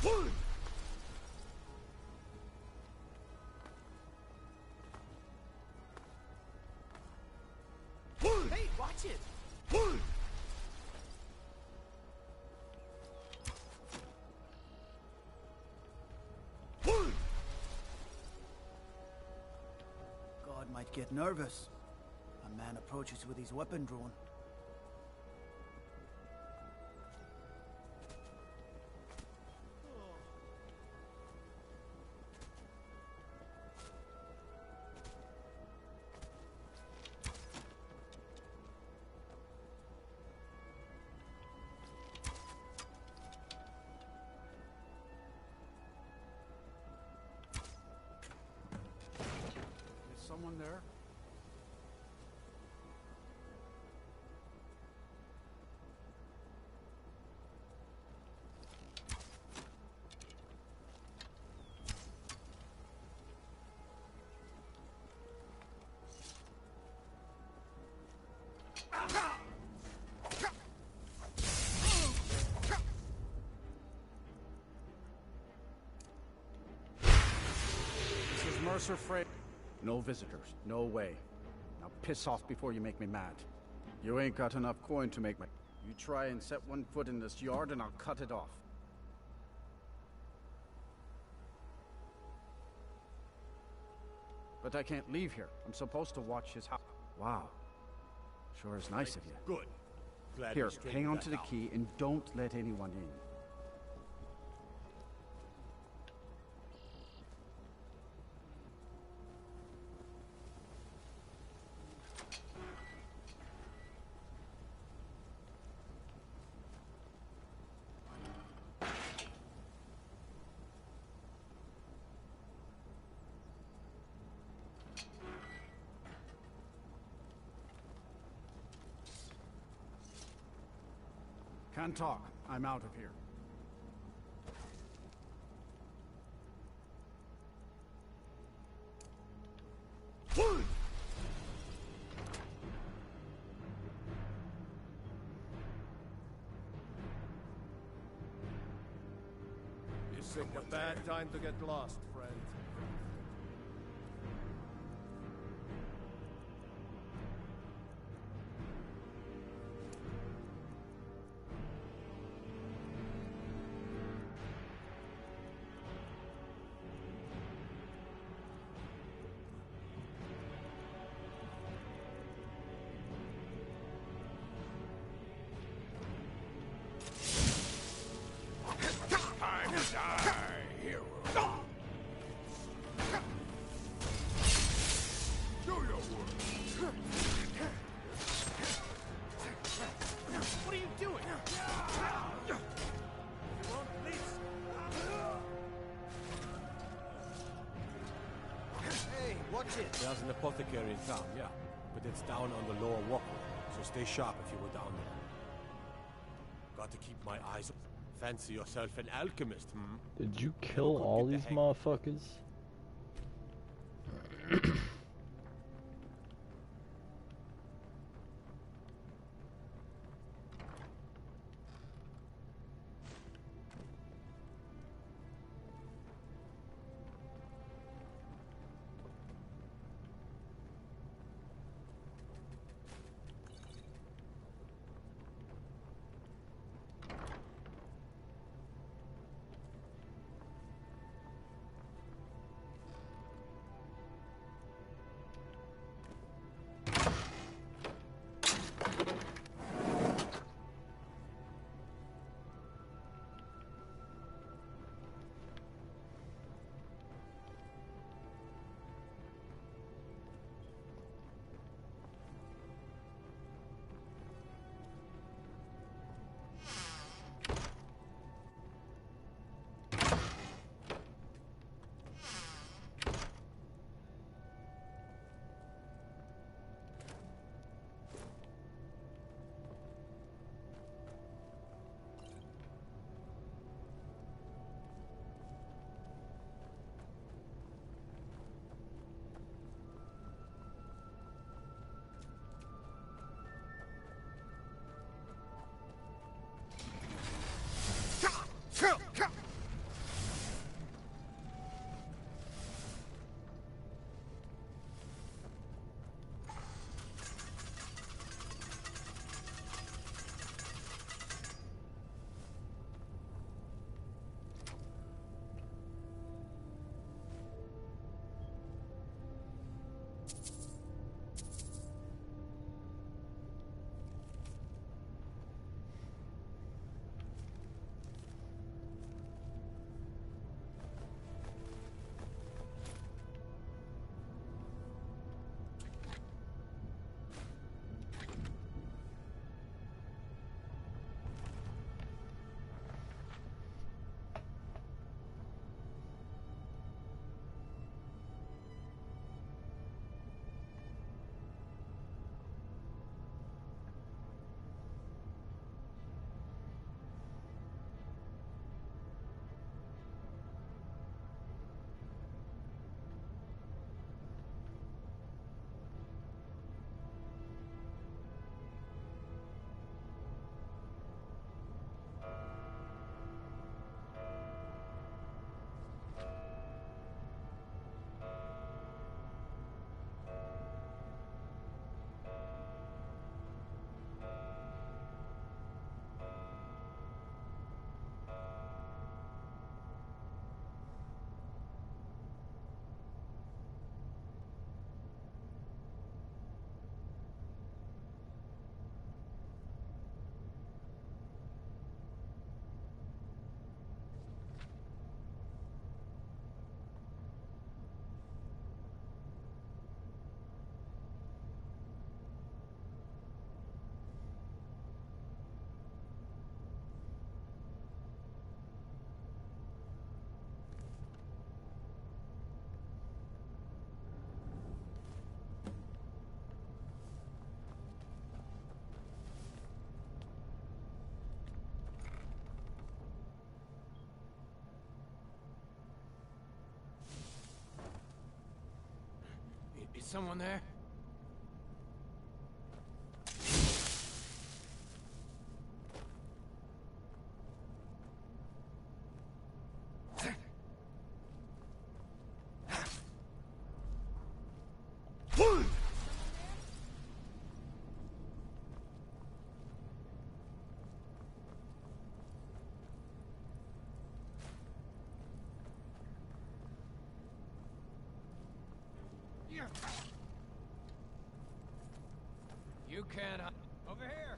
Hey, watch it! God might get nervous. A man approaches with his weapon drawn. Is someone there? This is Mercer Freight. No visitors. No way. Now piss off before you make me mad. You ain't got enough coin to make me... You try and set one foot in this yard and I'll cut it off. But I can't leave here. I'm supposed to watch his house. Wow. Sure is nice of you. Good. Glad Here, we straightened hang on that to the out. key and don't let anyone in. Can't talk. I'm out of here. This ain't a bad time to get lost, friend. Time to die, hero. Do your work. What are you doing? Hey, watch it! There's an apothecary in town, yeah. But it's down on the lower walkway, so stay sharp if you were down there. Got to keep my eyes open. Fancy yourself an alchemist, hmm? Did you kill all these motherfuckers? someone there? You can't... Over here!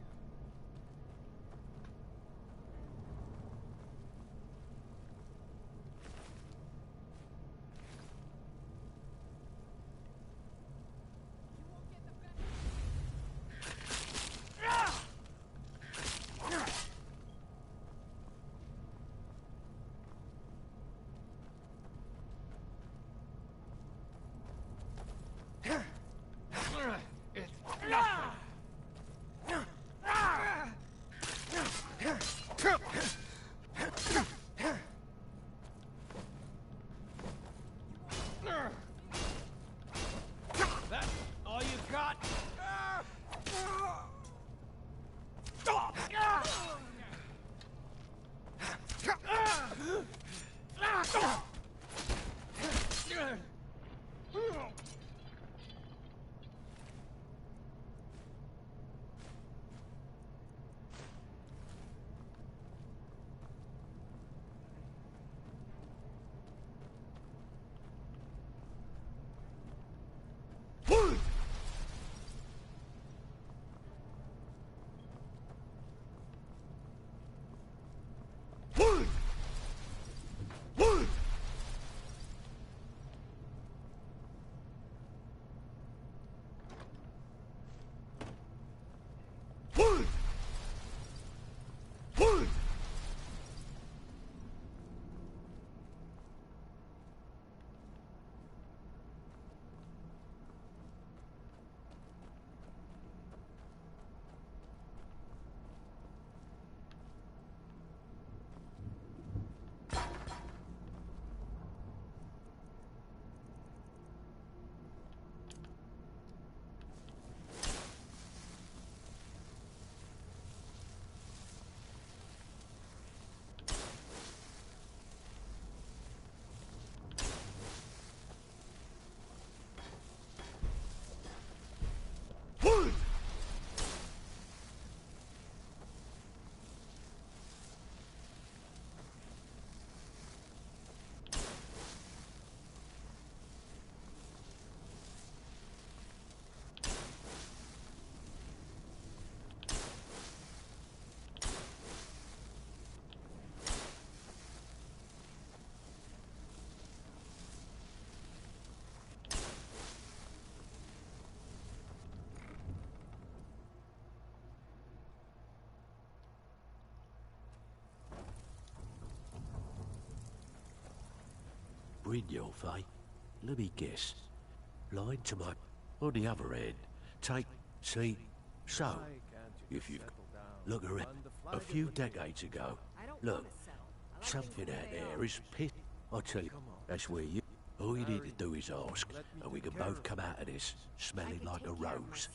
That all you got? Brynjolf, eh? Let me guess. Line to my... On the other end. Take... See... So... If you... Look around. A few decades ago... Look. Something out there is pit... I tell you, that's where you... All you need to do is ask, and we can both come out of this smelling like a rose.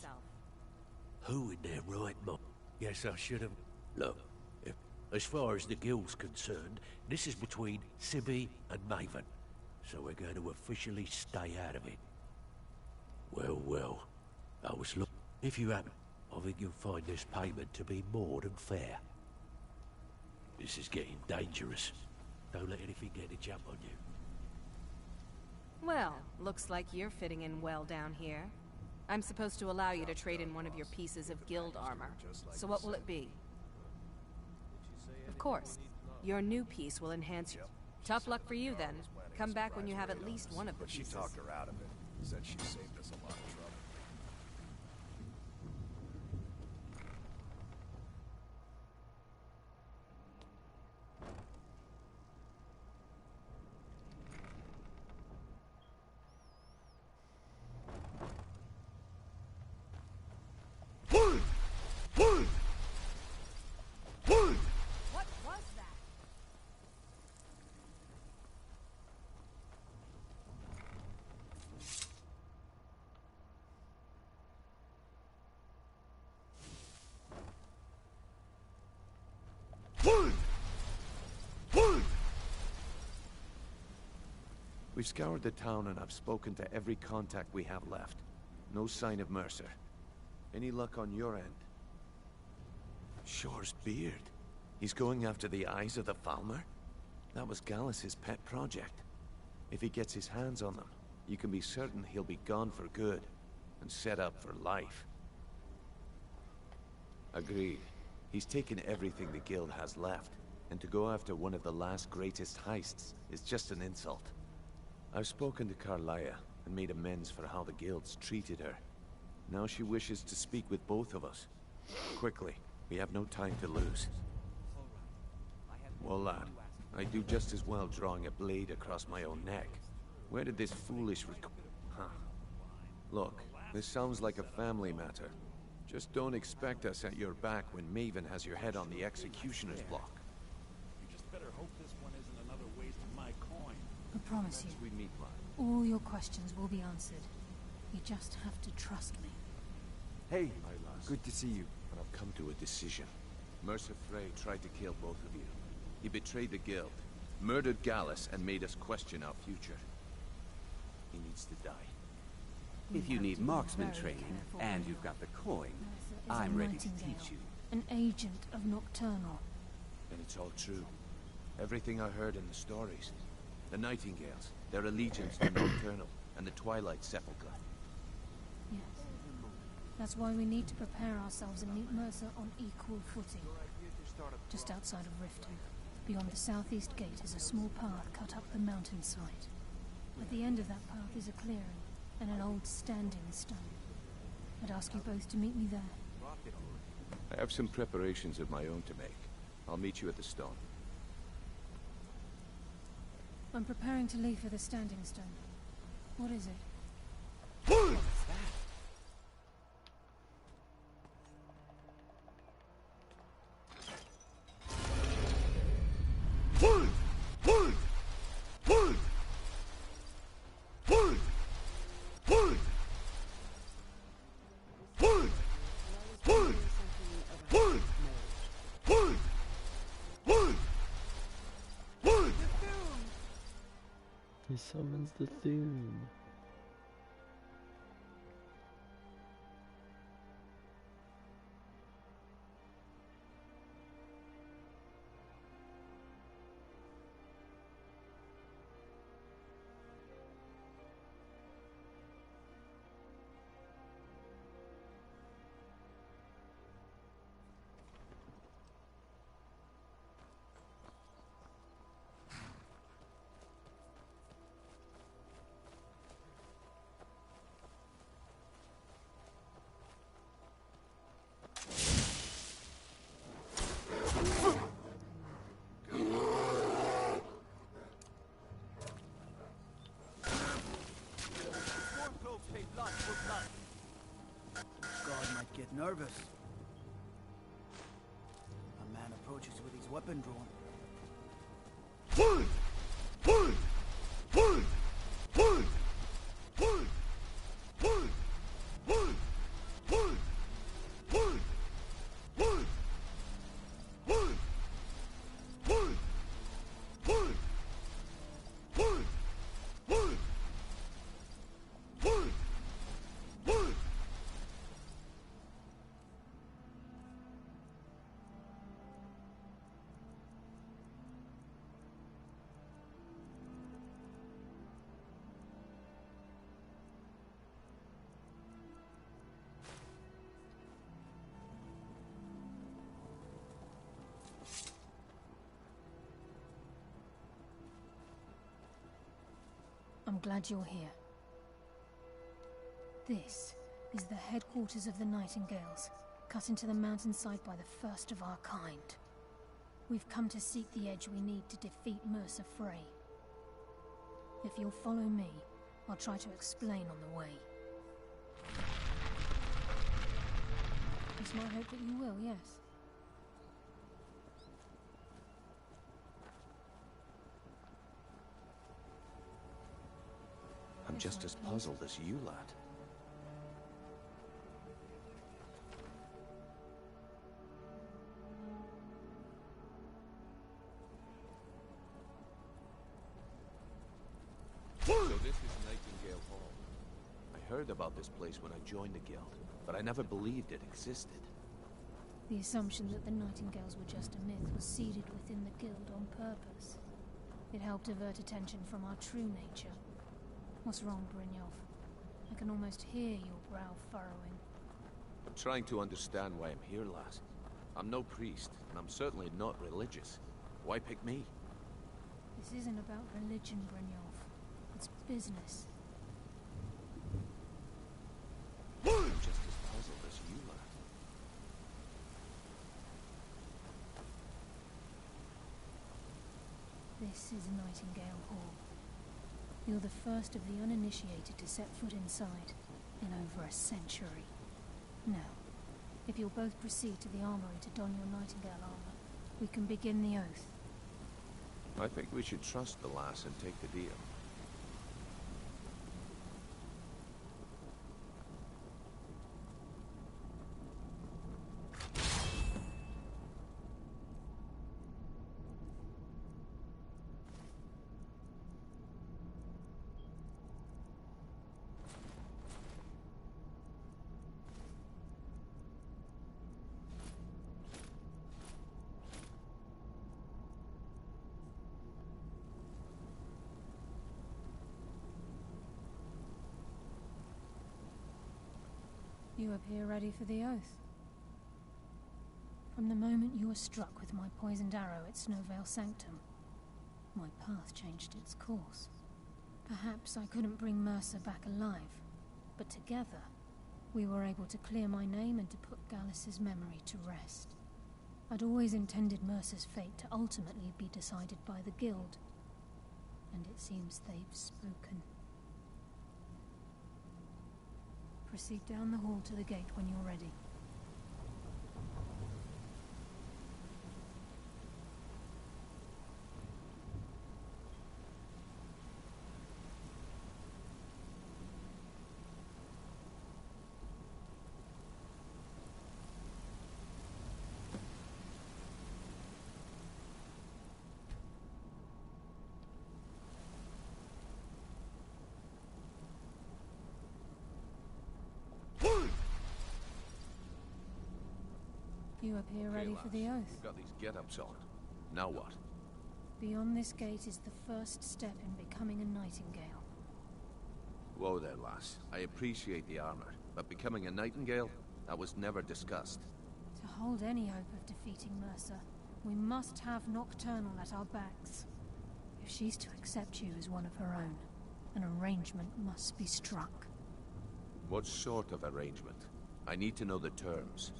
Who in their right mind? Guess I should have... Look, as far as the guild's concerned, this is between Sibby and Maven. So we're going to officially stay out of it. Well, well. I was look. If you happen, I think you'll find this payment to be more than fair. This is getting dangerous. Don't let anything get a jump on you. Well, looks like you're fitting in well down here. I'm supposed to allow you to trade in one of your pieces of guild armor. So what will it be? Of course. Your new piece will enhance you. Tough luck for you, then. Come back when you have at least one of the pieces. She talked her out of it. Said she saved us a lot of trouble. What was that? We've scoured the town and I've spoken to every contact we have left. No sign of Mercer. Any luck on your end? Shore's beard. He's going after the eyes of the Falmer? That was Gallus's pet project. If he gets his hands on them, you can be certain he'll be gone for good, and set up for life. Agreed. He's taken everything the Guild has left, and to go after one of the last greatest heists is just an insult. I've spoken to Carlia, and made amends for how the Guild's treated her. Now she wishes to speak with both of us. Quickly, we have no time to lose. Well, lad, I'd do just as well drawing a blade across my own neck. Where did this foolish Huh. Look, this sounds like a family matter. Just don't expect us at your back when Maven has your head on the executioner's block. You just better hope this one isn't another waste of my coin. I promise you, We meet, lad. all your questions will be answered. You just have to trust me. Hey, good to see you. And I've come to a decision. Mercer Frey tried to kill both of you. He betrayed the Guild, murdered Gallus, and made us question our future. He needs to die. If you need marksman training, and you've got the coin, I'm ready to teach you. An agent of Nocturnal. And it's all true. Everything I heard in the stories. The Nightingales, their allegiance to Nocturnal, and the Twilight Sepulchre. Yes. That's why we need to prepare ourselves and meet Mercer on equal footing. Just outside of Riften, beyond the southeast gate is a small path cut up the mountainside. At the end of that path is a clearing, and an old standing stone. I'd ask you both to meet me there. I have some preparations of my own to make. I'll meet you at the stone. I'm preparing to leave for the standing stone. What is it? He summons the Thune. God might get nervous. A man approaches with his weapon drawn. I'm glad you're here. This is the headquarters of the Nightingales, cut into the mountainside by the first of our kind. We've come to seek the edge we need to defeat Mercer Frey. If you'll follow me, I'll try to explain on the way. It's my hope that you will, yes. I'm just as puzzled as you, lad. heard about this place when I joined the guild, but I never believed it existed. The assumption that the Nightingales were just a myth was seeded within the guild on purpose. It helped divert attention from our true nature. What's wrong, Brynjolf? I can almost hear your brow furrowing. I'm trying to understand why I'm here, lass. I'm no priest, and I'm certainly not religious. Why pick me? This isn't about religion, Brynjolf. It's business. I'm just as puzzled as you are. This is Nightingale Hall. You're the first of the uninitiated to set foot inside in over a century. Now, if you'll both proceed to the armory to don your Nightingale armor, we can begin the oath. I think we should trust the lass and take the deal. You appear ready for the oath. From the moment you were struck with my poisoned arrow at Snowvale Sanctum, my path changed its course. Perhaps I couldn't bring Mercer back alive, but together, we were able to clear my name and to put Gallus's memory to rest. I'd always intended Mercer's fate to ultimately be decided by the Guild, and it seems they've spoken. Proceed down the hall to the gate when you're ready. You appear ready for the oath. We've got these get-ups on. Now what? Beyond this gate is the first step in becoming a Nightingale. Whoa there, lass. I appreciate the armor, but becoming a Nightingale? That was never discussed. To hold any hope of defeating Mercer, we must have Nocturnal at our backs. If she's to accept you as one of her own, an arrangement must be struck. What sort of arrangement? I need to know the terms.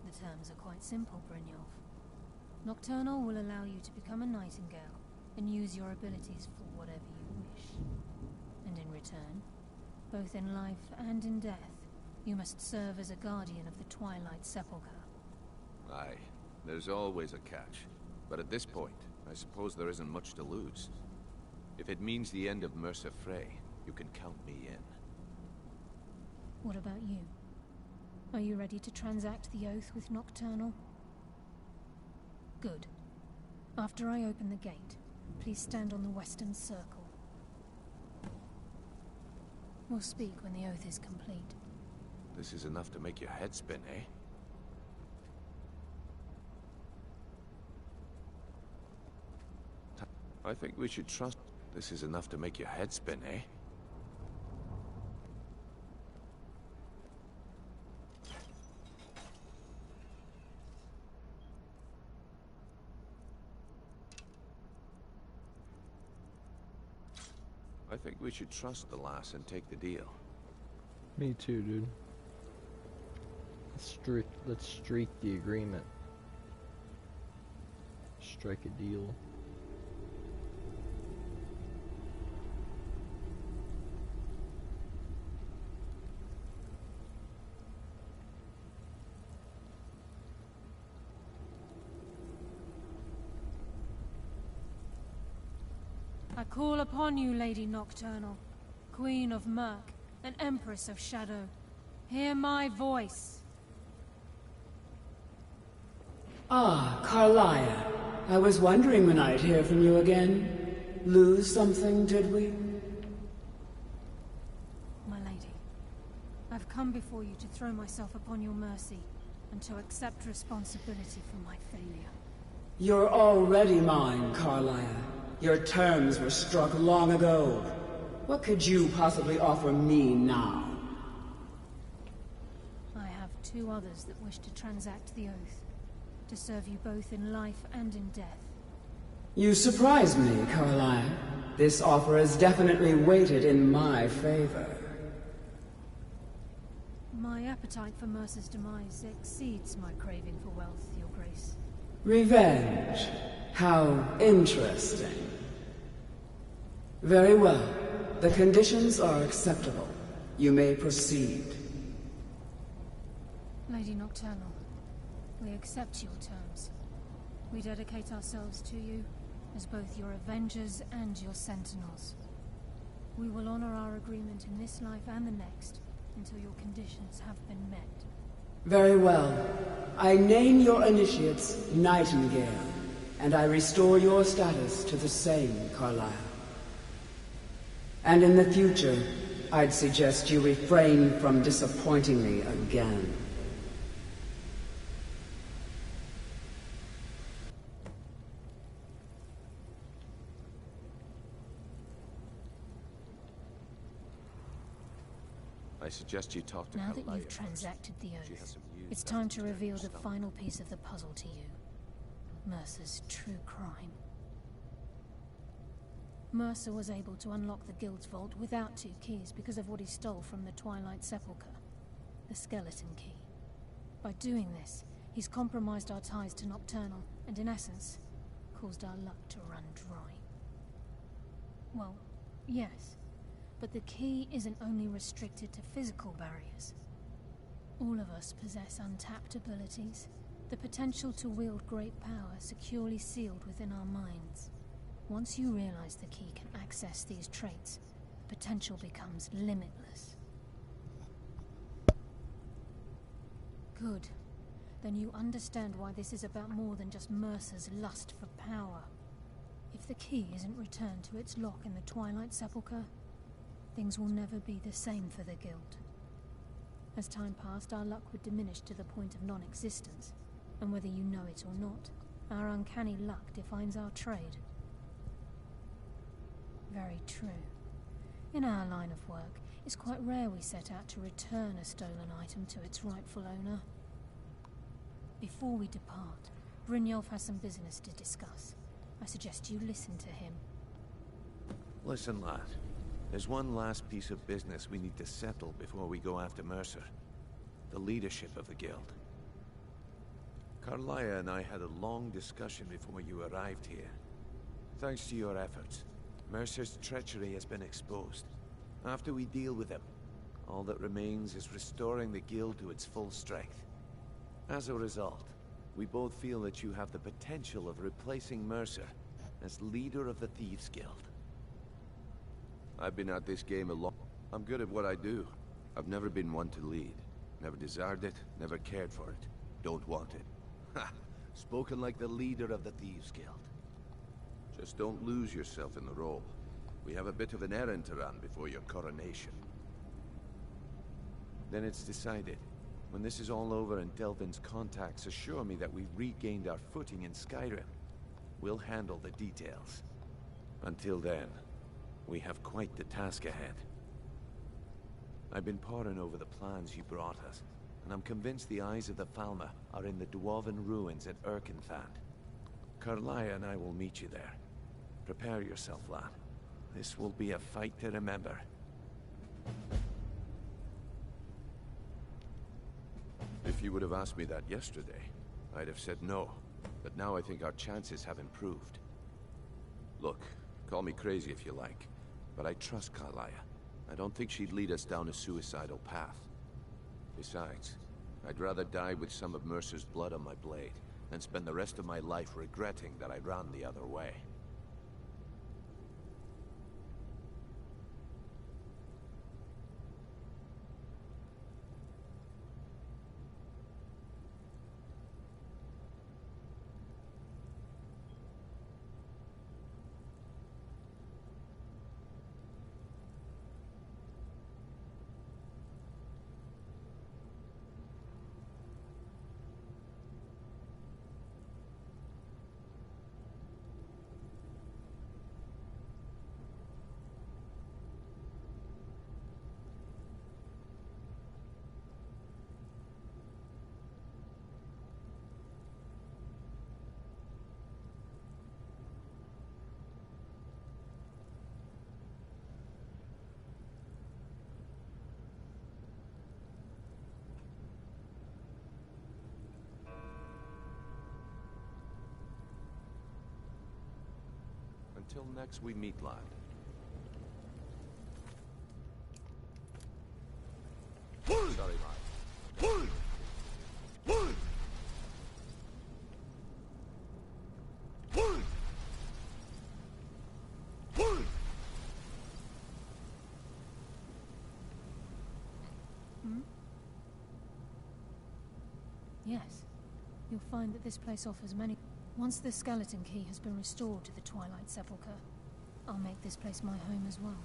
The terms are quite simple, Brynjolf. Nocturnal will allow you to become a Nightingale and use your abilities for whatever you wish. And in return, both in life and in death, you must serve as a guardian of the Twilight Sepulchre. Aye, there's always a catch. But at this point, I suppose there isn't much to lose. If it means the end of Mercer Frey, you can count me in. What about you? Are you ready to transact the oath with Nocturnal? Good. After I open the gate, please stand on the western circle. We'll speak when the oath is complete. This is enough to make your head spin, eh? I think we should trust... This is enough to make your head spin, eh? I think we should trust the lass and take the deal. Me too, dude. Let's streak the agreement. Strike a deal. I call upon you, Lady Nocturnal, Queen of Murk, and Empress of Shadow. Hear my voice. Ah, Carlia. I was wondering when I'd hear from you again. Lose something, did we? My lady, come before you to throw myself upon your mercy, and to accept responsibility for my failure. You're already mine, Carlia. Your terms were struck long ago. What could you possibly offer me now? I have two others that wish to transact the oath, to serve you both in life and in death. You surprise me, Carlia. This offer is definitely weighted in my favor. My appetite for Mercer's demise exceeds my craving for wealth, Your Grace. Revenge. How interesting. Very well. The conditions are acceptable. You may proceed. Lady Nocturnal, we accept your terms. We dedicate ourselves to you as both your Avengers and your Sentinels. We will honor our agreement in this life and the next, until your conditions have been met. Very well. I name your initiates Nightingale, and I restore your status to the same, Carlisle. And in the future, I'd suggest you refrain from disappointing me again. I suggest you talk to Now that Carlia you've first. transacted the She has oath, some news it's that time will to turn reveal your the stomach. final piece of the puzzle to you. Mercer's true crime. Mercer was able to unlock the Guild's vault without 2 keys because of what he stole from the Twilight Sepulchre, the skeleton key. By doing this, he's compromised our ties to Nocturnal, and in essence, caused our luck to run dry. Well, yes, but the key isn't only restricted to physical barriers. All of us possess untapped abilities, the potential to wield great power securely sealed within our minds. Once you realize the key can access these traits, the potential becomes limitless. Good. Then you understand why this is about more than just Mercer's lust for power. If the key isn't returned to its lock in the Twilight Sepulchre, things will never be the same for the Guild. As time passed, our luck would diminish to the point of non-existence, and whether you know it or not, our uncanny luck defines our trade. Very true. In our line of work, it's quite rare we set out to return a stolen item to its rightful owner. Before we depart, Brynjolf has some business to discuss. I suggest you listen to him. Listen, lad. There's one last piece of business we need to settle before we go after Mercer. The leadership of the Guild. Carlia and I had a long discussion before you arrived here. Thanks to your efforts, Mercer's treachery has been exposed. After we deal with him, all that remains is restoring the Guild to its full strength. As a result, we both feel that you have the potential of replacing Mercer as leader of the Thieves Guild. I've been at this game a long... I'm good at what I do. I've never been one to lead. Never desired it, never cared for it. Don't want it. Ha! Spoken like the leader of the Thieves Guild. Just don't lose yourself in the role. We have a bit of an errand to run before your coronation. Then it's decided. When this is all over and Delvin's contacts assure me that we've regained our footing in Skyrim, we'll handle the details. Until then, we have quite the task ahead. I've been poring over the plans you brought us, and I'm convinced the eyes of the Falmer are in the Dwarven ruins at Erkenthand. Carlia and I will meet you there. Prepare yourself, lad. This will be a fight to remember. If you would have asked me that yesterday, I'd have said no. But now I think our chances have improved. Look, call me crazy if you like, but I trust Carlia. I don't think she'd lead us down a suicidal path. Besides, I'd rather die with some of Mercer's blood on my blade than spend the rest of my life regretting that I ran the other way. Until next we meet, lad. Sorry, lad. Yes. You'll find that this place offers many... Once the skeleton key has been restored to the Twilight Sepulchre, I'll make this place my home as well.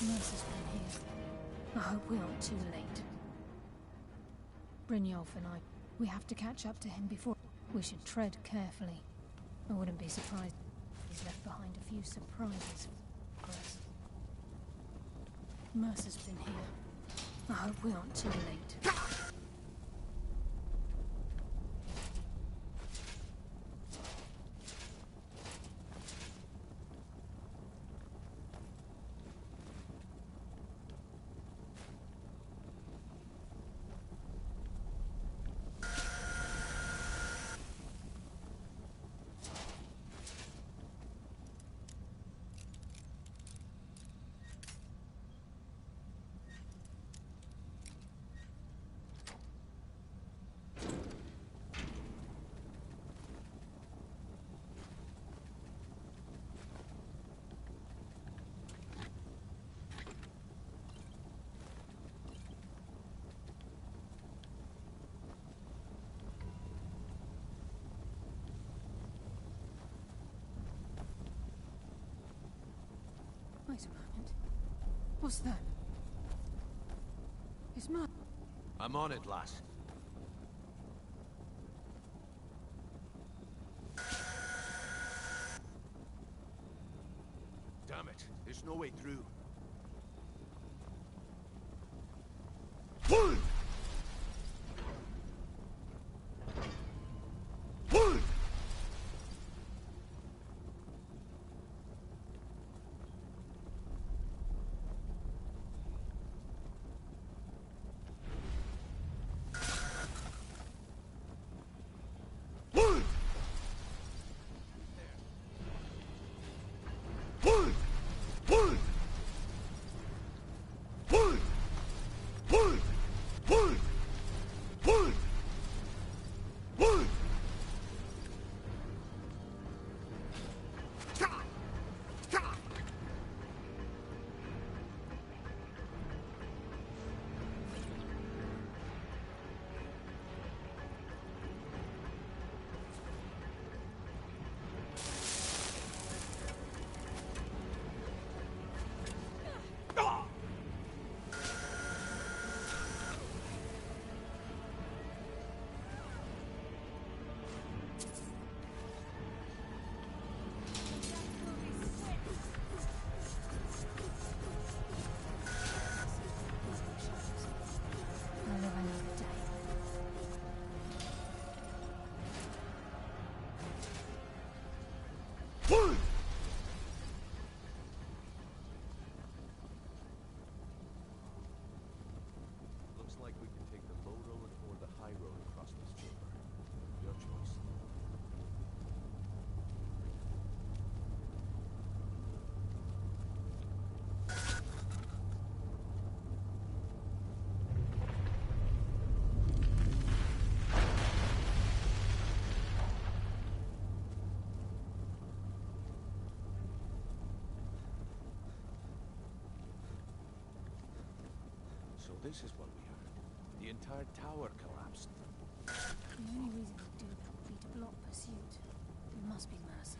Mercer's been here. I hope we aren't too late. Brynjolf and I, we have to catch up to him before... We should tread carefully. I wouldn't be surprised if he's left behind a few surprises for us. Mercer's been here. I hope we aren't too late. Wait a moment. What's that? It's Mark. I'm on it, lass. Damn it, there's no way through. Looks like we can take the low road or the high road across this chamber. Your choice. So this is what we heard. The entire tower collapsed. The only reason to do that would be to block pursuit. It must be Mercer.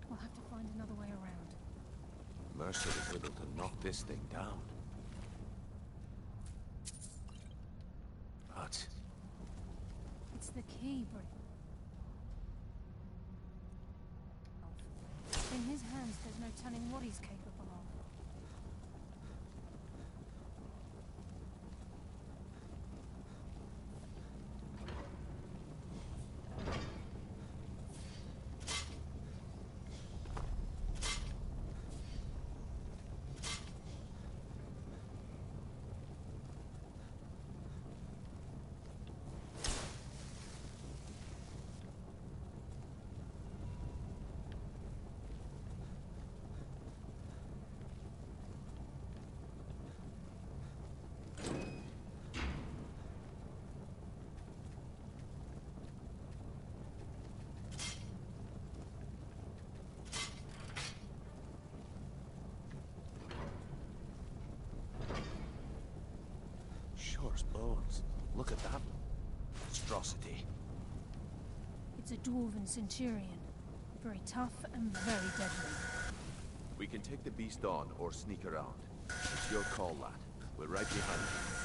We'll have to find another way around. Mercer was able to knock this thing down. But It's the key, Brick. In his hands, there's no telling what he's capable of. Shore's bones. Look at that monstrosity. It's a dwarven centurion. Very tough and very deadly. We can take the beast on or sneak around. It's your call, lad. We're right behind you.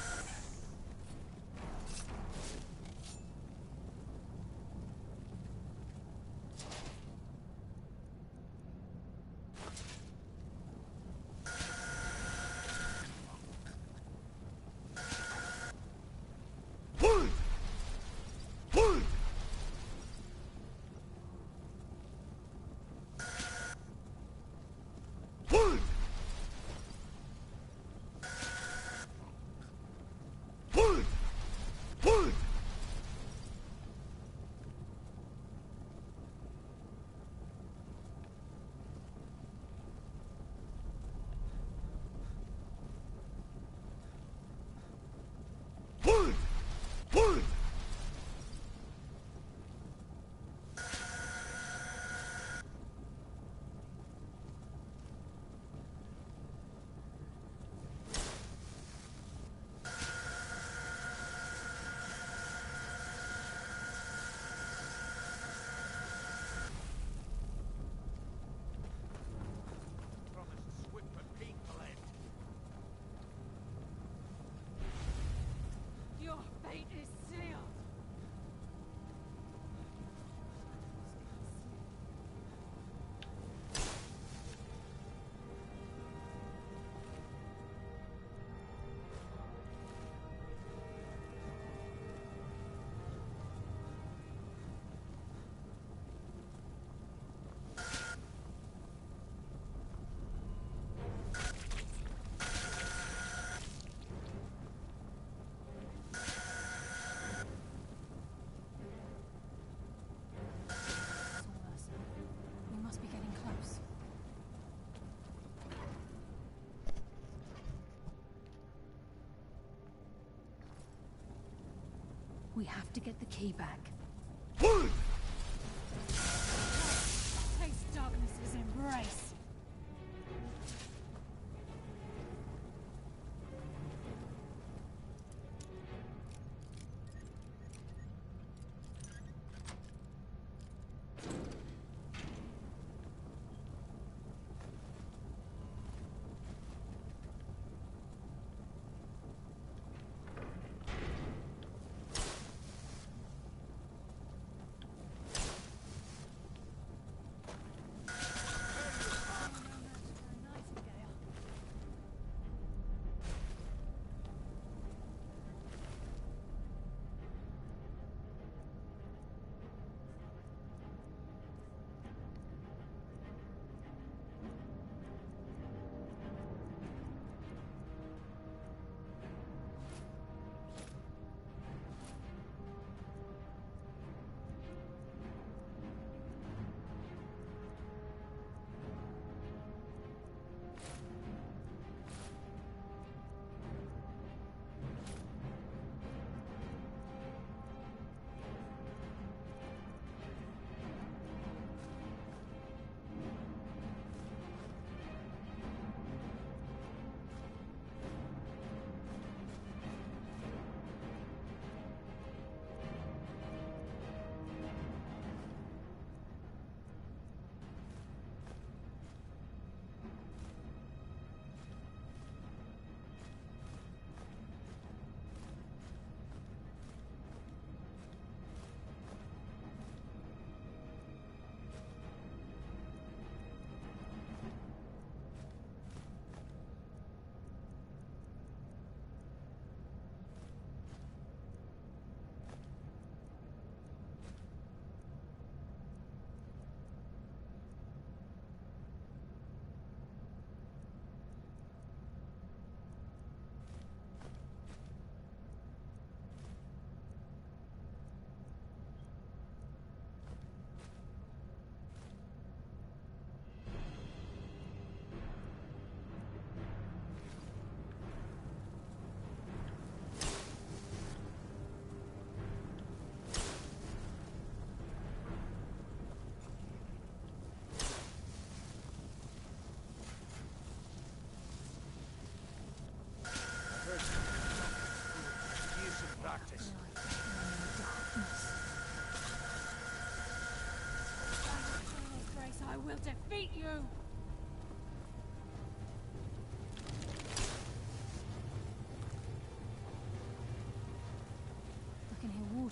Your fate is sealed. We must be getting close. We have to get the key back. Taste darkness's embrace.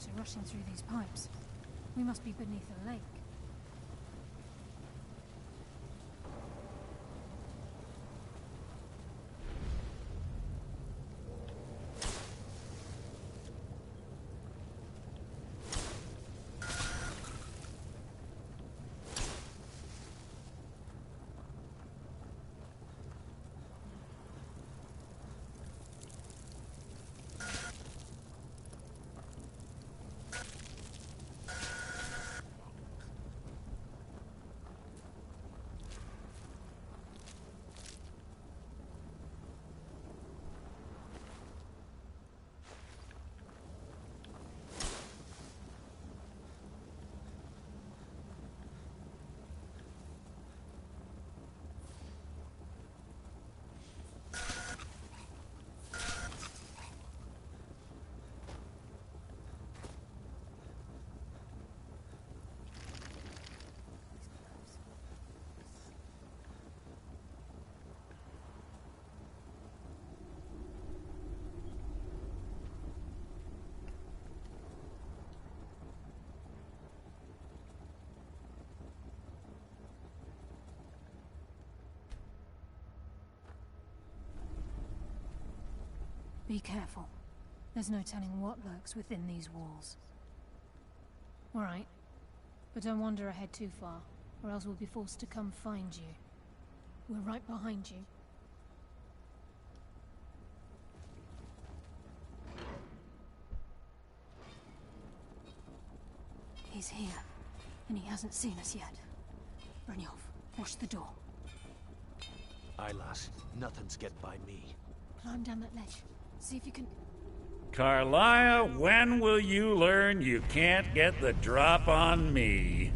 water rushing through these pipes. We must be beneath a lake. Be careful. There's no telling what lurks within these walls. All right. But don't wander ahead too far, or else we'll be forced to come find you. We're right behind you. He's here, and he hasn't seen us yet. Brynjolf, watch the door. Aye, lass. Nothing's get by me. Climb down that ledge. See if you can... Carlia, when will you learn you can't get the drop on me?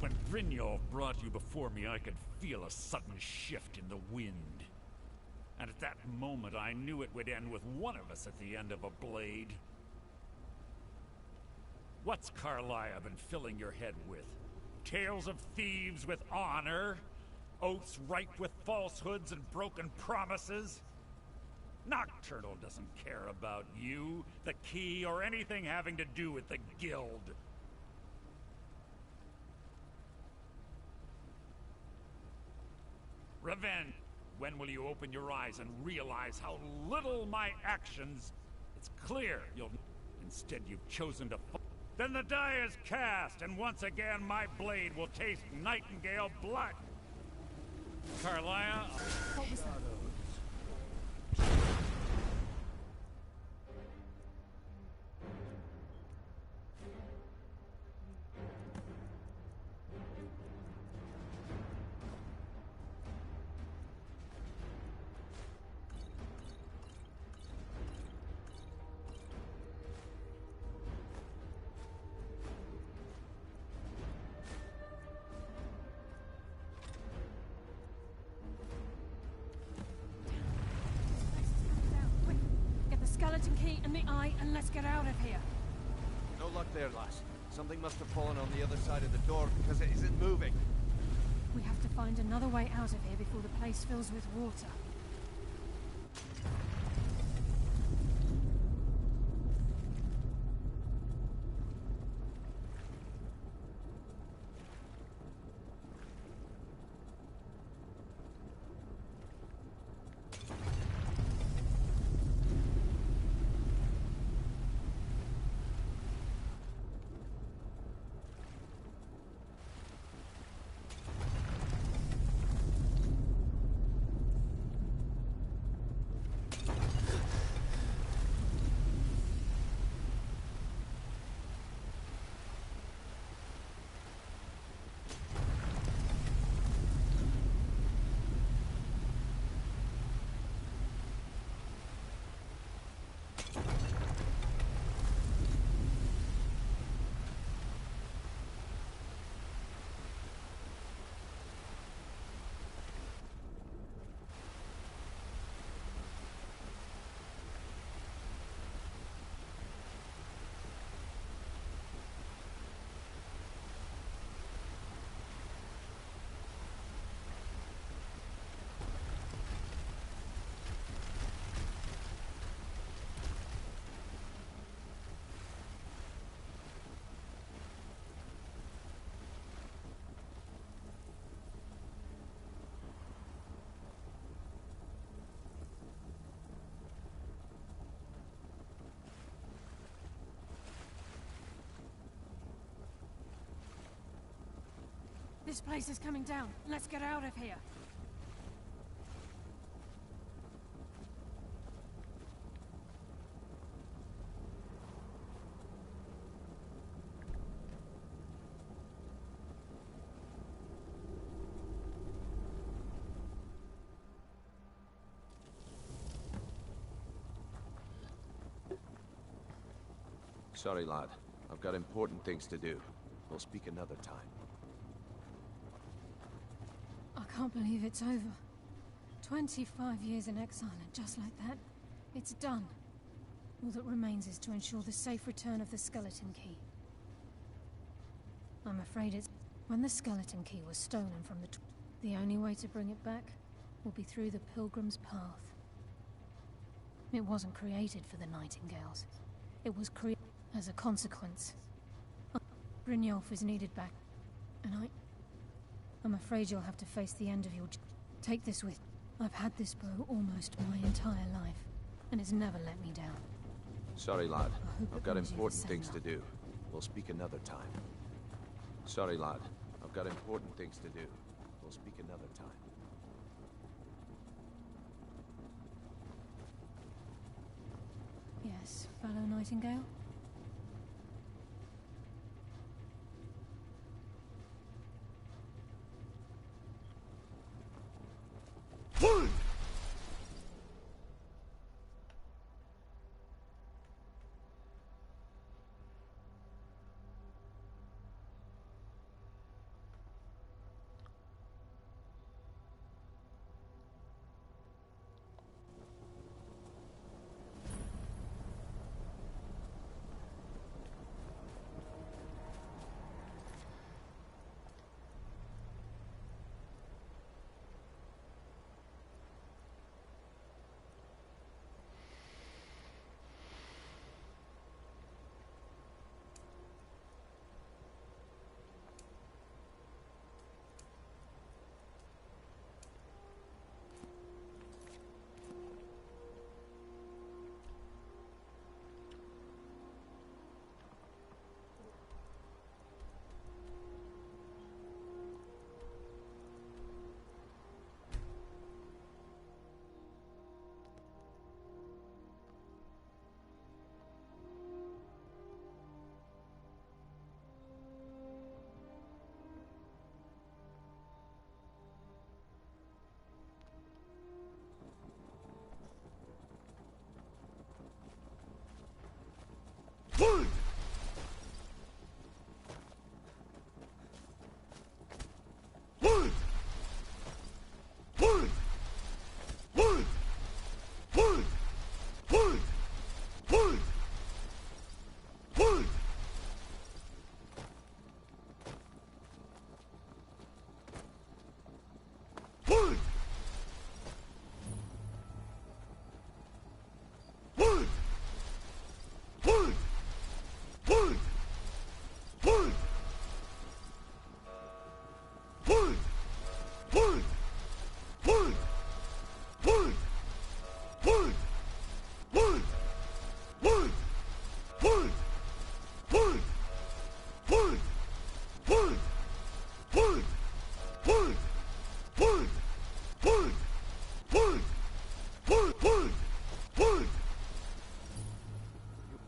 When Brynjolf brought you before me, I could feel a sudden shift in the wind. And at that moment, I knew it would end with one of us at the end of a blade. What's Carlia been filling your head with? Tales of thieves with honor? Oaths ripe with falsehoods and broken promises? Nocturnal doesn't care about you, the key, or anything having to do with the guild. Revenge. When will you open your eyes and realize how little my actions... It's clear you'll... Instead, you've chosen to... Then the die is cast, and once again my blade will taste nightingale blood. Carlia... What was that? Skeleton key and the eye, and let's get out of here. No luck there, lass. Something must have fallen on the other side of the door because it isn't moving. We have to find another way out of here before the place fills with water. This place is coming down. Let's get out of here. Sorry, lad. I've got important things to do. We'll speak another time. I can't believe it's over. 25 years in exile, and just like that, it's done. All that remains is to ensure the safe return of the skeleton key. I'm afraid it's... When the skeleton key was stolen from the only way to bring it back will be through the Pilgrim's Path. It wasn't created for the Nightingales. It was created as a consequence. Brynjolf is needed back, and I'm afraid you'll have to face the end of your... Take this with... I've had this bow almost my entire life, and it's never let me down. Sorry, lad. I've got brings you the important same things luck. to do. We'll speak another time. Sorry, lad. I've got important things to do. We'll speak another time. Yes, fellow Nightingale?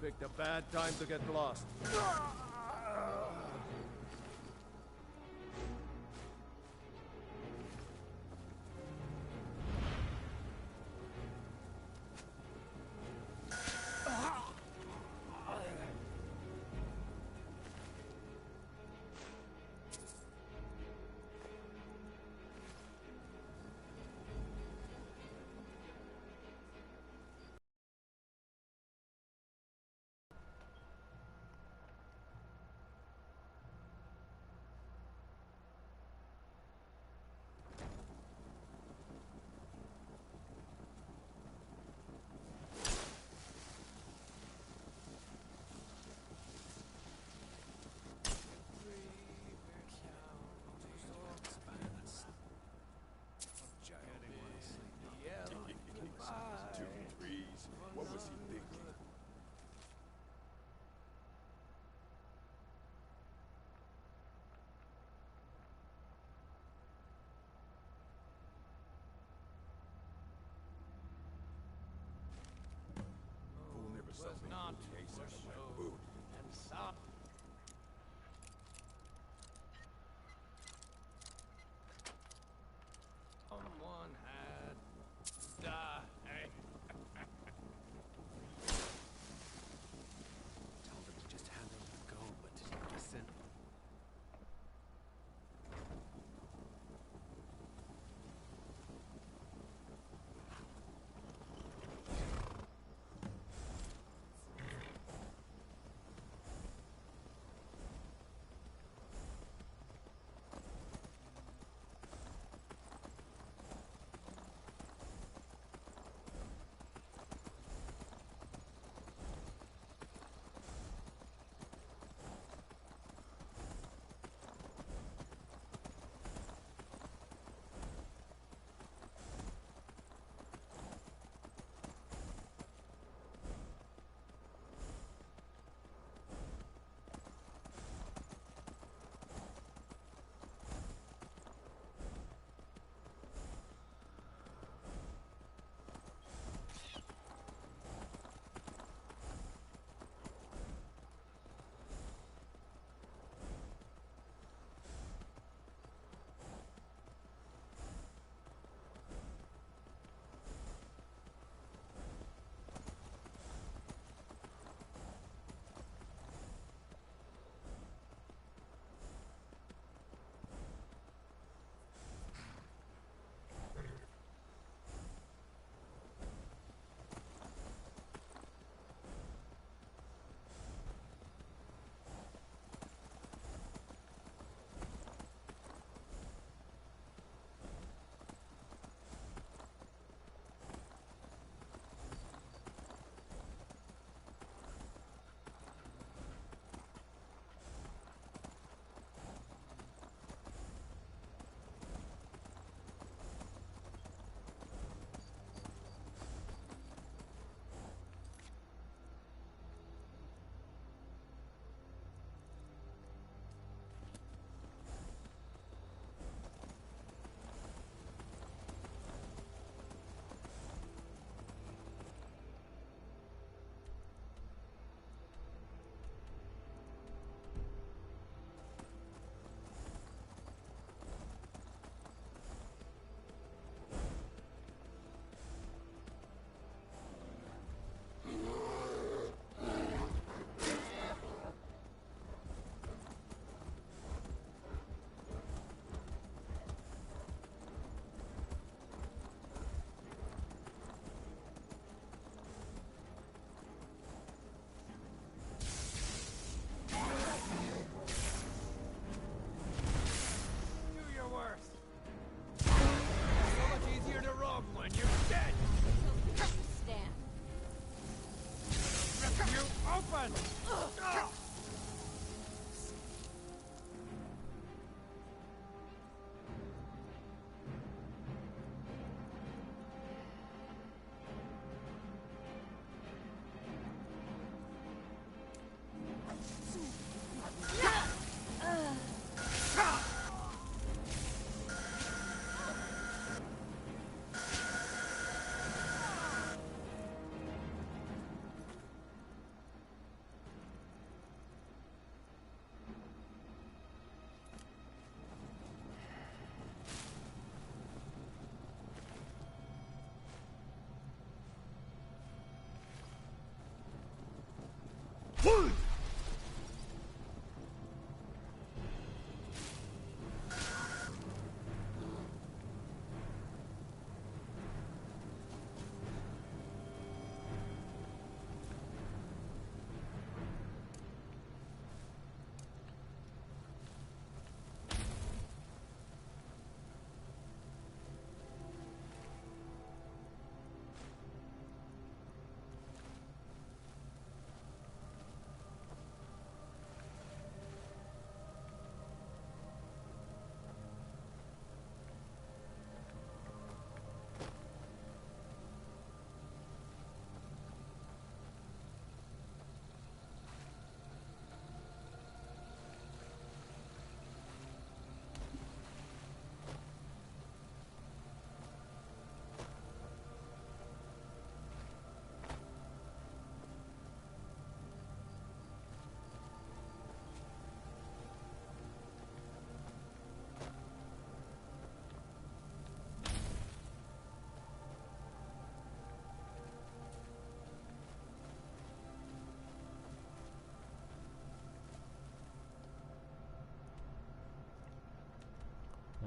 Picked a bad time to get lost.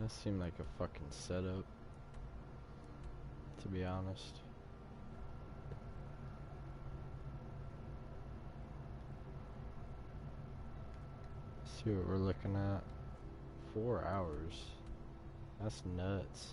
That seemed like a fucking setup, to be honest. Let's see what we're looking at. 4 hours. That's nuts.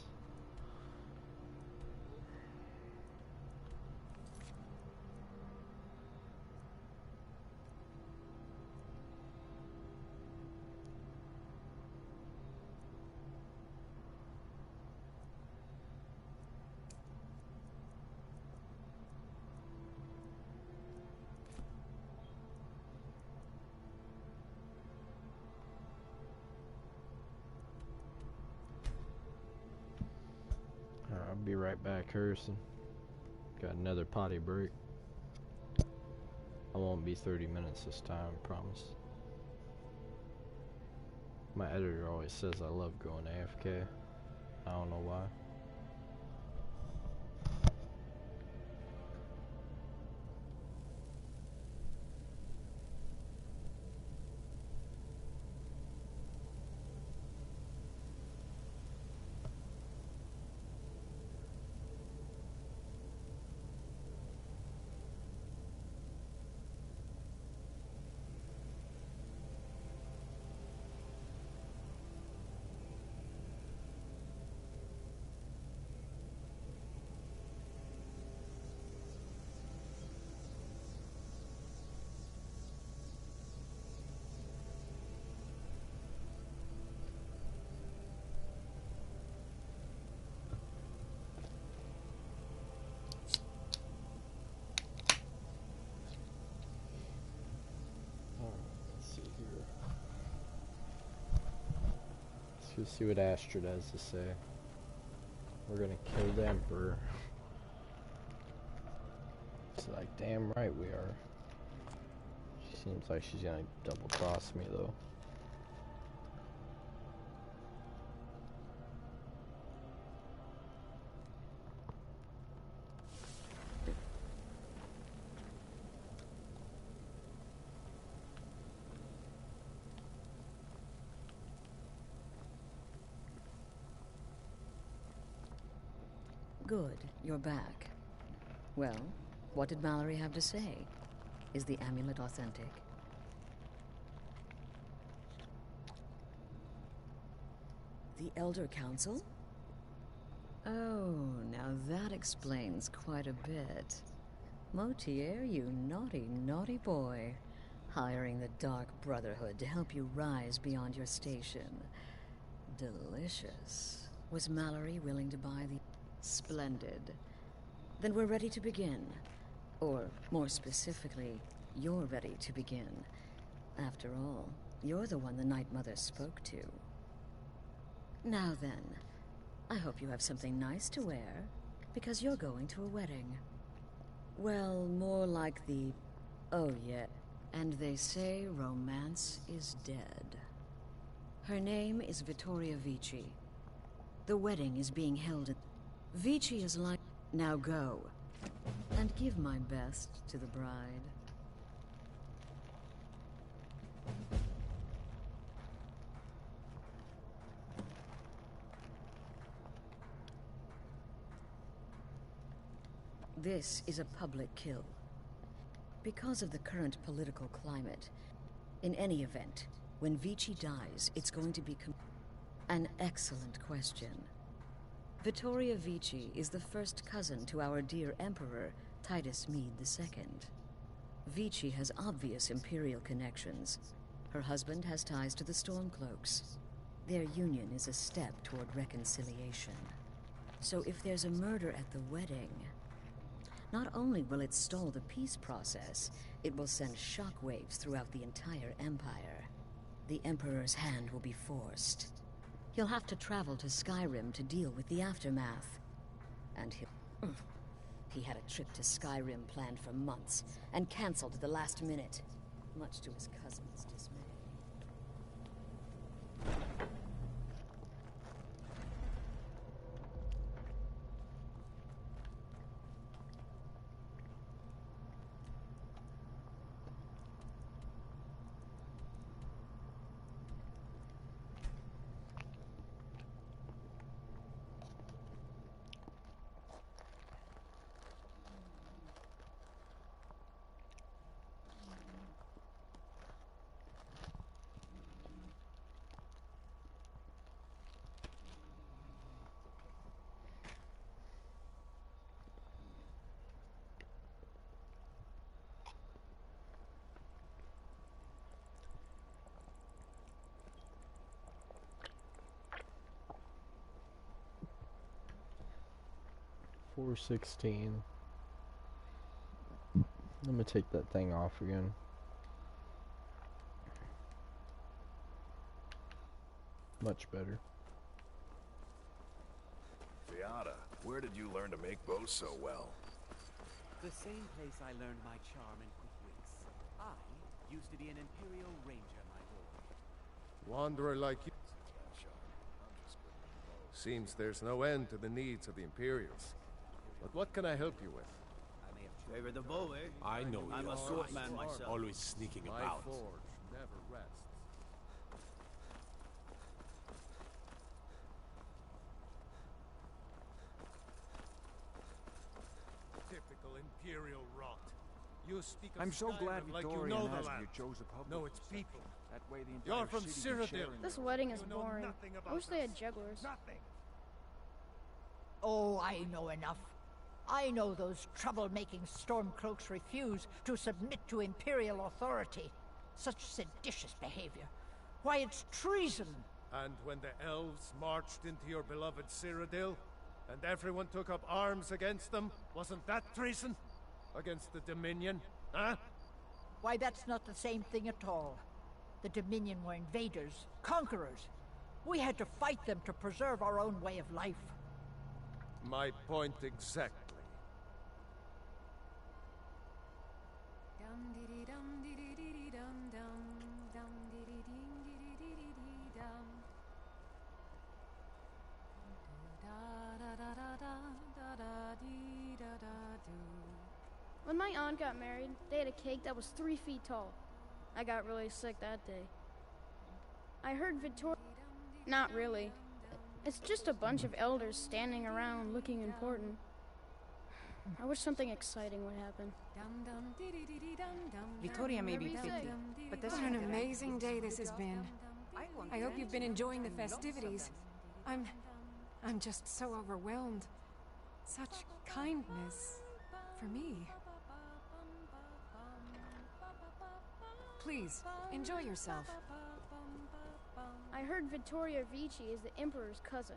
I'll be right back, Harrison. Got another potty break. I won't be 30 minutes this time, I promise. My editor always says I love going AFK. I don't know why. Let's see what Astrid has to say. We're gonna kill the Emperor. It's like, damn right we are. She seems like she's gonna double cross me though. Good, you're back. Well, what did Mallory have to say? Is the amulet authentic? The Elder Council? Oh, now that explains quite a bit. Motier, you naughty, naughty boy. Hiring the Dark Brotherhood to help you rise beyond your station. Delicious. Was Mallory willing to buy the... Splendid. Then we're ready to begin. Or, more specifically, you're ready to begin. After all, you're the one the Night Mother spoke to. Now then, I hope you have something nice to wear, because you're going to a wedding. Well, more like the... Oh, yeah. And they say romance is dead. Her name is Vittoria Vici. The wedding is being held at... Vici is like... Now go. And give my best to the bride. This is a public kill. Because of the current political climate, in any event, when Vici dies, it's going to be an excellent question. Vittoria Vici is the first cousin to our dear Emperor, Titus Mede II. Vici has obvious Imperial connections. Her husband has ties to the Stormcloaks. Their union is a step toward reconciliation. So if there's a murder at the wedding... Not only will it stall the peace process, it will send shockwaves throughout the entire Empire. The Emperor's hand will be forced. He'll have to travel to Skyrim to deal with the aftermath. And he had a trip to Skyrim planned for months, and cancelled at the last minute, much to his cousin's dismay. 416. I'm gonna take that thing off again. Much better. Fiata, where did you learn to make bows so well? The same place I learned my charm and quick wits. I used to be an Imperial Ranger, my boy. Wanderer like you. Seems there's no end to the needs of the Imperials. But what can I help you with? Favor the bow, eh? I know I'm you a are. swordsman myself. Always sneaking My about. forge never rests. Typical Imperial rot. You speak of I'm so glad Skyrim like you Victoria know and the Asmir land. chose a public. No, it's people. That way the entire You're from city can share Cyrodiil. in This their wedding is You know boring. nothing I wish about they had us. jugglers. Nothing. Oh, I know enough. I know those trouble-making Stormcloaks refuse to submit to Imperial authority. Such seditious behavior. Why, it's treason! And when the elves marched into your beloved Cyrodiil, and everyone took up arms against them, wasn't that treason? Against the Dominion, huh? Why, that's not the same thing at all. The Dominion were invaders, conquerors. We had to fight them to preserve our own way of life. My point exactly. When my aunt got married, they had a cake that was 3 feet tall. I got really sick that day. I heard Victoria... Not really. It's just a bunch of elders standing around looking important. I wish something exciting would happen. Victoria may be 50, but this is an amazing day this has been. I hope you've been enjoying the festivities. I'm just so overwhelmed. Such kindness for me. Please, enjoy yourself. I heard Vittoria Vici is the Emperor's cousin.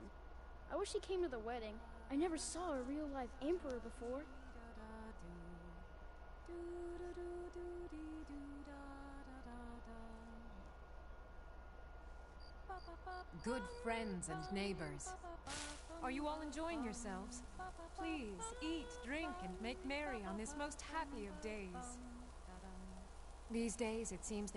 I wish he came to the wedding. I never saw a real-life Emperor before. Good friends and neighbors. Are you all enjoying yourselves? Please, eat, drink, and make merry on this most happy of days. These days, it seems there